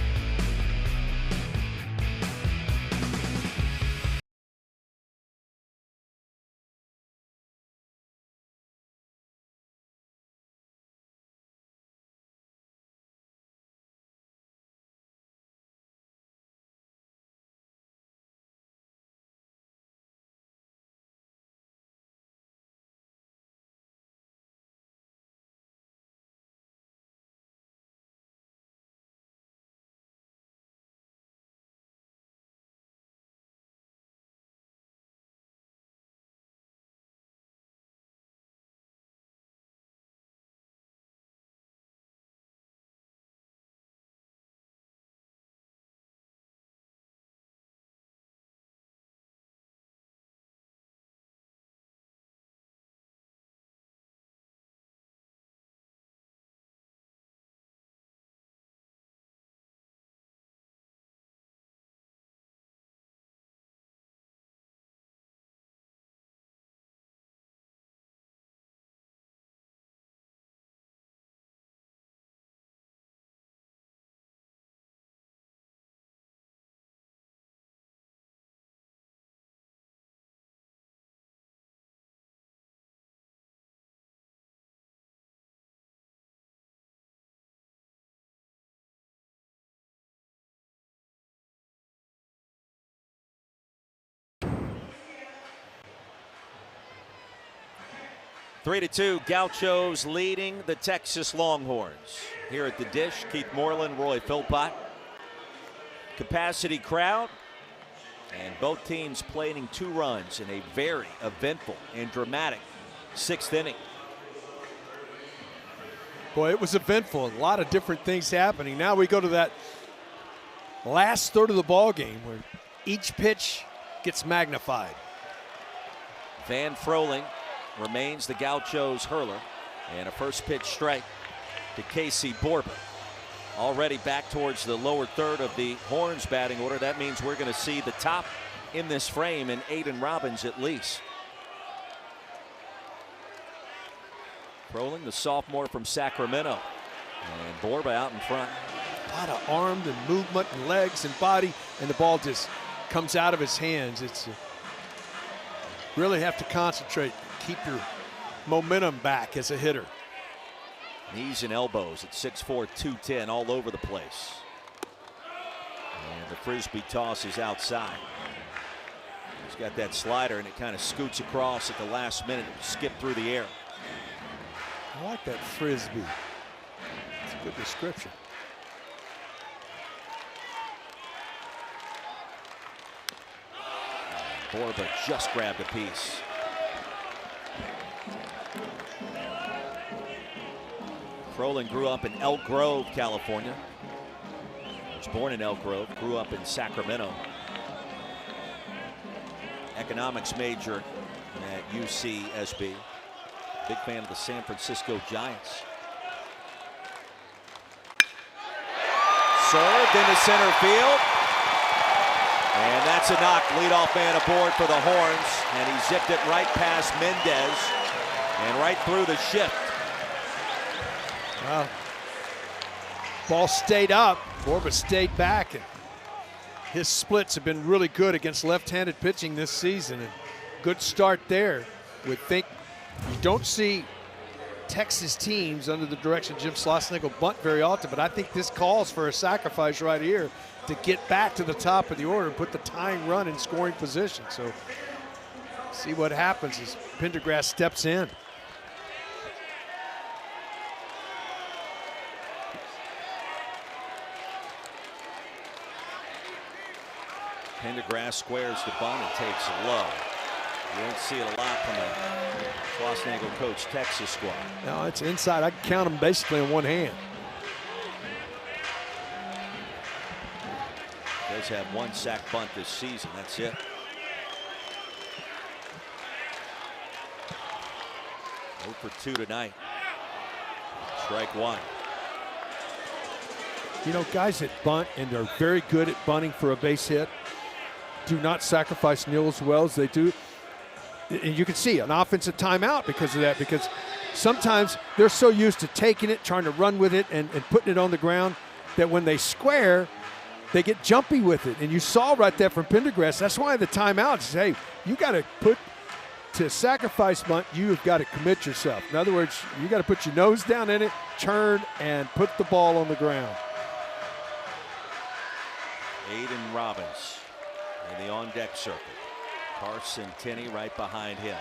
3-2, Gauchos leading the Texas Longhorns. Here at the Dish, Keith Moreland, Roy Philpott. Capacity crowd, and both teams planning 2 runs in a very eventful and dramatic 6th inning. Boy, it was eventful. A lot of different things happening. Now we go to that last third of the ball game where each pitch gets magnified. Van Froling remains the Gauchos hurler, and a first pitch strike to Casey Borba. Already back towards the lower third of the Horns batting order. That means we're going to see the top in this frame in Aiden Robbins at least. Froling, the sophomore from Sacramento, and Borba out in front. A lot of arm and movement and legs and body, and the ball just comes out of his hands. It's really have to concentrate, keep your momentum back as a hitter. Knees and elbows at 6'4", 210, all over the place. And the frisbee toss is outside. He's got that slider, and it kind of scoots across at the last minute, skip through the air. I like that frisbee. It's a good description. Borba just grabbed a piece. Froling grew up in Elk Grove, California. Was born in Elk Grove, grew up in Sacramento. Economics major at UCSB. Big fan of the San Francisco Giants. Served into center field. And that's a knock. Leadoff man aboard for the Horns. And he zipped it right past Mendez and right through the shift. Wow. Ball stayed up. Borba stayed back. And his splits have been really good against left-handed pitching this season. And good start there. Would think you don't see Texas teams under the direction of Jim Schlossnagle bunt very often, but I think this calls for a sacrifice right here to get back to the top of the order and put the tying run in scoring position. So see what happens as Pendergrass steps in. Pendergrass squares the bunt and takes low. You don't see it a lot from a Schlossnagle coach Texas squad. No, it's inside. I can count them basically in one hand. Does have 1 sack bunt this season. That's it. Oh for 2 tonight. Strike 1. You know, guys that bunt and are very good at bunting for a base hit do not sacrifice Neal as well as they do. And you can see an offensive timeout because of that, because sometimes they're so used to taking it, trying to run with it, and putting it on the ground that when they square, they get jumpy with it. And you saw right there from Pendergrass. That's why the timeout says, hey, you got to put to sacrifice bunt, you've got to commit yourself. In other words, you got to put your nose down in it, turn, and put the ball on the ground. Aiden Robbins in the on-deck circle. Carson Tenney right behind him.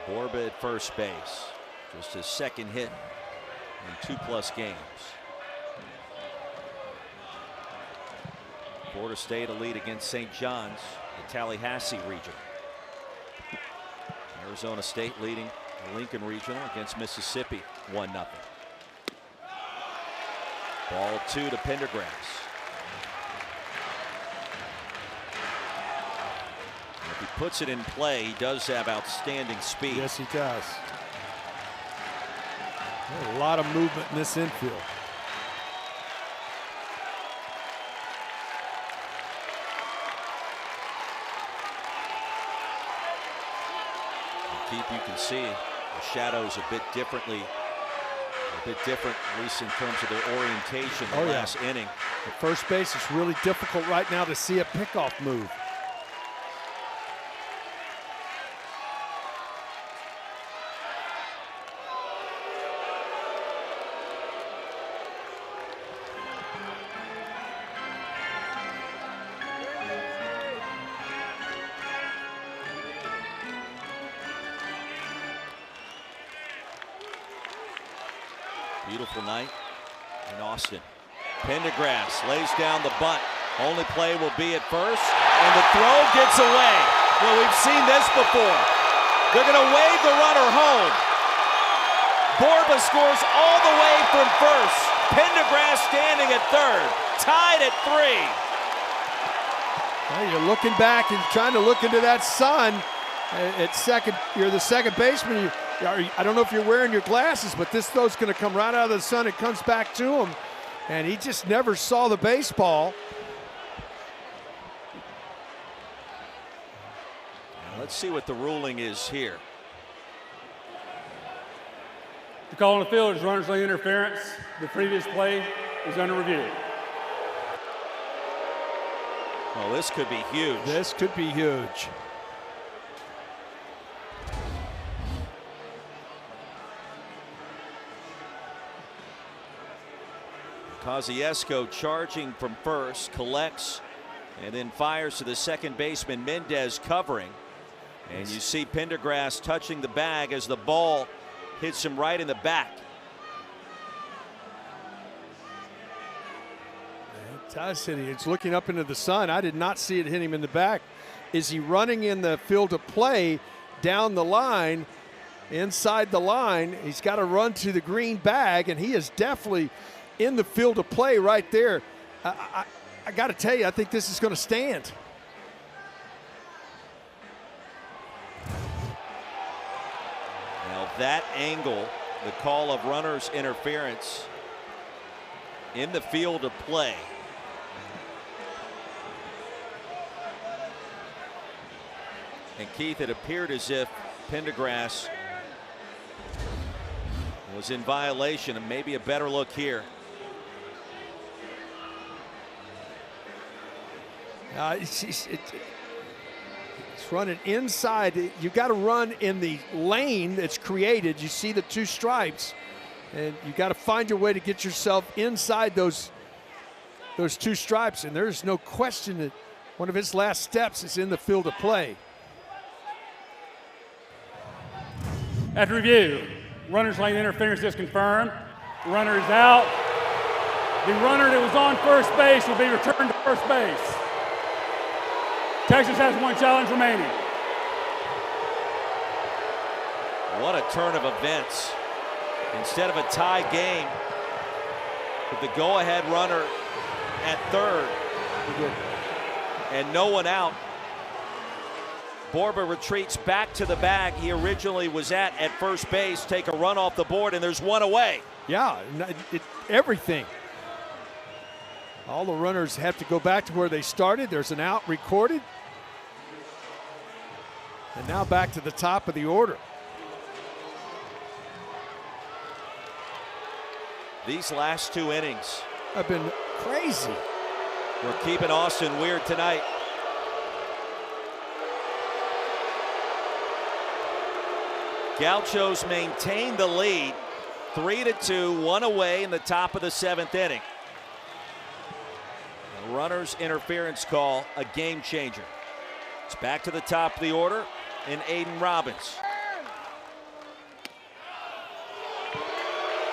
Borba at first base. Just his second hit in 2+ games. Florida State a lead against St. John's, the Tallahassee region. Arizona State leading the Lincoln Regional against Mississippi 1-0. Ball 2 to Pendergrass. If he puts it in play, he does have outstanding speed. Yes, he does. A lot of movement in this infield. Keith, you can see the shadows a bit different, at least in terms of their orientation in the last inning. The first base is really difficult right now to see a pickoff move. beautiful night in Austin. Pendergrass lays down the bunt. Only play will be at first, and the throw gets away. Well, we've seen this before. They're going to wave the runner home. Borba scores all the way from first. Pendergrass standing at third, tied at 3. Well, you're looking back and trying to look into that sun at second. You're the second baseman. I don't know if you're wearing your glasses, but this throw's going to come right out of the sun. It comes back to him, and he just never saw the baseball. Let's see what the ruling is here. The call on the field is runners lane interference. The previous play is under review. Well, this could be huge. This could be huge. Kosciuszko charging from first, collects, and then fires to the second baseman. Mendez covering. And you see Pendergrass touching the bag as the ball hits him right in the back. I said it's looking up into the sun. I did not see it hit him in the back. Is he running in the field of play down the line, inside the line? He's got to run to the green bag, and he is definitely in the field of play right there. I got to tell you, I think this is going to stand. Now that angle, the call of runner's interference in the field of play. And Keith, it appeared as if Pendergrass was in violation, and maybe a better look here. It's running inside. You got to run in the lane that's created. You see the two stripes, and you got to find your way to get yourself inside those two stripes. And there's no question that one of his last steps is in the field of play. After review, runner's lane interference is confirmed. The runner is out. The runner that was on first base will be returned to first base. Texas has one challenge remaining. What a turn of events. Instead of a tie game, with the go-ahead runner at third and no one out, Borba retreats back to the bag he originally was at first base, take a run off the board, and there's one away. Yeah, everything. All the runners have to go back to where they started. There's an out recorded. And now back to the top of the order. These last two innings have been crazy. We're keeping Austin weird tonight. Gauchos maintain the lead, 3-2, one away in the top of the 7th inning. The runner's interference call, a game changer. It's back to the top of the order in Aiden Robbins.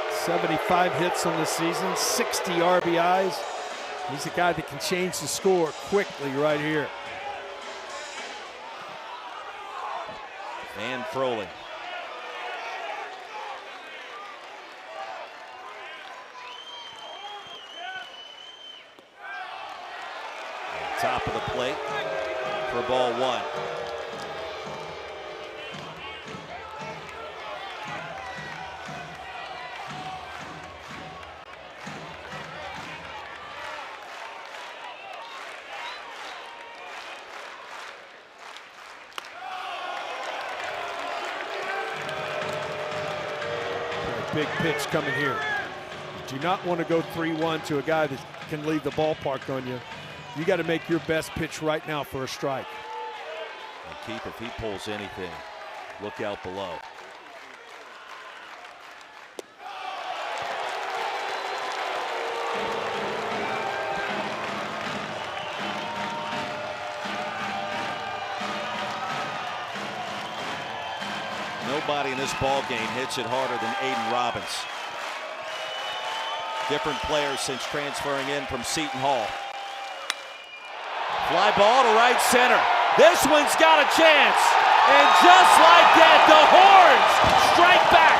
75 hits on the season, 60 RBIs. He's a guy that can change the score quickly right here. Van Froling. Top of the plate for ball one. Big pitch coming here. You do not want to go 3-1 to a guy that can leave the ballpark on you. You got to make your best pitch right now for a strike. And Keith, if he pulls anything, look out below. Nobody in this ball game hits it harder than Aiden Robbins. Different players since transferring in from Seton Hall. Fly ball to right center. This one's got a chance. And just like that, the Horns strike back.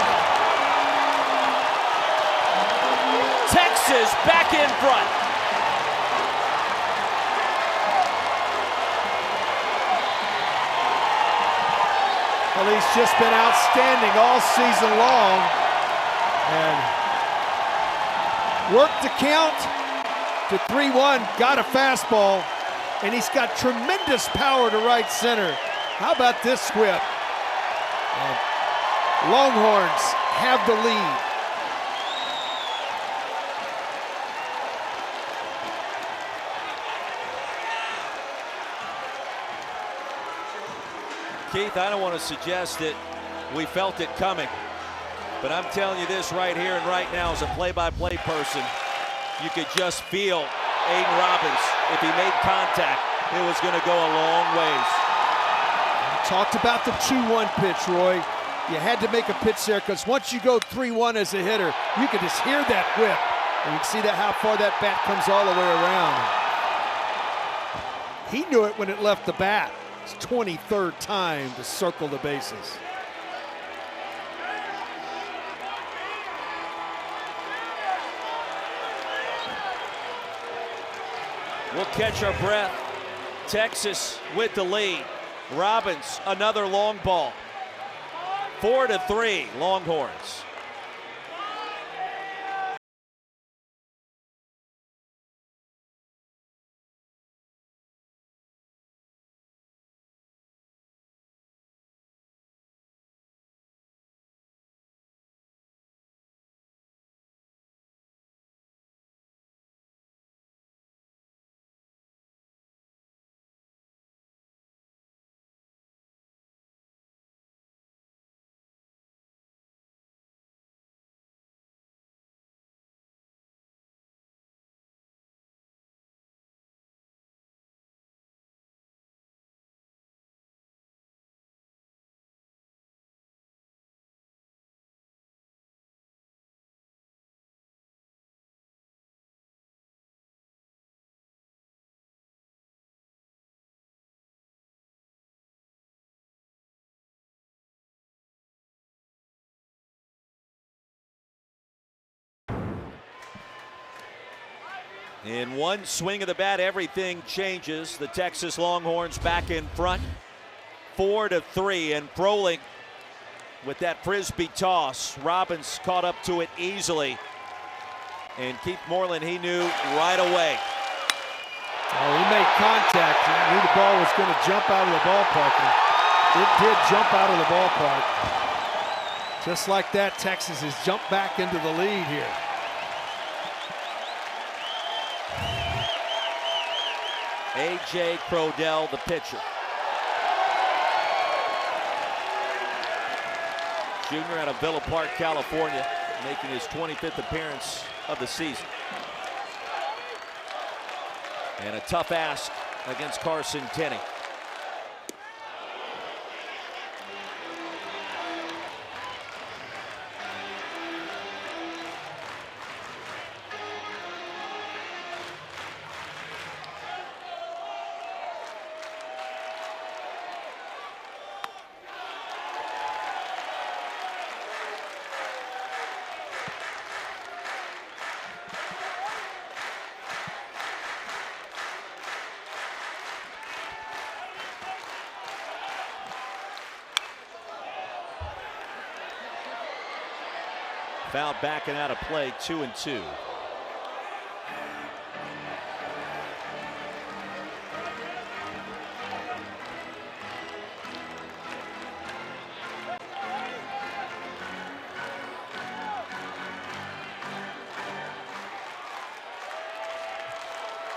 Texas back in front. Well, he's just been outstanding all season long. And worked the count to 3-1, got a fastball, and he's got tremendous power to right center. How about this whip? And Longhorns have the lead. Keith, I don't want to suggest that we felt it coming, but I'm telling you this right here and right now as a play-by-play person, you could just feel Aidan Robbins, if he made contact, it was going to go a long ways. Talked about the 2-1 pitch, Roy. You had to make a pitch there because once you go 3-1 as a hitter, you can just hear that whip. And you can see that how far that bat comes all the way around. He knew it when it left the bat. It's 23rd time to circle the bases. We'll catch our breath. Texas with the lead. Robbins, another long ball. 4-3, Longhorns. In one swing of the bat, everything changes. The Texas Longhorns back in front, 4-3, and Froling with that frisbee toss. Robbins caught up to it easily, and Keith Moreland, he knew right away. Oh, he made contact. He knew the ball was going to jump out of the ballpark. It did jump out of the ballpark. Just like that, Texas has jumped back into the lead here. A.J. Crodell, the pitcher. Junior out of Villa Park, California, making his 25th appearance of the season. And a tough ask against Carson Tenney. Foul backing out of play, 2-2.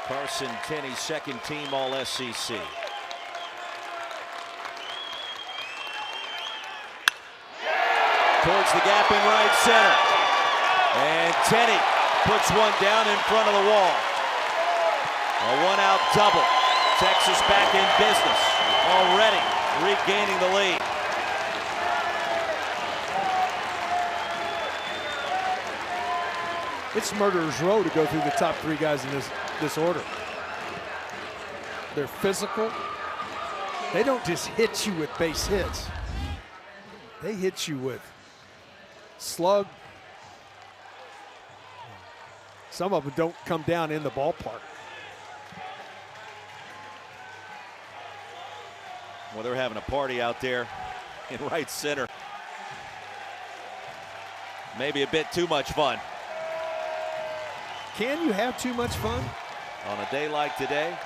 Carson Tenney, second team All-SEC. Towards the gap in right center. And Tenney puts one down in front of the wall. A one-out double. Texas back in business. Already regaining the lead. It's murderer's row to go through the top 3 guys in this order. They're physical. They don't just hit you with base hits. They hit you with slug. Some of them don't come down in the ballpark. Well, they're having a party out there in right center. Maybe a bit too much fun. Can you have too much fun? On a day like today,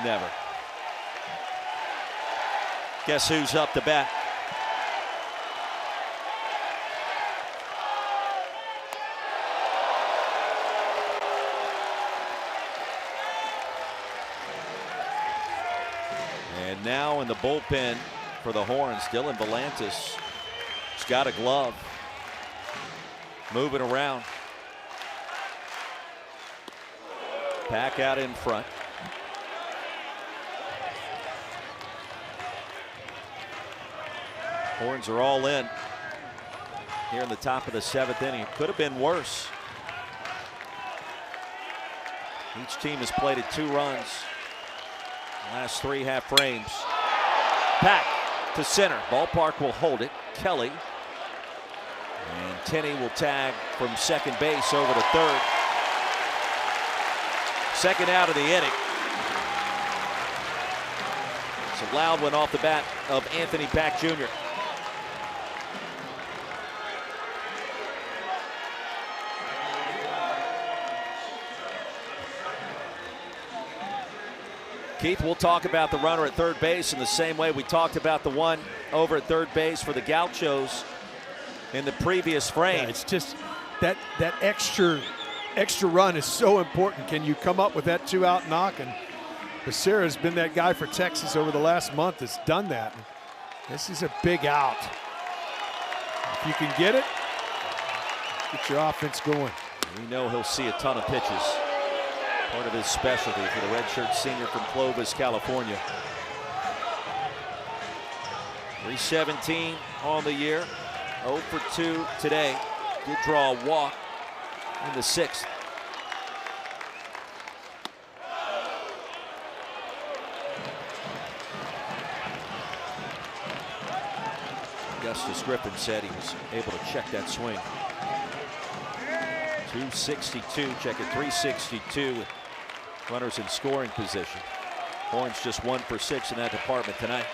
never. Guess who's up to bat? And now in the bullpen for the Horns, Dylan Volantis. He's got a glove. Moving around. Pack out in front. Horns are all in here in the top of the 7th inning. It could have been worse. Each team has played at 2 runs. Last 3 half frames. Pack to center. Ballpark will hold it. Kelly. And Tenney will tag from second base over to third. Second out of the inning. It's a loud one off the bat of Anthony Pack Jr. Keith, we'll talk about the runner at third base in the same way we talked about the one over at third base for the Gauchos in the previous frame. Yeah, it's just that extra run is so important. Can you come up with that 2-out knock? And Becerra's been that guy for Texas over the last month that's done that. This is a big out. If you can get it, get your offense going. We know he'll see a ton of pitches. Part of his specialty for the redshirt senior from Clovis, California. 317 on the year. 0 for 2 today. Did draw a walk in the 6th. Augustus Griffin said he was able to check that swing. 262, check it, 362. Runners in scoring position. Horns just 1 for 6 in that department tonight.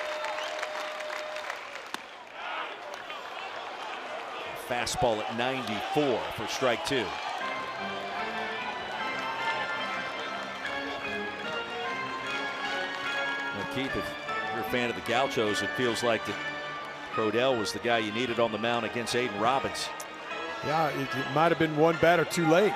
Fastball at 94 for strike 2. Well, Keith, if you're a fan of the Gauchos, it feels like that Crodell was the guy you needed on the mound against Aiden Robbins. Yeah, it might have been one batter too late.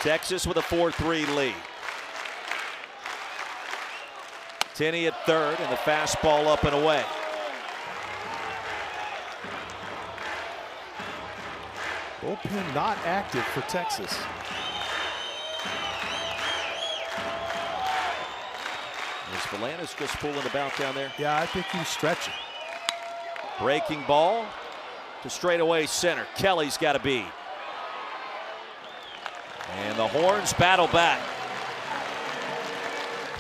Texas with a 4-3 lead. Tenney at third and the fastball up and away. Bullpen not active for Texas. Is Volantis just fooling about down there? Yeah, I think he's stretching. Breaking ball to straightaway center. Kelly's got a beat. And the Horns battle back.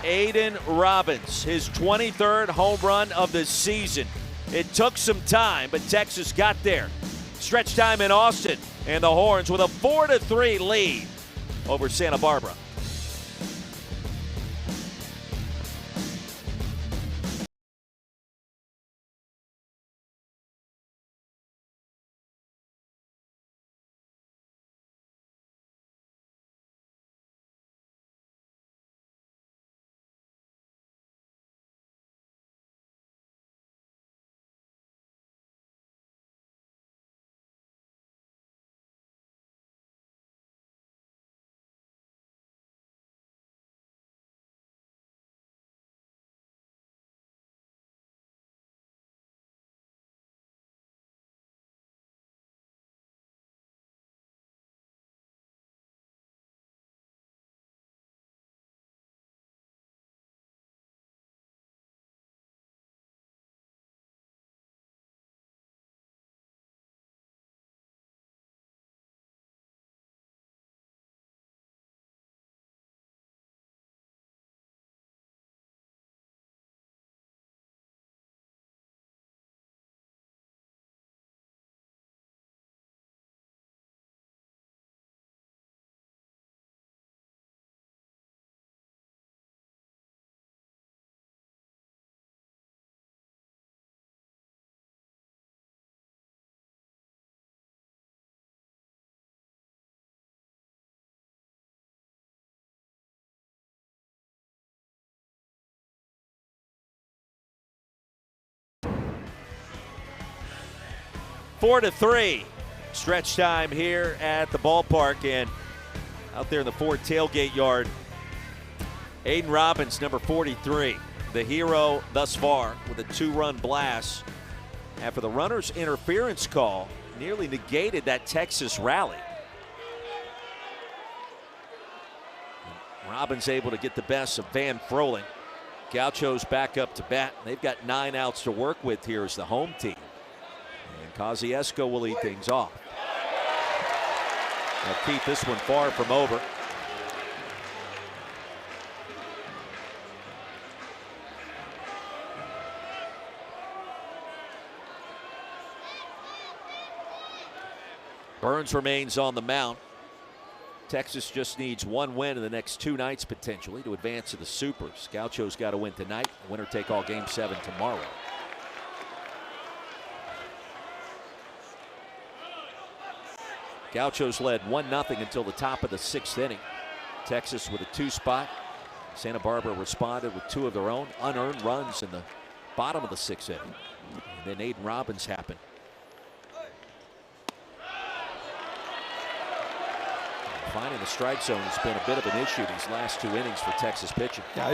Aiden Robbins, his 23rd home run of the season. It took some time, but Texas got there. Stretch time in Austin, and the Horns with a 4-3 lead over Santa Barbara. 4-3. Stretch time here at the ballpark, and out there in the Ford tailgate yard, Aiden Robbins, number 43, the hero thus far with a 2-run blast after the runner's interference call nearly negated that Texas rally. Robbins able to get the best of Van Froling. Gauchos back up to bat. They've got 9 outs to work with here as the home team. And Kosciuszko will lead things off. They'll keep this one far from over. Burns remains on the mound. Texas just needs 1 win in the next 2 nights potentially to advance to the Supers. Gauchos got to win tonight. Winner take all game 7 tomorrow. Gauchos led 1-0 until the top of the 6th inning. Texas with a 2 spot. Santa Barbara responded with 2 of their own unearned runs in the bottom of the 6th inning. And then Aiden Robbins happened. Finding the strike zone has been a bit of an issue these last 2 innings for Texas pitching. Yeah,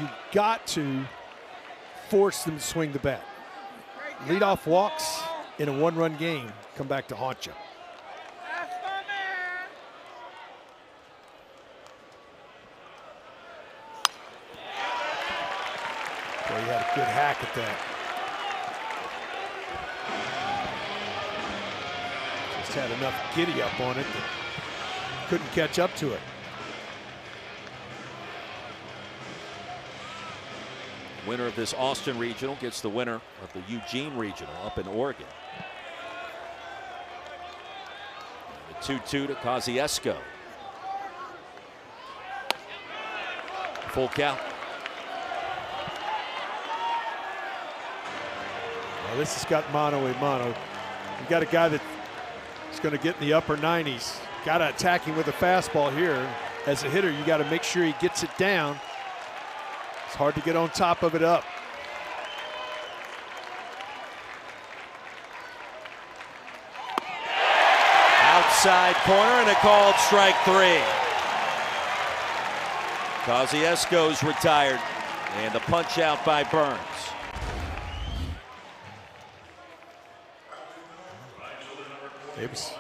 you got to force them to swing the bat. Leadoff walks in a 1-run game come back to haunt you. Boy, he had a good hack at that. Just had enough giddy up on it that couldn't catch up to it. Winner of this Austin Regional gets the winner of the Eugene Regional up in Oregon. The 2-2 to Kosciuszko. Full count. Well, this has got mano a mano. You got a guy that's going to get in the upper 90s. Got to attack him with a fastball here. As a hitter, you got to make sure he gets it down. It's hard to get on top of it up. Outside corner and a called strike 3. Kosciuszko's retired, and the punch out by Burns. Davis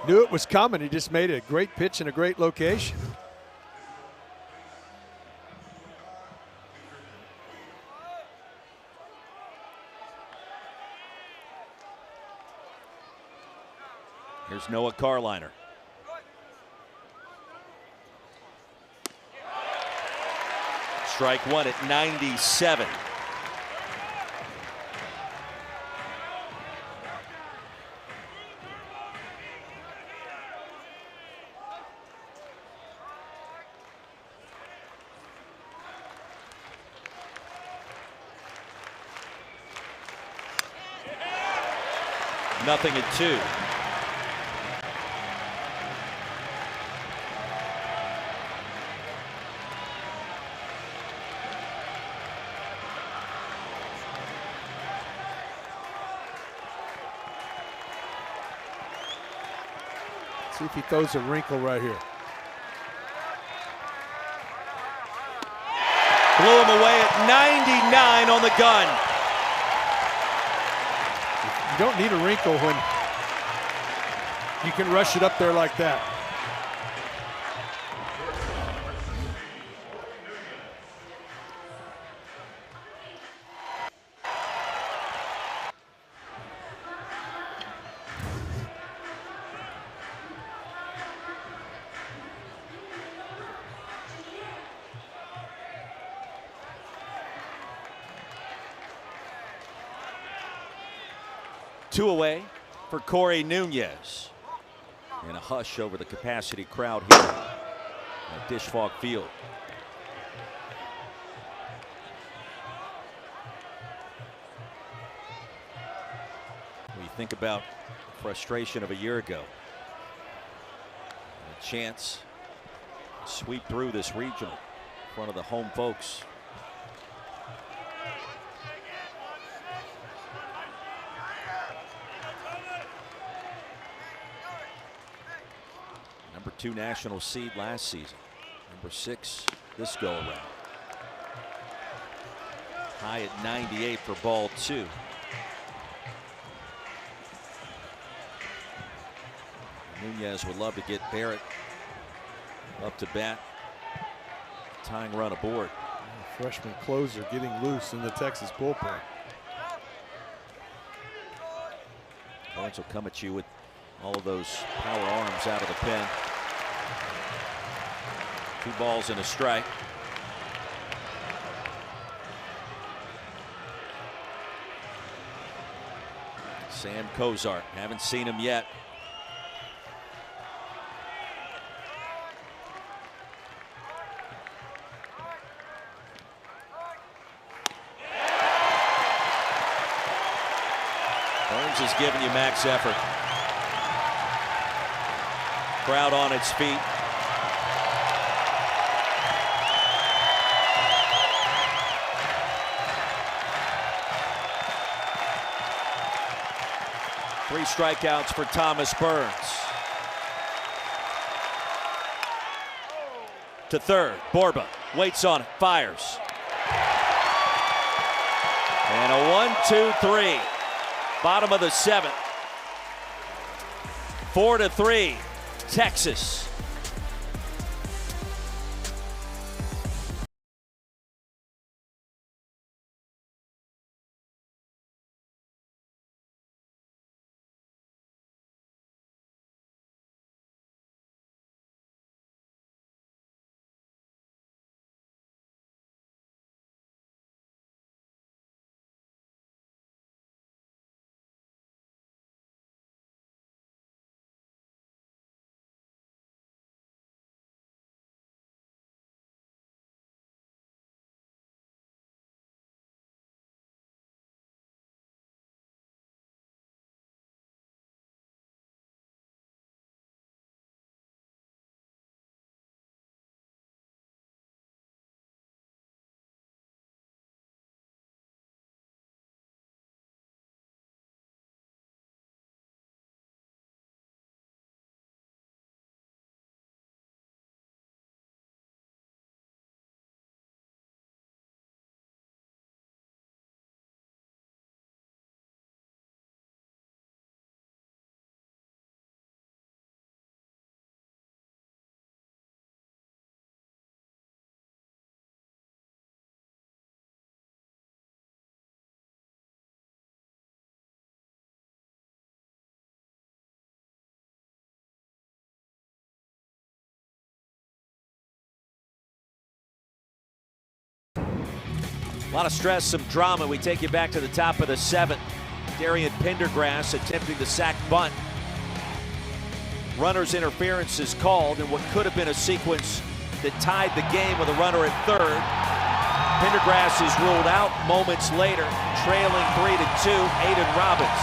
knew it was coming. He just made a great pitch in a great location. Here's Noah Carliner. Strike 1 at 97. Nothing at 2. See if he throws a wrinkle right here. Blew him away at 99 on the gun. You don't need a wrinkle when you can rush it up there like that. Two away for Corey Nunez. And a hush over the capacity crowd here at Disch Falk Field. We think about the frustration of a year ago. A chance to sweep through this regional in front of the home folks. 2 national seed last season. Number 6 this go around. High at 98 for ball 2. Nunez would love to get Barrett up to bat. Tying run aboard. Freshman closer getting loose in the Texas bullpen. Lawrence will come at you with all of those power arms out of the pen. 2 balls and a strike. Sam Cozart, haven't seen him yet. Burns is giving you max effort. Crowd on its feet. Three strikeouts for Thomas Burns. To third, Borba waits on it, fires. And a 1-2-3. Bottom of the 7th. 4-3, Texas. A lot of stress, some drama. We take you back to the top of the 7th. Darian Pendergrass attempting the sac bunt. Runner's interference is called in what could have been a sequence that tied the game with a runner at third. Pendergrass is ruled out moments later, trailing 3-2. Aiden Robbins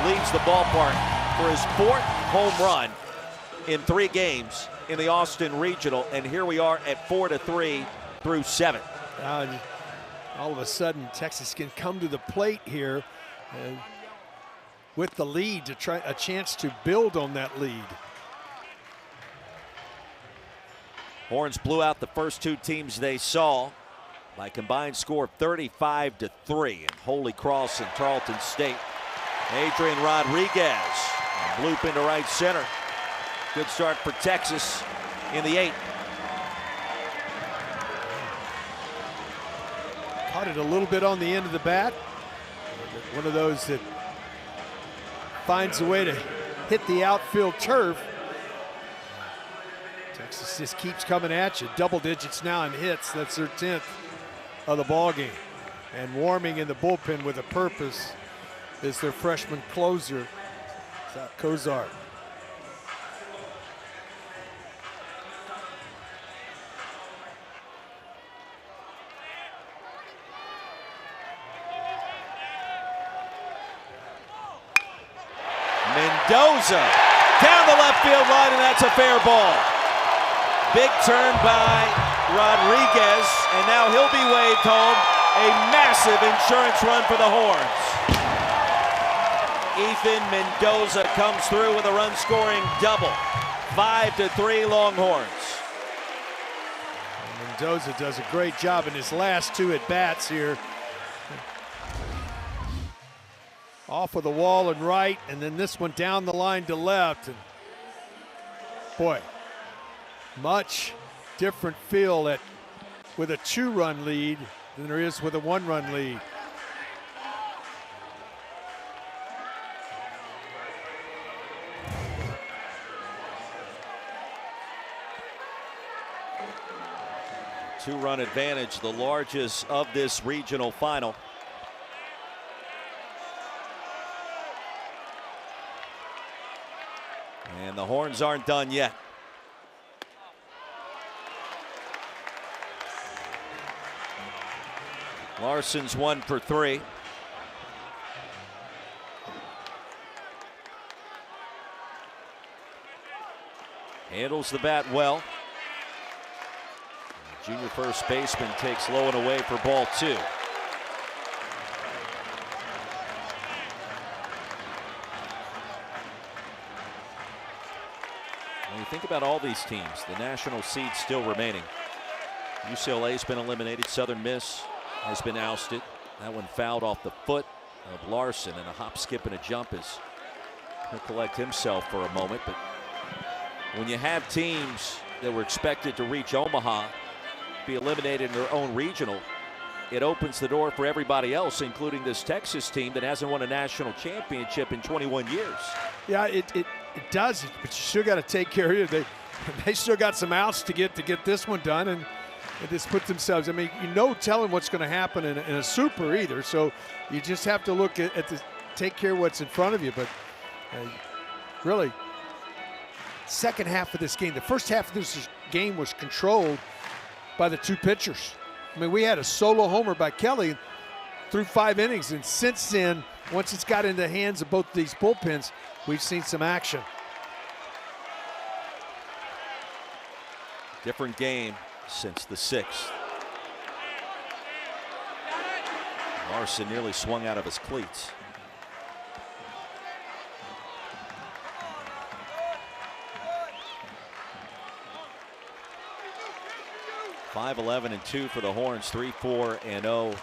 leaves the ballpark for his 4th home run in 3 games in the Austin Regional, and here we are at 4-3 through 7. All of a sudden, Texas can come to the plate here with the lead to try a chance to build on that lead. Horns blew out the first 2 teams they saw by combined score of 35-3 in Holy Cross and Tarleton State. Adrian Rodriguez, bloop into right center. Good start for Texas in the 8th. Caught it a little bit on the end of the bat. One of those that finds a way to hit the outfield turf. Texas just keeps coming at you. Double digits now in hits. That's their 10th of the ball game. And warming in the bullpen with a purpose is their freshman closer, Cozart. Mendoza down the left field line, and that's a fair ball. Big turn by Rodriguez, and now he'll be waved home. A massive insurance run for the Horns. Ethan Mendoza comes through with a run-scoring double. 5-3 Longhorns. Mendoza does a great job in his last 2 at-bats here. Off of the wall and right, and then this one down the line to left. And boy, much different feel with a 2-run lead than there is with a 1-run lead. Two-run advantage, the largest of this regional final. And the Horns aren't done yet. Larson's 1 for 3. Handles the bat well. Junior first baseman takes low and away for ball 2. When you think about all these teams, the national seed still remaining. UCLA's been eliminated. Southern Miss has been ousted. That one fouled off the foot of Larson, and a hop, skip, and a jump as he'll collect himself for a moment. But when you have teams that were expected to reach Omaha, be eliminated in their own regional, it opens the door for everybody else, including this Texas team that hasn't won a national championship in 21 years. Yeah, it does, but you still got to take care of it. They still got some outs to get this one done, and just put themselves. I mean, telling what's going to happen in a super either. So you just have to look at take care of what's in front of you. But really, second half of this game, the first half of this game was controlled by the 2 pitchers. I mean, we had a solo homer by Kelly through 5 innings, and since then, once it's got into the hands of both these bullpens, we've seen some action. Different game since the 6th. Larson nearly swung out of his cleats. (5-11-2) for the Horns, 3-4-0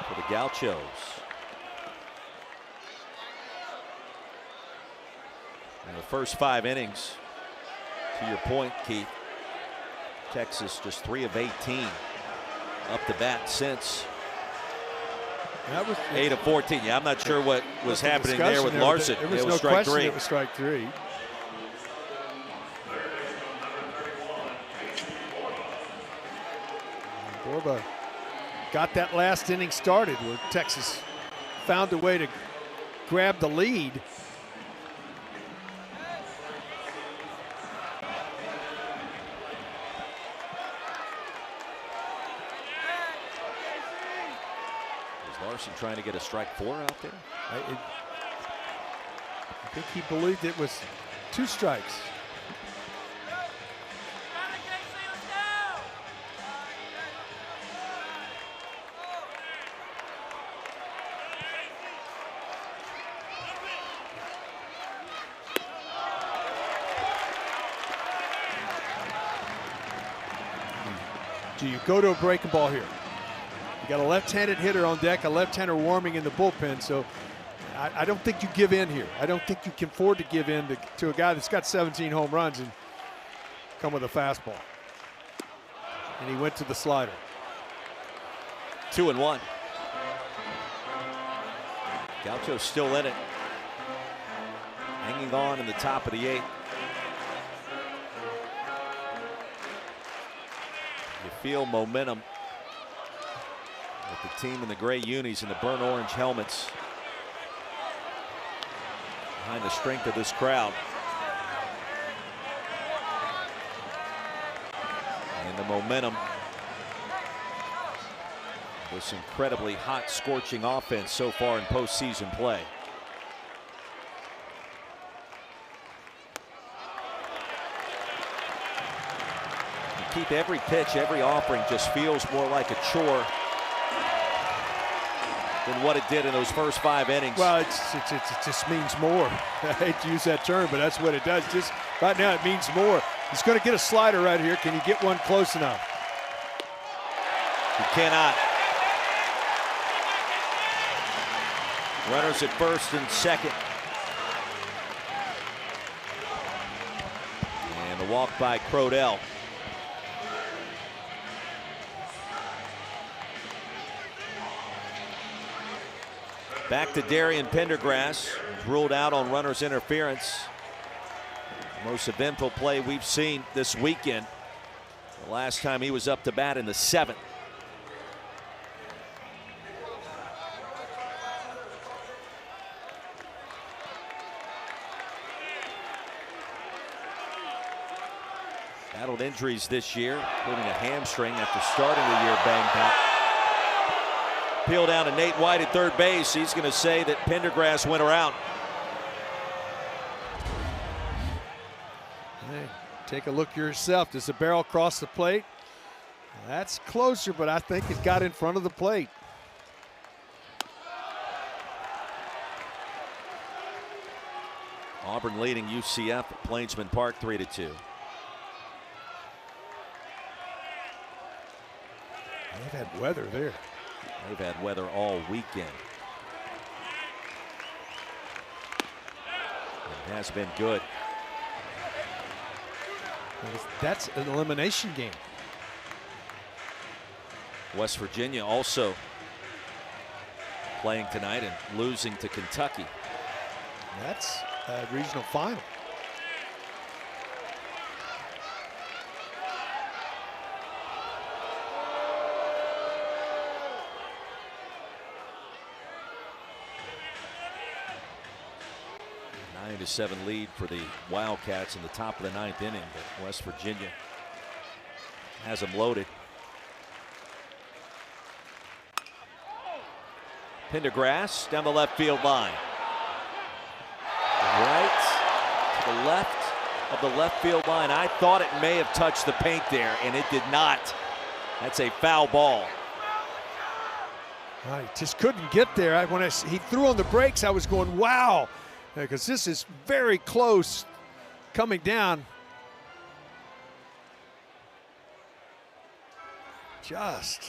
for the Gauchos. In the first 5 innings, to your point, Keith, Texas just 3 of 18 up to bat since. That was 8 of 14. Yeah, I'm not sure what was happening there with Larson. There was it no strike question 3. It was strike 3. Borba got that last inning started where Texas found a way to grab the lead. Was Larson trying to get a strike 4 out there? I think he believed it was 2 strikes. Do you go to a breaking ball here? You got a left-handed hitter on deck, a left-hander warming in the bullpen, so I don't think you give in here. I don't think you can afford to give in to a guy that's got 17 home runs and come with a fastball. And he went to the slider. 2-1. Gaucho's still in it. Hanging on in the top of the 8th. You feel momentum with the team in the gray unis and the burnt orange helmets behind the strength of this crowd. And the momentum, this incredibly hot, scorching offense so far in postseason play. Keep every pitch, every offering just feels more like a chore than what it did in those first 5 innings. Well, it just means more. I hate to use that term, but that's what it does. Just right now, it means more. He's going to get a slider right here. Can you get one close enough? He cannot. Runners at first and second. And the walk by Crodell. Back to Darian Pendergrass, ruled out on runners interference. Most eventful play we've seen this weekend. The last time he was up to bat in the 7th. Battled injuries this year, including a hamstring after starting the year banged up. Peel down to Nate White at third base. He's going to say that Pendergrass went around. Hey, take a look yourself. Does the barrel cross the plate? That's closer, but I think it got in front of the plate. Auburn leading UCF at Plainsman Park 3-2. They've had weather there. They've had weather all weekend. It has been good. That's an elimination game. West Virginia also playing tonight and losing to Kentucky. That's a regional final. A 9-7 lead for the Wildcats in the top of the 9th inning, but West Virginia has them loaded. Pendergrass down the left field line. Right to the left of the left field line. I thought it may have touched the paint there, and it did not. That's a foul ball. I just couldn't get there. When he threw on the brakes, I was going, wow, because this is very close coming down. That's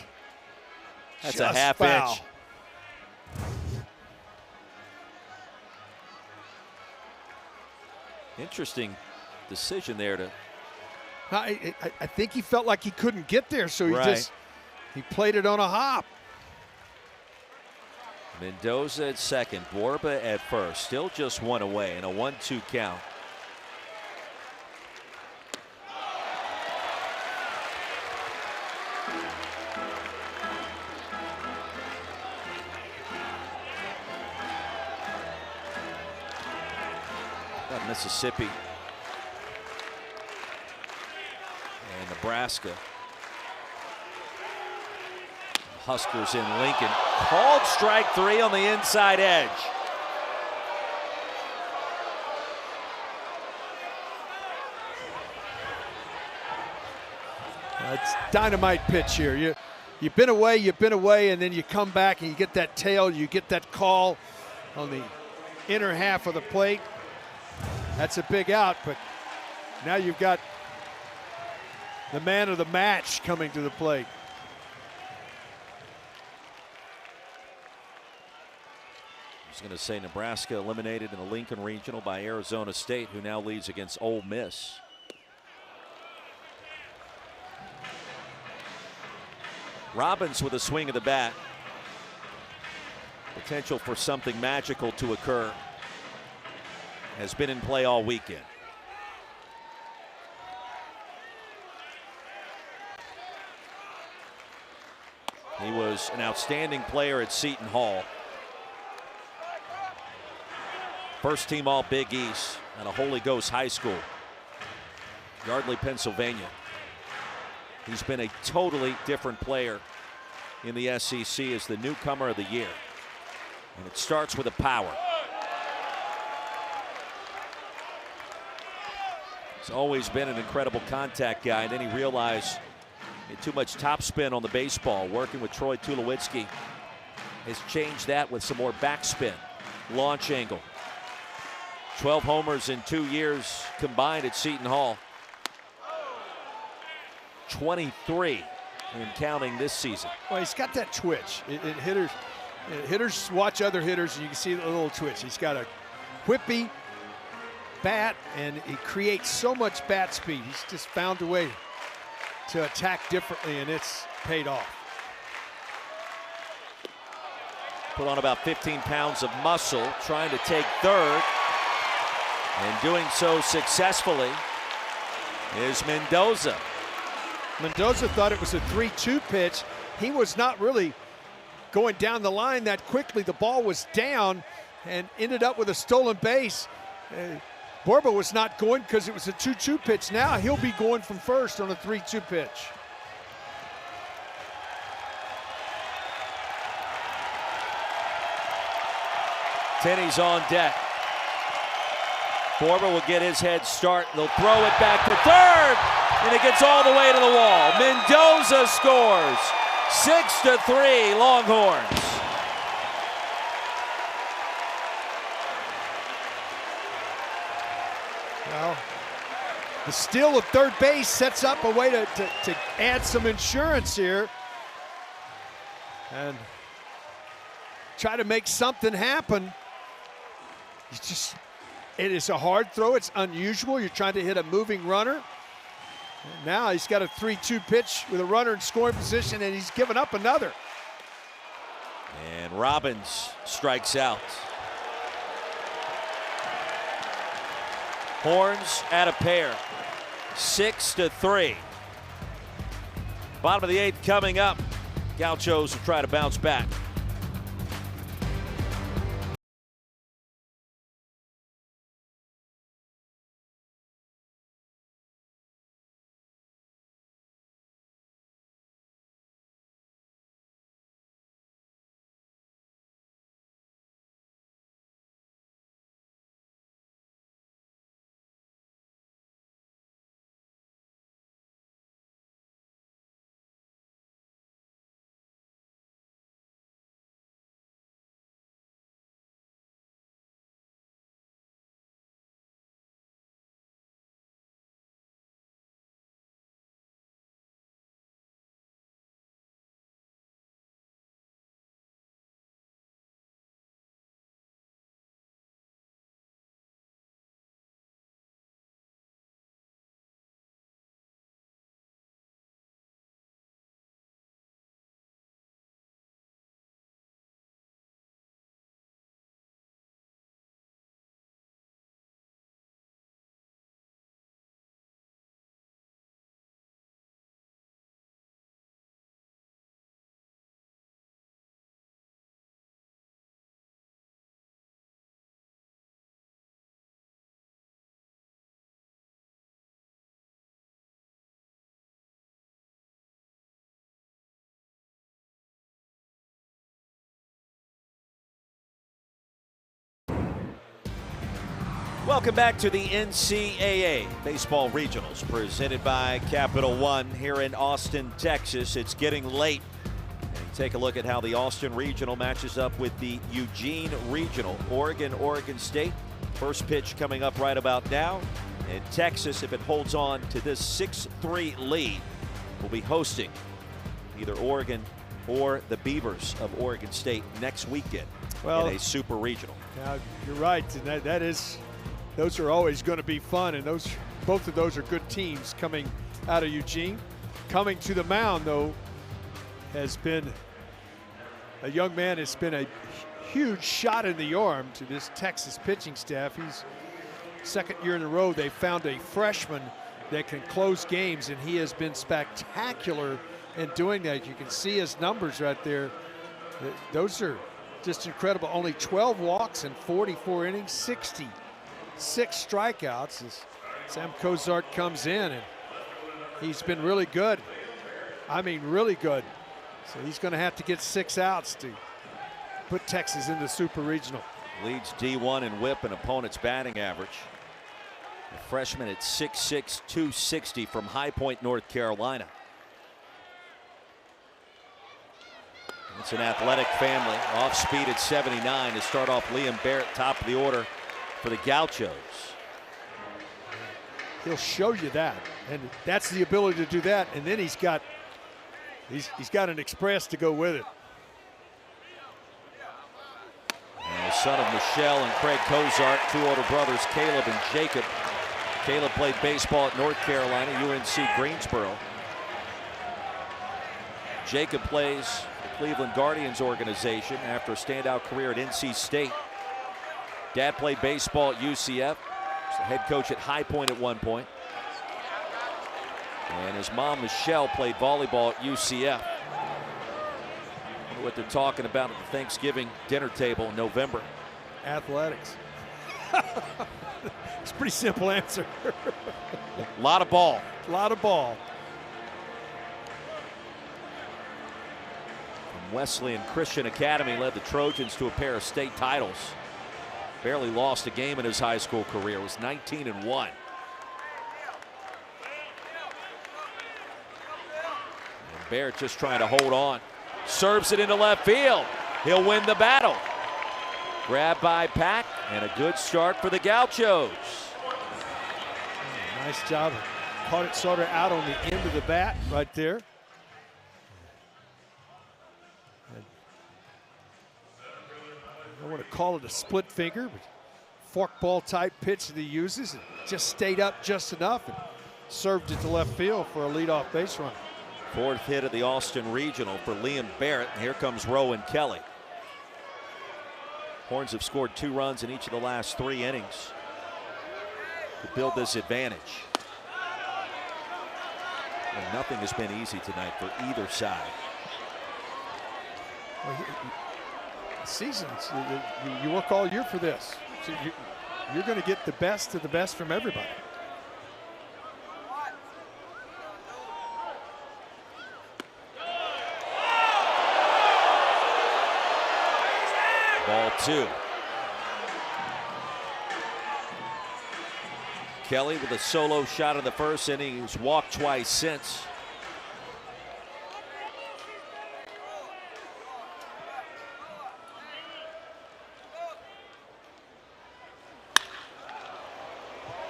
a half foul. inch. Interesting decision there to. I think he felt like he couldn't get there, so he played it on a hop. Mendoza at second, Borba at first, still just one away in a 1-2 count. Got Mississippi and Nebraska. Huskers in Lincoln. Called strike 3 on the inside edge. It's dynamite pitch here. You've been away, and then you come back and you get that tail, you get that call on the inner half of the plate. That's a big out, but now you've got the man of the match coming to the plate. I was going to say Nebraska eliminated in the Lincoln Regional by Arizona State, who now leads against Ole Miss. Robbins with a swing of the bat. Potential for something magical to occur has been in play all weekend. He was an outstanding player at Seton Hall. First team all Big East at a Holy Ghost High School, Yardley, Pennsylvania. He's been a totally different player in the SEC as the newcomer of the year. And it starts with a power. He's always been an incredible contact guy, and then he realized he had too much topspin on the baseball, working with Troy Tulowitzki has changed that with some more backspin, launch angle. 12 homers in 2 years combined at Seton Hall. 23 and counting this season. Well, he's got that twitch. Hitters watch other hitters, and you can see the little twitch. He's got a whippy bat, and he creates so much bat speed. He's just found a way to attack differently, and it's paid off. Put on about 15 pounds of muscle, trying to take third, and doing so successfully is Mendoza. Mendoza thought it was a 3-2 pitch. He was not really going down the line that quickly. The ball was down and ended up with a stolen base. Borba was not going because it was a 2-2 pitch. Now he'll be going from first on a 3-2 pitch. Tenney's on deck. Borba will get his head start. They'll throw it back to third, and it gets all the way to the wall. Mendoza scores. 6-3 Longhorns. Well, the steal of third base sets up a way to add some insurance here and try to make something happen. It is a hard throw. It's unusual. You're trying to hit a moving runner. And now he's got a 3-2 pitch with a runner in scoring position, and he's given up another. And Robbins strikes out. Horns at a pair. 6-3. Bottom of the 8th coming up. Gauchos will try to bounce back. Welcome back to the NCAA Baseball Regionals presented by Capital One here in Austin, Texas. It's getting late. And take a look at how the Austin Regional matches up with the Eugene Regional. Oregon State. First pitch coming up right about now. And Texas, if it holds on to this 6-3 lead, will be hosting either Oregon or the Beavers of Oregon State next weekend in a super regional. Now, you're right, and those are always going to be fun, and both of those are good teams coming out of Eugene. Coming to the mound, though, has been a young man. It's been a huge shot in the arm to this Texas pitching staff. He's second year in a row they found a freshman that can close games, and he has been spectacular in doing that. You can see his numbers right there. Those are just incredible. Only 12 walks in 44 innings, 66 strikeouts as Sam Cozart comes in, and he's been really good. I mean, really good. So he's going to have to get 6 outs to put Texas in the Super Regional. Leads D1 in whip and opponent's batting average. A freshman at 6'6", 260 from High Point, North Carolina. It's an athletic family. Off speed at 79 to start off. Liam Barrett, top of the order for the Gauchos. He'll show you that, and that's the ability to do that. And then he's got an express to go with it. And the son of Michelle and Craig Cozart, two older brothers, Caleb and Jacob. Caleb played baseball at North Carolina, UNC Greensboro. Jacob plays the Cleveland Guardians organization after a standout career at NC State. Dad played baseball at UCF. Was the head coach at High Point at one point. And his mom, Michelle, played volleyball at UCF. I wonder what they're talking about at the Thanksgiving dinner table in November. Athletics. It's a pretty simple answer. A lot of ball. A lot of ball. From Wesleyan Christian Academy led the Trojans to a pair of state titles. Barely lost a game in his high school career. Was 19-1. Barrett just trying to hold on. Serves it into left field. He'll win the battle. Grabbed by Pack, and a good start for the Gauchos. Nice job. Caught it sort of out on the end of the bat right there. I don't want to call it a split finger, but forkball type pitch that he uses. It just stayed up just enough and served it to left field for a leadoff base run. Fourth hit of the Austin Regional for Liam Barrett. And here comes Rowan Kelly. Horns have scored 2 runs in each of the last 3 innings to build this advantage. And nothing has been easy tonight for either side. Well, seasons, you work all year for this. So you're going to get the best of the best from everybody. Ball 2. Kelly with a solo shot in the first inning. He's walked twice since.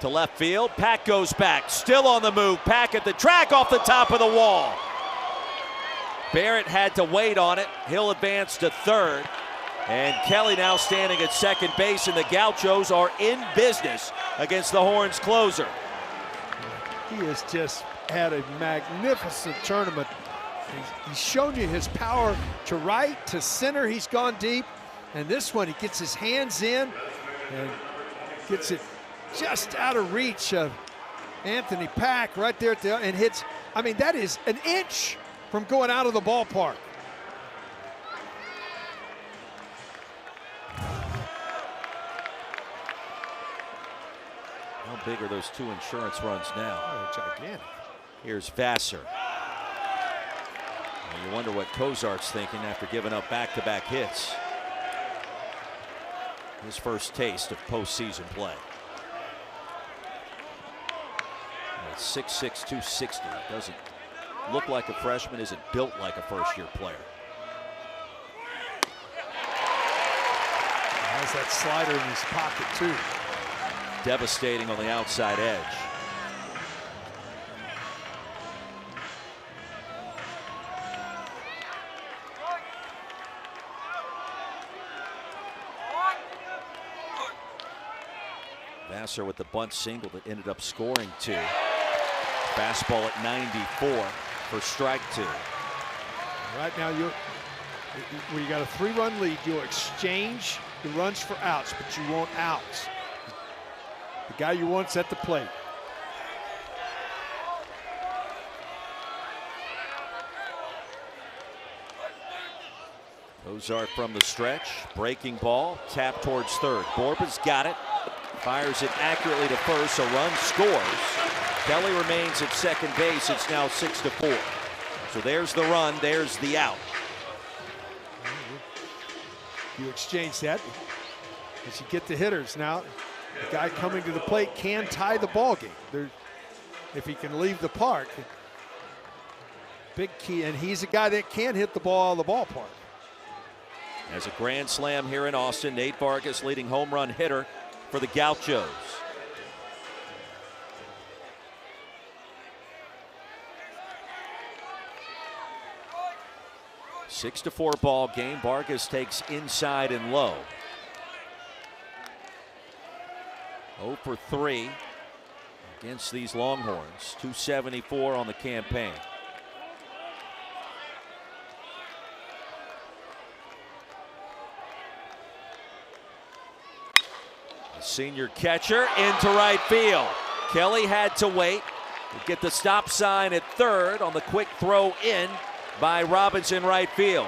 To left field. Pack goes back. Still on the move. Pack at the track off the top of the wall. Barrett had to wait on it. He'll advance to third. And Kelly now standing at second base, and the Gauchos are in business against the Horns closer. He has just had a magnificent tournament. He's shown you his power to right, to center. He's gone deep. And this one, he gets his hands in and gets it just out of reach of Anthony Pack right there at the, and hits. I mean, that is an inch from going out of the ballpark. How big are those 2 insurance runs now? Oh, gigantic. Here's Vassar. And you wonder what Cozart's thinking after giving up back-to-back hits. His first taste of postseason play. At 6'6", 260. Doesn't look like a freshman, isn't built like a first-year player. He has that slider in his pocket, too. Devastating on the outside edge. Vassar with the bunt single that ended up scoring 2. Fastball at 94 for strike 2. Right now, when you got a 3-run lead, you'll exchange the runs for outs, but you want outs. The guy you want's at the plate. Cozart from the stretch, breaking ball, tap towards third. Borba's got it, fires it accurately to first, a run scores. Kelly remains at second base. It's now 6-4. So there's the run, there's the out. You exchange that as you get the hitters. Now, the guy coming to the plate can tie the ball game. If he can leave the park, big key, and he's a guy that can hit the ball out of the ballpark. As a grand slam here in Austin, Nate Vargas leading home run hitter for the Gauchos. A 6-4 ball game. Vargas takes inside and low. 0 for 3 against these Longhorns. 274 on the campaign. The senior catcher into right field. Kelly had to wait to get the stop sign at third on the quick throw in by Robinson right field.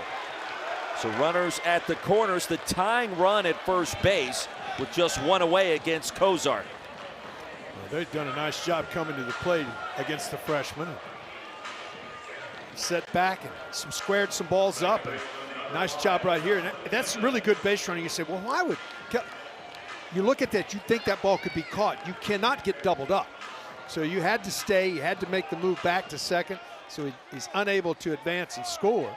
So runners at the corners, the tying run at first base with just one away against Cozart. Well, they've done a nice job coming to the plate against the freshman. Set back and squared some balls up. And nice job right here. And that's really good base running. You say, well, why would you look at that? You think that ball could be caught. You cannot get doubled up. So you had to stay. You had to make the move back to second. So he's unable to advance and score.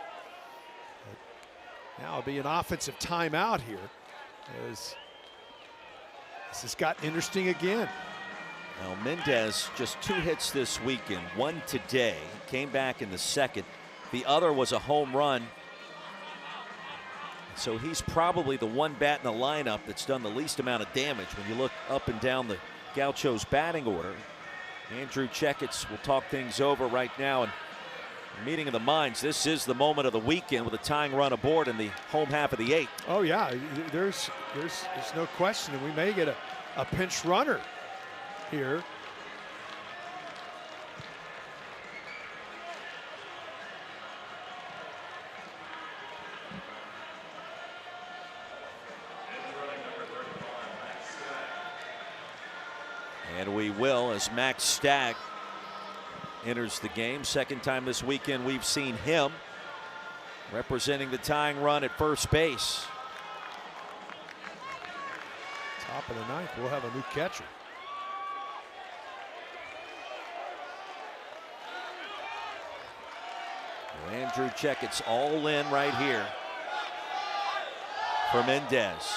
Now it'll be an offensive timeout here as this has got interesting again. Now Mendez just 2 hits this weekend, 1 today. Came back in the second. The other was a home run. So he's probably the one bat in the lineup that's done the least amount of damage when you look up and down the Gauchos batting order. Andrew Checketts will talk things over right now. And meeting of the minds, this is the moment of the weekend with a tying run aboard in the home half of the 8th. Oh yeah, there's no question, and we may get a pinch runner here. And we will, as Max Stagg enters the game. Second time this weekend we've seen him representing the tying run at first base. Top of the 9th, we'll have a new catcher. Andrew Checketts all in right here for Mendez.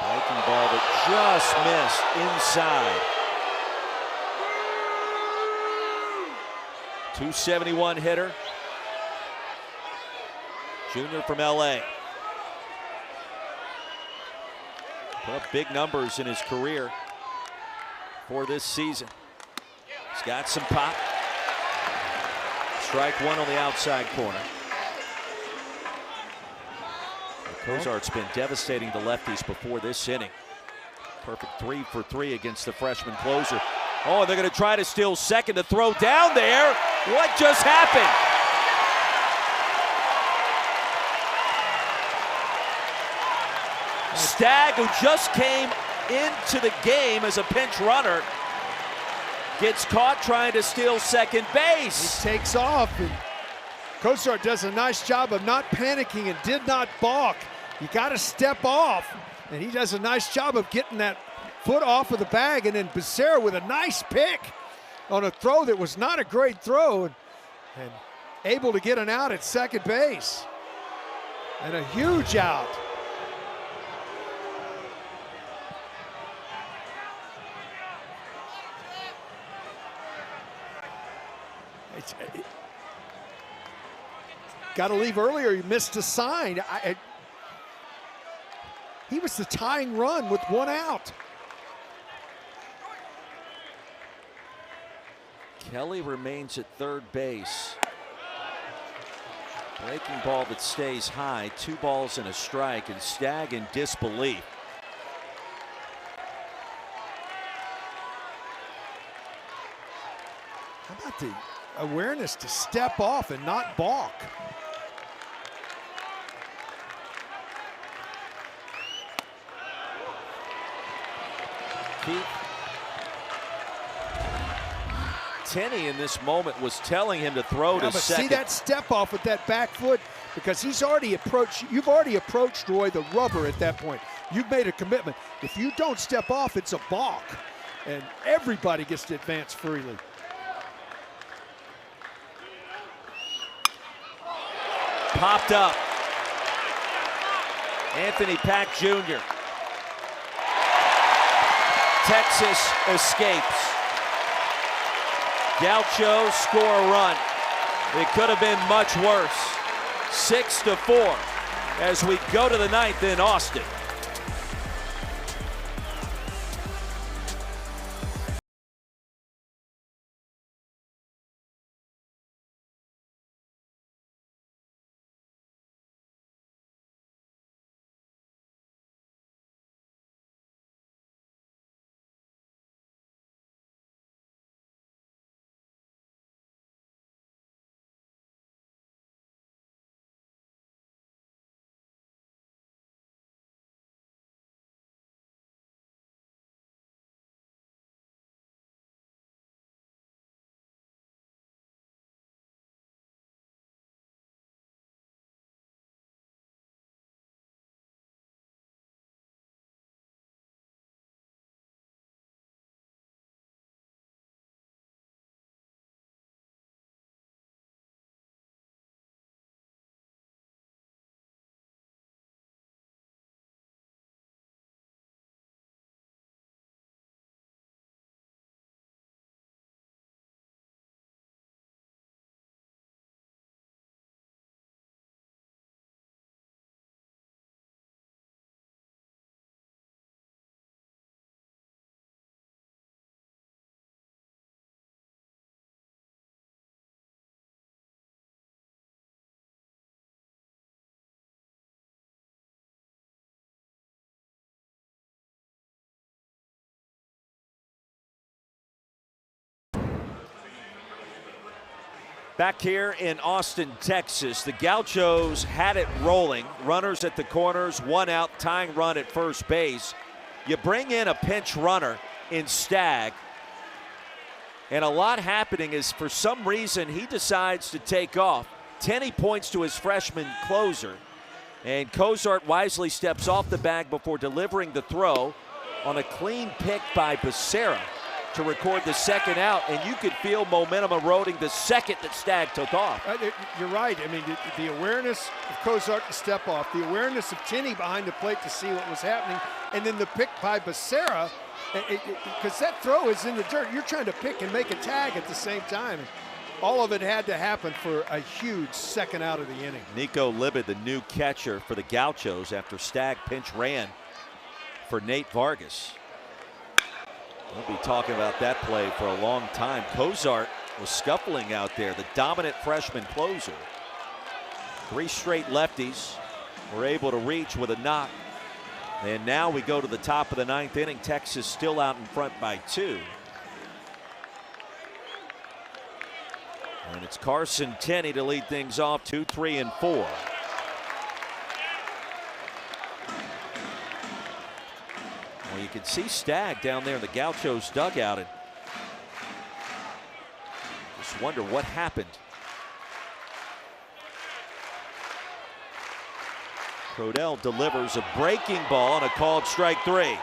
Breaking ball that just missed inside. 271 hitter. Junior from LA. Put up big numbers in his career for this season. He's got some pop. Strike one on the outside corner. Cozart's been devastating the lefties before this inning. Perfect 3 for 3 against the freshman closer. Oh, they're going to try to steal second to throw down there. What just happened? Stagg, who just came into the game as a pinch runner, gets caught trying to steal second base. He takes off, and Cozart does a nice job of not panicking and did not balk. You got to step off, and he does a nice job of getting that foot off of the bag, and then Becerra with a nice pick on a throw that was not a great throw, and able to get an out at second base. And a huge out. Got to leave earlier. He missed a sign. He was the tying run with one out. Kelly remains at third base. Breaking ball that stays high. 2 balls and a strike, and Stagg in disbelief. How about the awareness to step off and not balk? Tenney in this moment was telling him to throw to second. See that step off with that back foot, because he's already approached. You've already approached, Roy, the rubber at that point. You've made a commitment. If you don't step off, it's a balk, and everybody gets to advance freely. popped up. Anthony Pack Jr. Texas escapes. Gauchos score a run. It could have been much worse. 6-4 as we go to the ninth in Austin. Back here in Austin, Texas, the Gauchos had it rolling. Runners at the corners, one out, tying run at first base. You bring in a pinch runner in Stagg, and a lot happening is for some reason he decides to take off. Tenney points to his freshman closer, and Cozart wisely steps off the bag before delivering the throw on a clean pick by Becerra to record the second out, and you could feel momentum eroding the second that Stagg took off. You're right. I mean, the awareness of Cozart to step off, the awareness of Tenney behind the plate to see what was happening, and then the pick by Becerra, because that throw is in the dirt. You're trying to pick and make a tag at the same time. All of it had to happen for a huge second out of the inning. Nico Libid, the new catcher for the Gauchos after Stagg pinch ran for Nate Vargas. We'll be talking about that play for a long time. Cozart was scuffling out there, the dominant freshman closer. 3 straight lefties were able to reach with a knock. And now we go to the top of the ninth inning. Texas still out in front by 2. And it's Carson Tenney to lead things off, 2, 3, and 4. Well, you can see Stagg down there in the Gauchos dugout, and just wonder what happened. Crodell delivers a breaking ball on a called strike 3.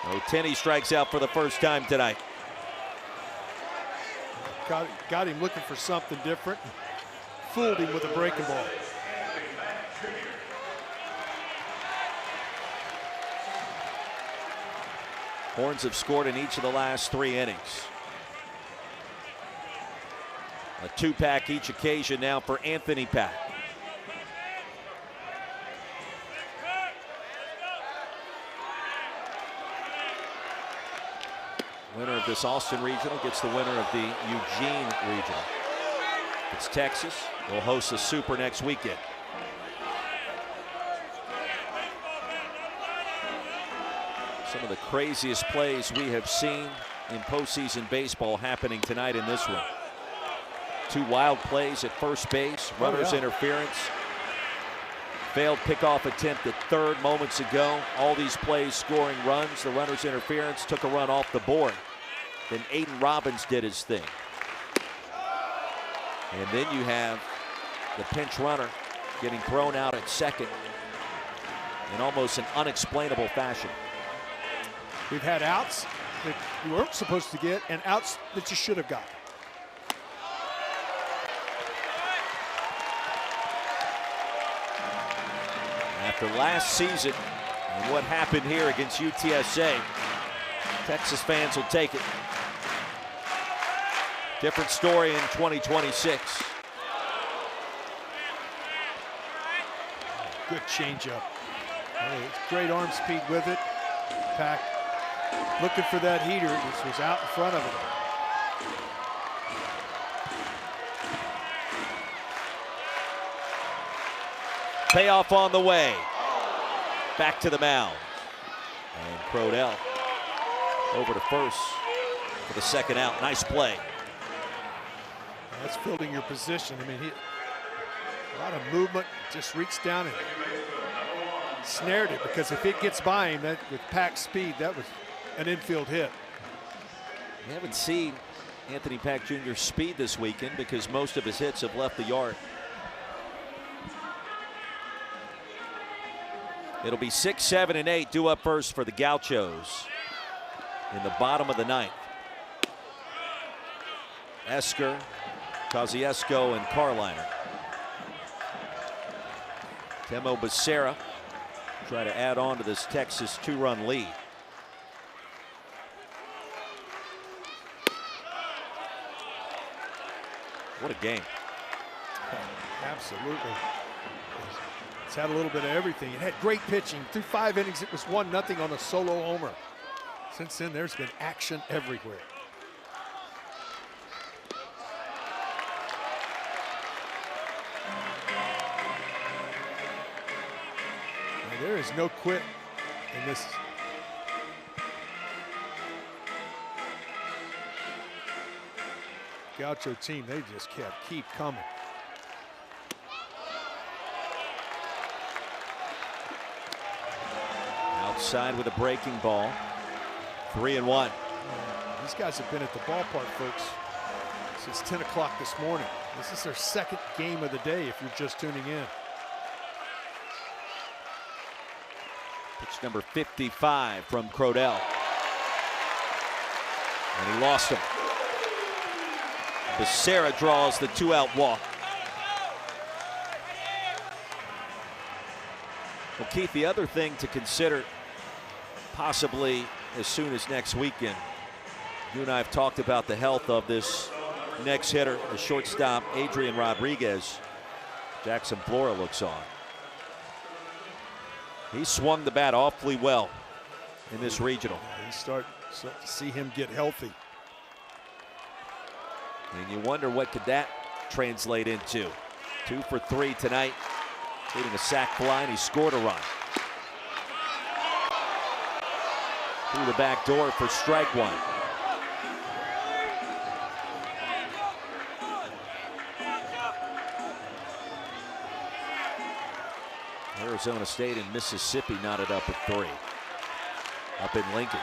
Oh, Tenney strikes out for the first time tonight. Got him looking for something different. Fooled him with a breaking ball. Horns have scored in each of the last 3 innings. A 2-pack each occasion now for Anthony Pack. Winner of this Austin Regional gets the winner of the Eugene Regional. It's Texas. They'll host the Super next weekend. Some of the craziest plays we have seen in postseason baseball happening tonight in this one. 2 wild plays at first base, runners interference. Failed pickoff attempt at third moments ago. All these plays scoring runs. The runner's interference took a run off the board. Then Aiden Robbins did his thing. And then you have the pinch runner getting thrown out at second in almost an unexplainable fashion. We've had outs that you weren't supposed to get and outs that you should have got. After last season and what happened here against UTSA, Texas fans will take it. Different story in 2026. Good changeup. Great arm speed with it. Pack looking for that heater. This was out in front of him. Payoff on the way. Back to the mound. And Crodell over to first for the second out. Nice play. That's fielding your position. I mean, a lot of movement. Just reached down and snared it, because if it gets by him, that with Pack's speed, that was an infield hit. We haven't seen Anthony Pack Jr.'s speed this weekend because most of his hits have left the yard. It'll be 6, 7, and 8 due up first for the Gauchos in the bottom of the ninth. Esker, Kosciuszko, and Carliner. Temo Becerra try to add on to this Texas 2-run lead. What a game. Absolutely. It's had a little bit of everything. It had great pitching. Through 5 innings, it was 1-0 on a solo homer. Since then, there's been action everywhere. And there is no quit in this. Gaucho team, they just keep coming. Outside with a breaking ball. 3-1. These guys have been at the ballpark, folks, since 10 o'clock this morning. This is their second game of the day if you're just tuning in. Pitch number 55 from Crodell. And he lost him. Becerra draws the 2-out walk. Well, Keith, the other thing to consider, possibly as soon as next weekend, you and I have talked about the health of this next hitter, the shortstop, Adrian Rodriguez. Jackson Flora looks on. He swung the bat awfully well in this regional. You start to see him get healthy. And you wonder what could that translate into. 2 for 3 tonight, including a sac fly, and he scored a run. Through the back door for strike one. Arizona State and Mississippi knotted up at 3. Up in Lincoln.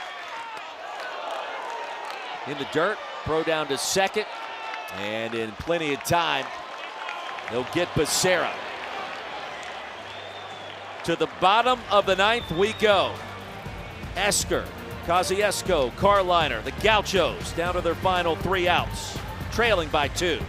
In the dirt, throw down to second. And in plenty of time, they'll get Becerra. To the bottom of the ninth we go. Esker, Kosciuszko, Carliner, the Gauchos down to their final 3 outs, trailing by 2.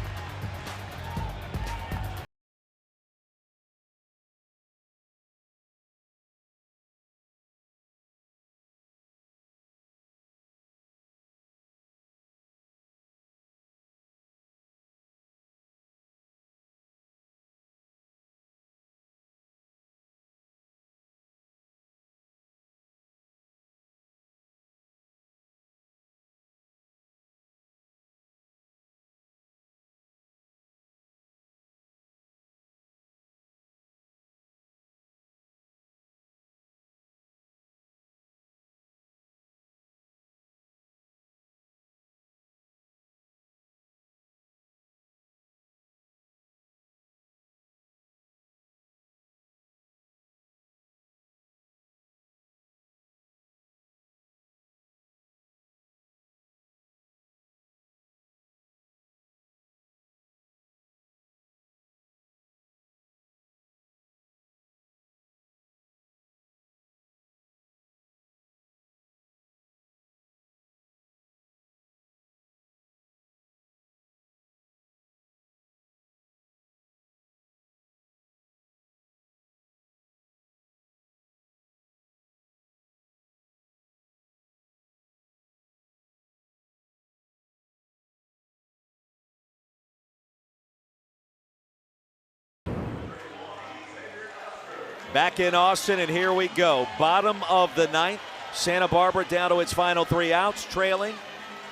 Back in Austin, and here we go. Bottom of the ninth. Santa Barbara down to its final 3 outs, trailing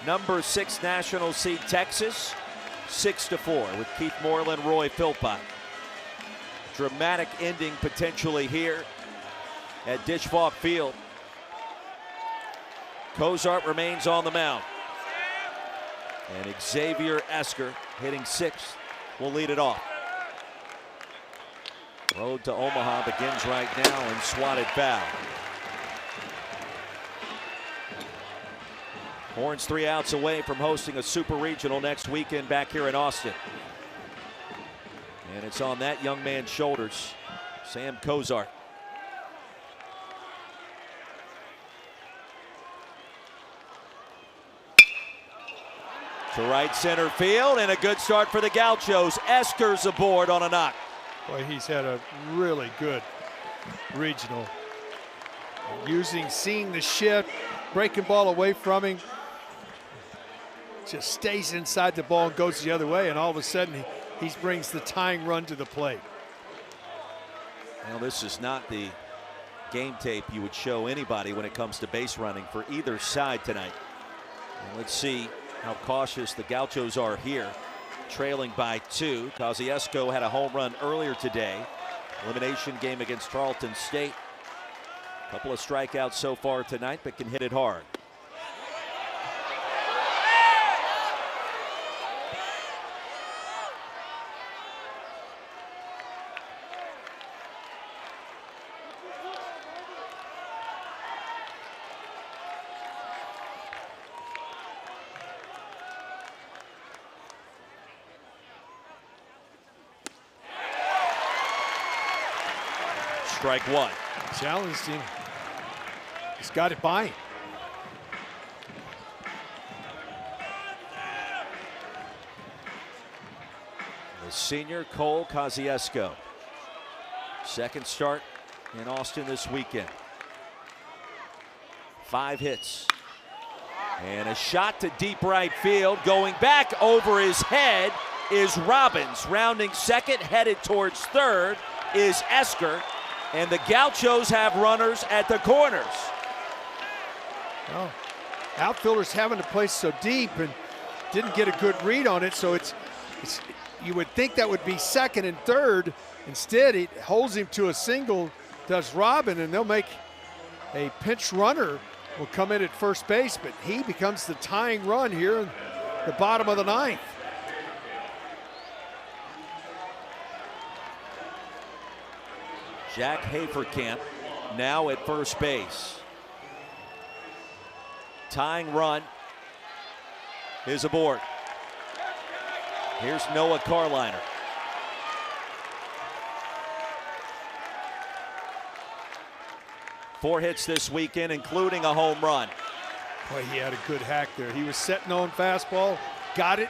number 6 national seed Texas 6-4 with Keith Moreland, Roy Philpott. Dramatic ending potentially here at Disch-Falk Field. Cozart remains on the mound. And Xavier Esker, hitting 6th, will lead it off. Road to Omaha begins right now and swatted foul. Horns 3 outs away from hosting a Super Regional next weekend back here in Austin. And it's on that young man's shoulders, Sam Cozart. To right center field, and a good start for the Gauchos. Esker's aboard on a knock. Boy, he's had a really good regional. Seeing the shift, breaking ball away from him. Just stays inside the ball and goes the other way, and all of a sudden he brings the tying run to the plate. Well, this is not the game tape you would show anybody when it comes to base running for either side tonight. And let's see how cautious the Gauchos are here. Trailing by 2. Kosciuszko had a home run earlier today. Elimination game against Tarleton State. Couple of strikeouts so far tonight, but can hit it hard. Strike 1. Challenged him. He's got it by him. The senior Cole Kosciuszko. Second start in Austin this weekend. 5 hits. And a shot to deep right field. Going back over his head is Robbins. Rounding second, headed towards third is Esker. And the Gauchos have runners at the corners. Oh, outfielders having to play so deep and didn't get a good read on it, so it's you would think that would be second and third. Instead, he holds him to a single, does Robin, and they'll make a pinch runner will come in at first base, but he becomes the tying run here in the bottom of the ninth. Jack Haferkamp now at first base. Tying run is aboard. Here's Noah Carliner. Four hits this weekend, including a home run. Boy, he had a good hack there. He was setting on fastball, got it,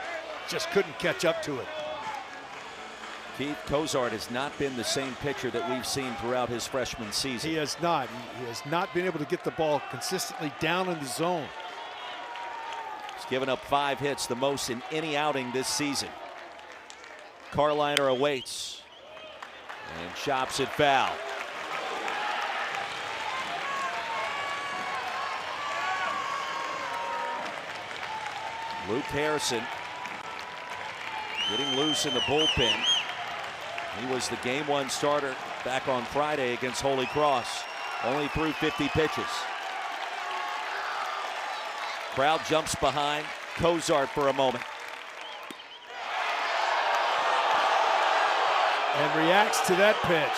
just couldn't catch up to it. Keith Cozart has not been the same pitcher that we've seen throughout his freshman season. He has not. He has not been able to get the ball consistently down in the zone. He's given up 5 hits, the most in any outing this season. Carliner awaits and chops it foul. Luke Harrison getting loose in the bullpen. He was the game 1 starter back on Friday against Holy Cross. Only threw 50 pitches. Crowd jumps behind Cozart for a moment. And reacts to that pitch.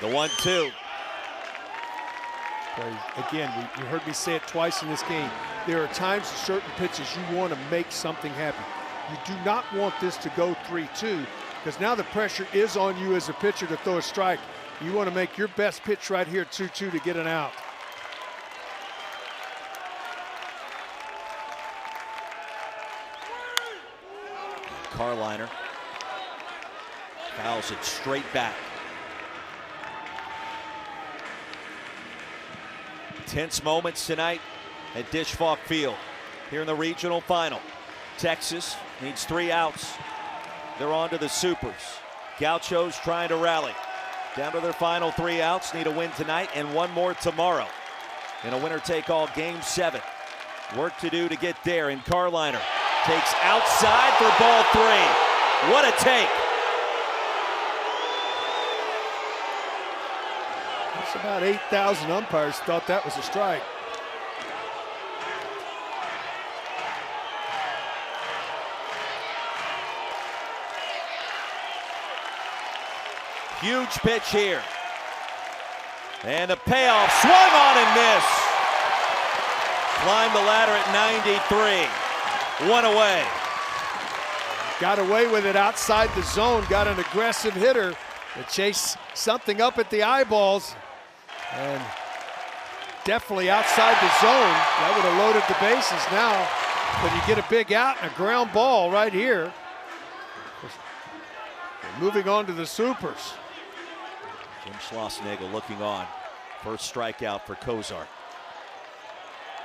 The 1-2. Again, you heard me say it twice in this game. There are times in certain pitches you want to make something happen. You do not want this to go 3-2 because now the pressure is on you as a pitcher to throw a strike. You want to make your best pitch right here 2-2 to get an out. Carliner Fouls it straight back. Tense moments tonight at Disch-Falk Field here in the regional final. Texas needs 3 outs. They're on to the Supers. Gauchos trying to rally. Down to their final 3 outs. Need a win tonight and 1 more tomorrow in a winner-take-all Game 7. Work to do to get there, and Carliner takes outside for ball 3. What a take. That's about 8,000 umpires thought that was a strike. Huge pitch here. And a payoff, swung on and missed. Climbed the ladder at 93. 1 away. Got away with it outside the zone, got an aggressive hitter to chase something up at the eyeballs. And definitely outside the zone. That would have loaded the bases now. But you get a big out and a ground ball right here. We're moving on to the Supers. Jim Schlossnagle looking on. First strikeout for Cozart.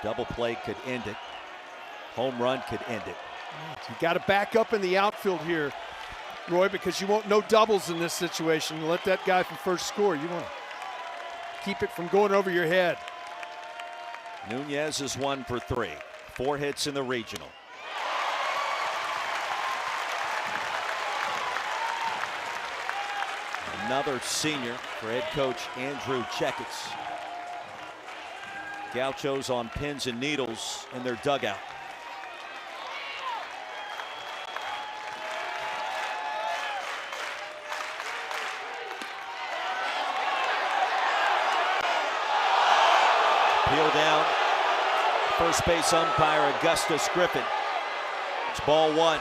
Double play could end it. Home run could end it. You got to back up in the outfield here, Roy, because you want no doubles in this situation. Let that guy from first score. You want to keep it from going over your head. Nunez is 1 for 3. 4 hits in the regional. Another senior for head coach Andrew Checketts. Gauchos on pins and needles in their dugout. Peel down. First base umpire Augustus Griffin. It's ball 1.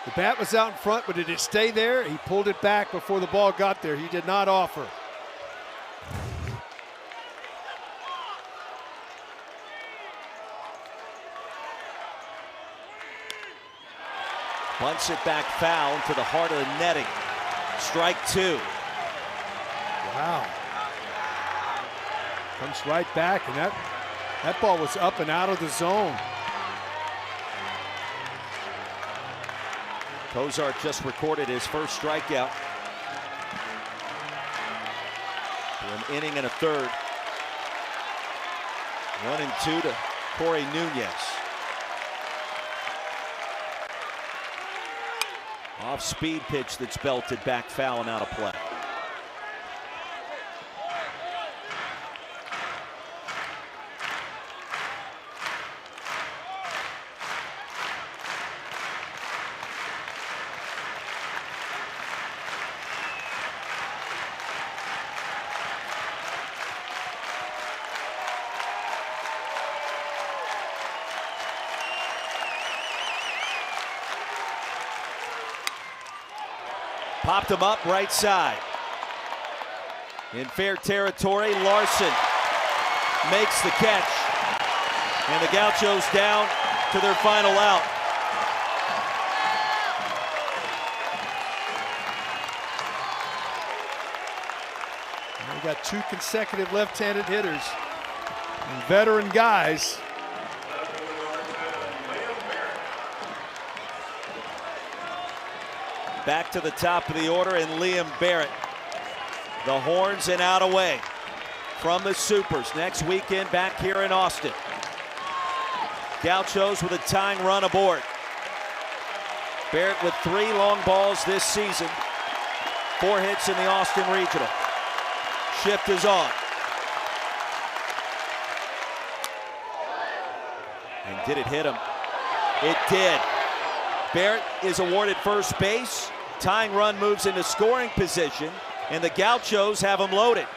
The bat was out in front, but did it stay there? He pulled it back before the ball got there. He did not offer. Bunts it back foul to the heart of the netting. Strike 2. Wow. Comes right back, and that ball was up and out of the zone. Cozart just recorded his first strikeout. For an inning and a third. 1 and 2 to Corey Nunez. Off-speed pitch that's belted back foul and out of play. Popped him up right side. In fair territory, Larson makes the catch. And the Gauchos down to their final out. We got 2 consecutive left-handed hitters. And veteran guys. Back to the top of the order, and Liam Barrett. The horns and out away from the Supers. Next weekend back here in Austin. Gauchos with a tying run aboard. Barrett with 3 long balls this season. 4 hits in the Austin Regional. Shift is on. And did it hit him? It did. Barrett is awarded first base. Tying run moves into scoring position, and the Gauchos have him loaded.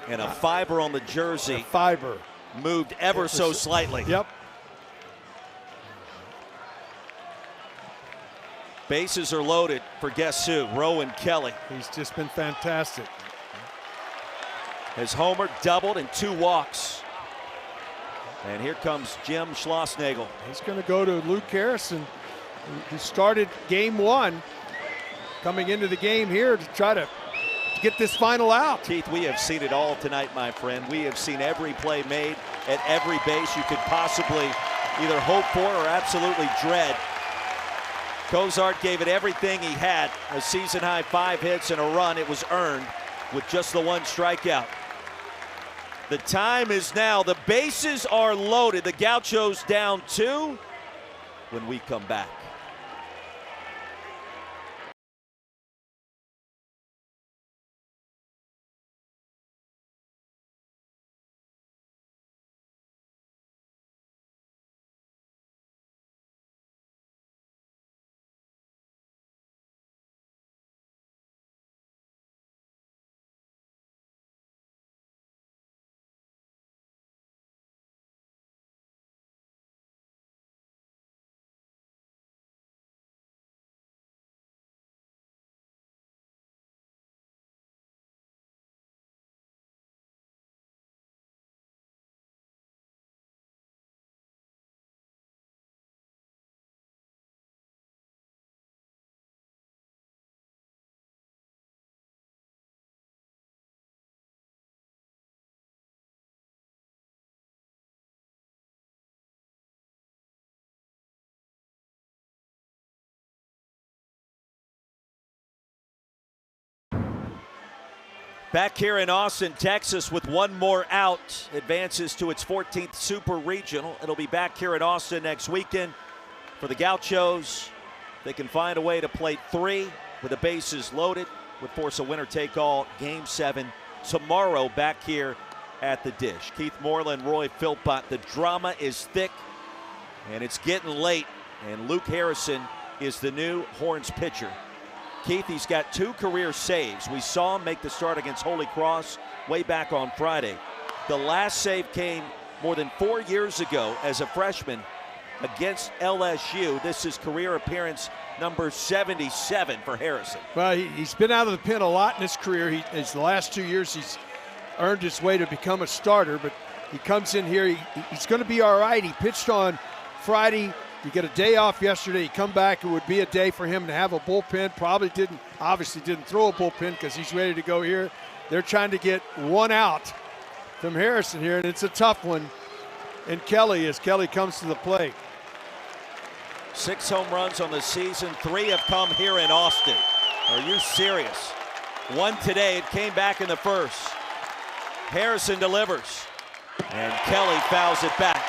And a fiber on the jersey. Fiber. Moved ever so slightly. Yep. Bases are loaded for guess who? Rowan Kelly. He's just been fantastic. Has homered, doubled, and 2 walks. And here comes Jim Schlossnagle. He's going to go to Luke Harrison, who started game 1, coming into the game here to try to get this final out. Keith, we have seen it all tonight, my friend. We have seen every play made at every base you could possibly either hope for or absolutely dread. Cozart gave it everything he had. A season-high 5 hits and a run. It was earned with just the 1 strikeout. The time is now. The bases are loaded. The Gauchos down 2 when we come back. Back here in Austin, Texas, with 1 more out, advances to its 14th Super Regional. It'll be back here in Austin next weekend for the Gauchos. They can find a way to play 3 with the bases loaded. Would force a winner-take-all Game 7 tomorrow back here at the Dish. Keith Moreland, Roy Philpott. The drama is thick, and it's getting late, and Luke Harrison is the new Horns pitcher. Keith, he's got 2 career saves. We saw him make the start against Holy Cross way back on Friday. The last save came more than 4 years ago as a freshman against LSU. This is career appearance number 77 for Harrison. Well, he's been out of the pen a lot in his career. His last 2 years, he's earned his way to become a starter, but he comes in here. He's going to be all right. He pitched on Friday. You get a day off yesterday. You come back, it would be a day for him to have a bullpen. Obviously didn't throw a bullpen because he's ready to go here. They're trying to get 1 out from Harrison here, and it's a tough one. And Kelly, as Kelly comes to the plate. 6 home runs on the season. 3 have come here in Austin. Are you serious? 1 today. It came back in the first. Harrison delivers, and Kelly fouls it back.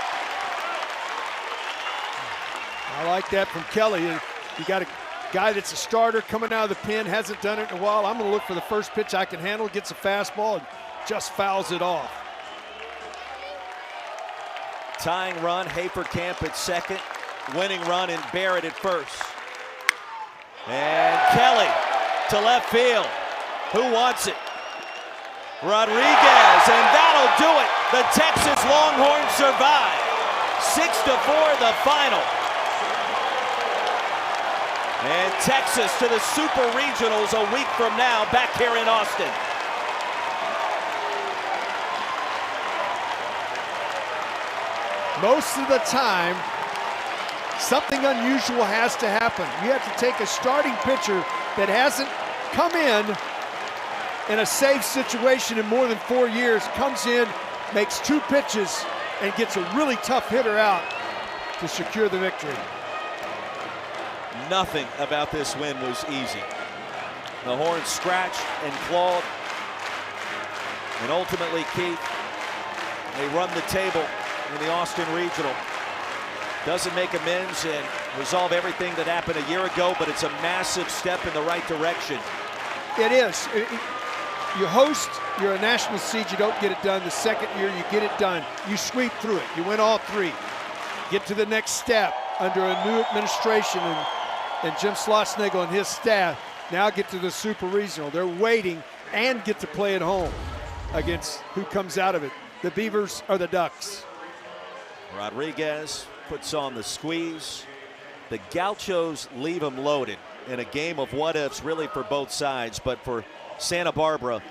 I like that from Kelly. And you got a guy that's a starter coming out of the pen, hasn't done it in a while. I'm going to look for the first pitch I can handle, gets a fastball, and just fouls it off. Tying run, Haferkamp at second. Winning run, and Barrett at first. And Kelly to left field. Who wants it? Rodriguez, and that'll do it. The Texas Longhorns survive. 6-4 the final. And Texas to the Super Regionals a week from now, back here in Austin. Most of the time, something unusual has to happen. You have to take a starting pitcher that hasn't come in a safe situation in more than 4 years, comes in, makes 2 pitches, and gets a really tough hitter out to secure the victory. Nothing about this win was easy. The Horns scratched and clawed, and ultimately, Keith, they run the table in the Austin Regional. Doesn't make amends and resolve everything that happened a year ago, but it's a massive step in the right direction. It is. You host, you're a national seed, you don't get it done. The second year, you get it done. You sweep through it. You win all 3. Get to the next step under a new administration and Jim Schlossnagle and his staff. Now get to the Super Regional. They're waiting and get to play at home against who comes out of it, the Beavers or the Ducks. Rodriguez puts on the squeeze. The Gauchos leave him loaded. in a game of what-ifs really for both sides, but for Santa Barbara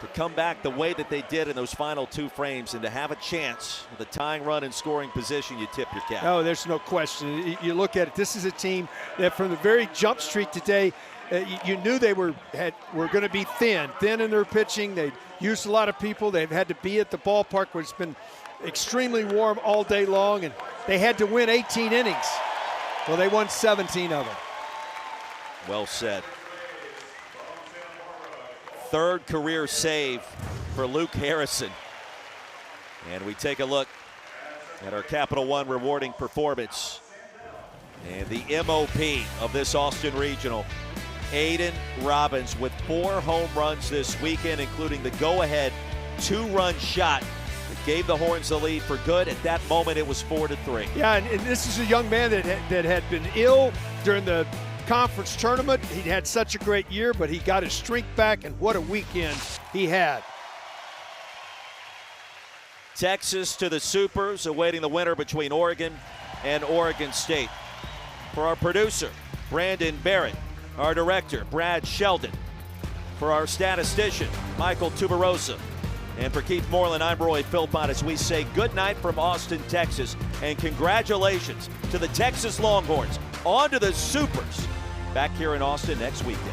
to come back the way that they did in those final 2 frames and to have a chance with a tying run in scoring position, you tip your cap. No, there's no question. You look at it, this is a team that from the very jump street today, you knew they were going to be thin in their pitching. They used a lot of people. They've had to be at the ballpark where it's been extremely warm all day long, and they had to win 18 innings. Well, they won 17 of them. Well said. 3rd career save for Luke Harrison. And we take a look at our Capital One rewarding performance. And the MOP of this Austin Regional, Aiden Robbins, with 4 home runs this weekend, including the go-ahead 2-run shot that gave the Horns the lead for good. At that moment, it was 4-3. Yeah, and this is a young man that had been ill during the conference tournament. He had such a great year, but he got his strength back, and what a weekend he had. Texas to the Supers, awaiting the winner between Oregon and Oregon State. For our producer, Brandon Barrett, our director, Brad Sheldon, for our statistician, Michael Tuberosa, and for Keith Moreland, I'm Roy Philpott, as we say good night from Austin, Texas, and congratulations to the Texas Longhorns. On to the Supers, back here in Austin next weekend.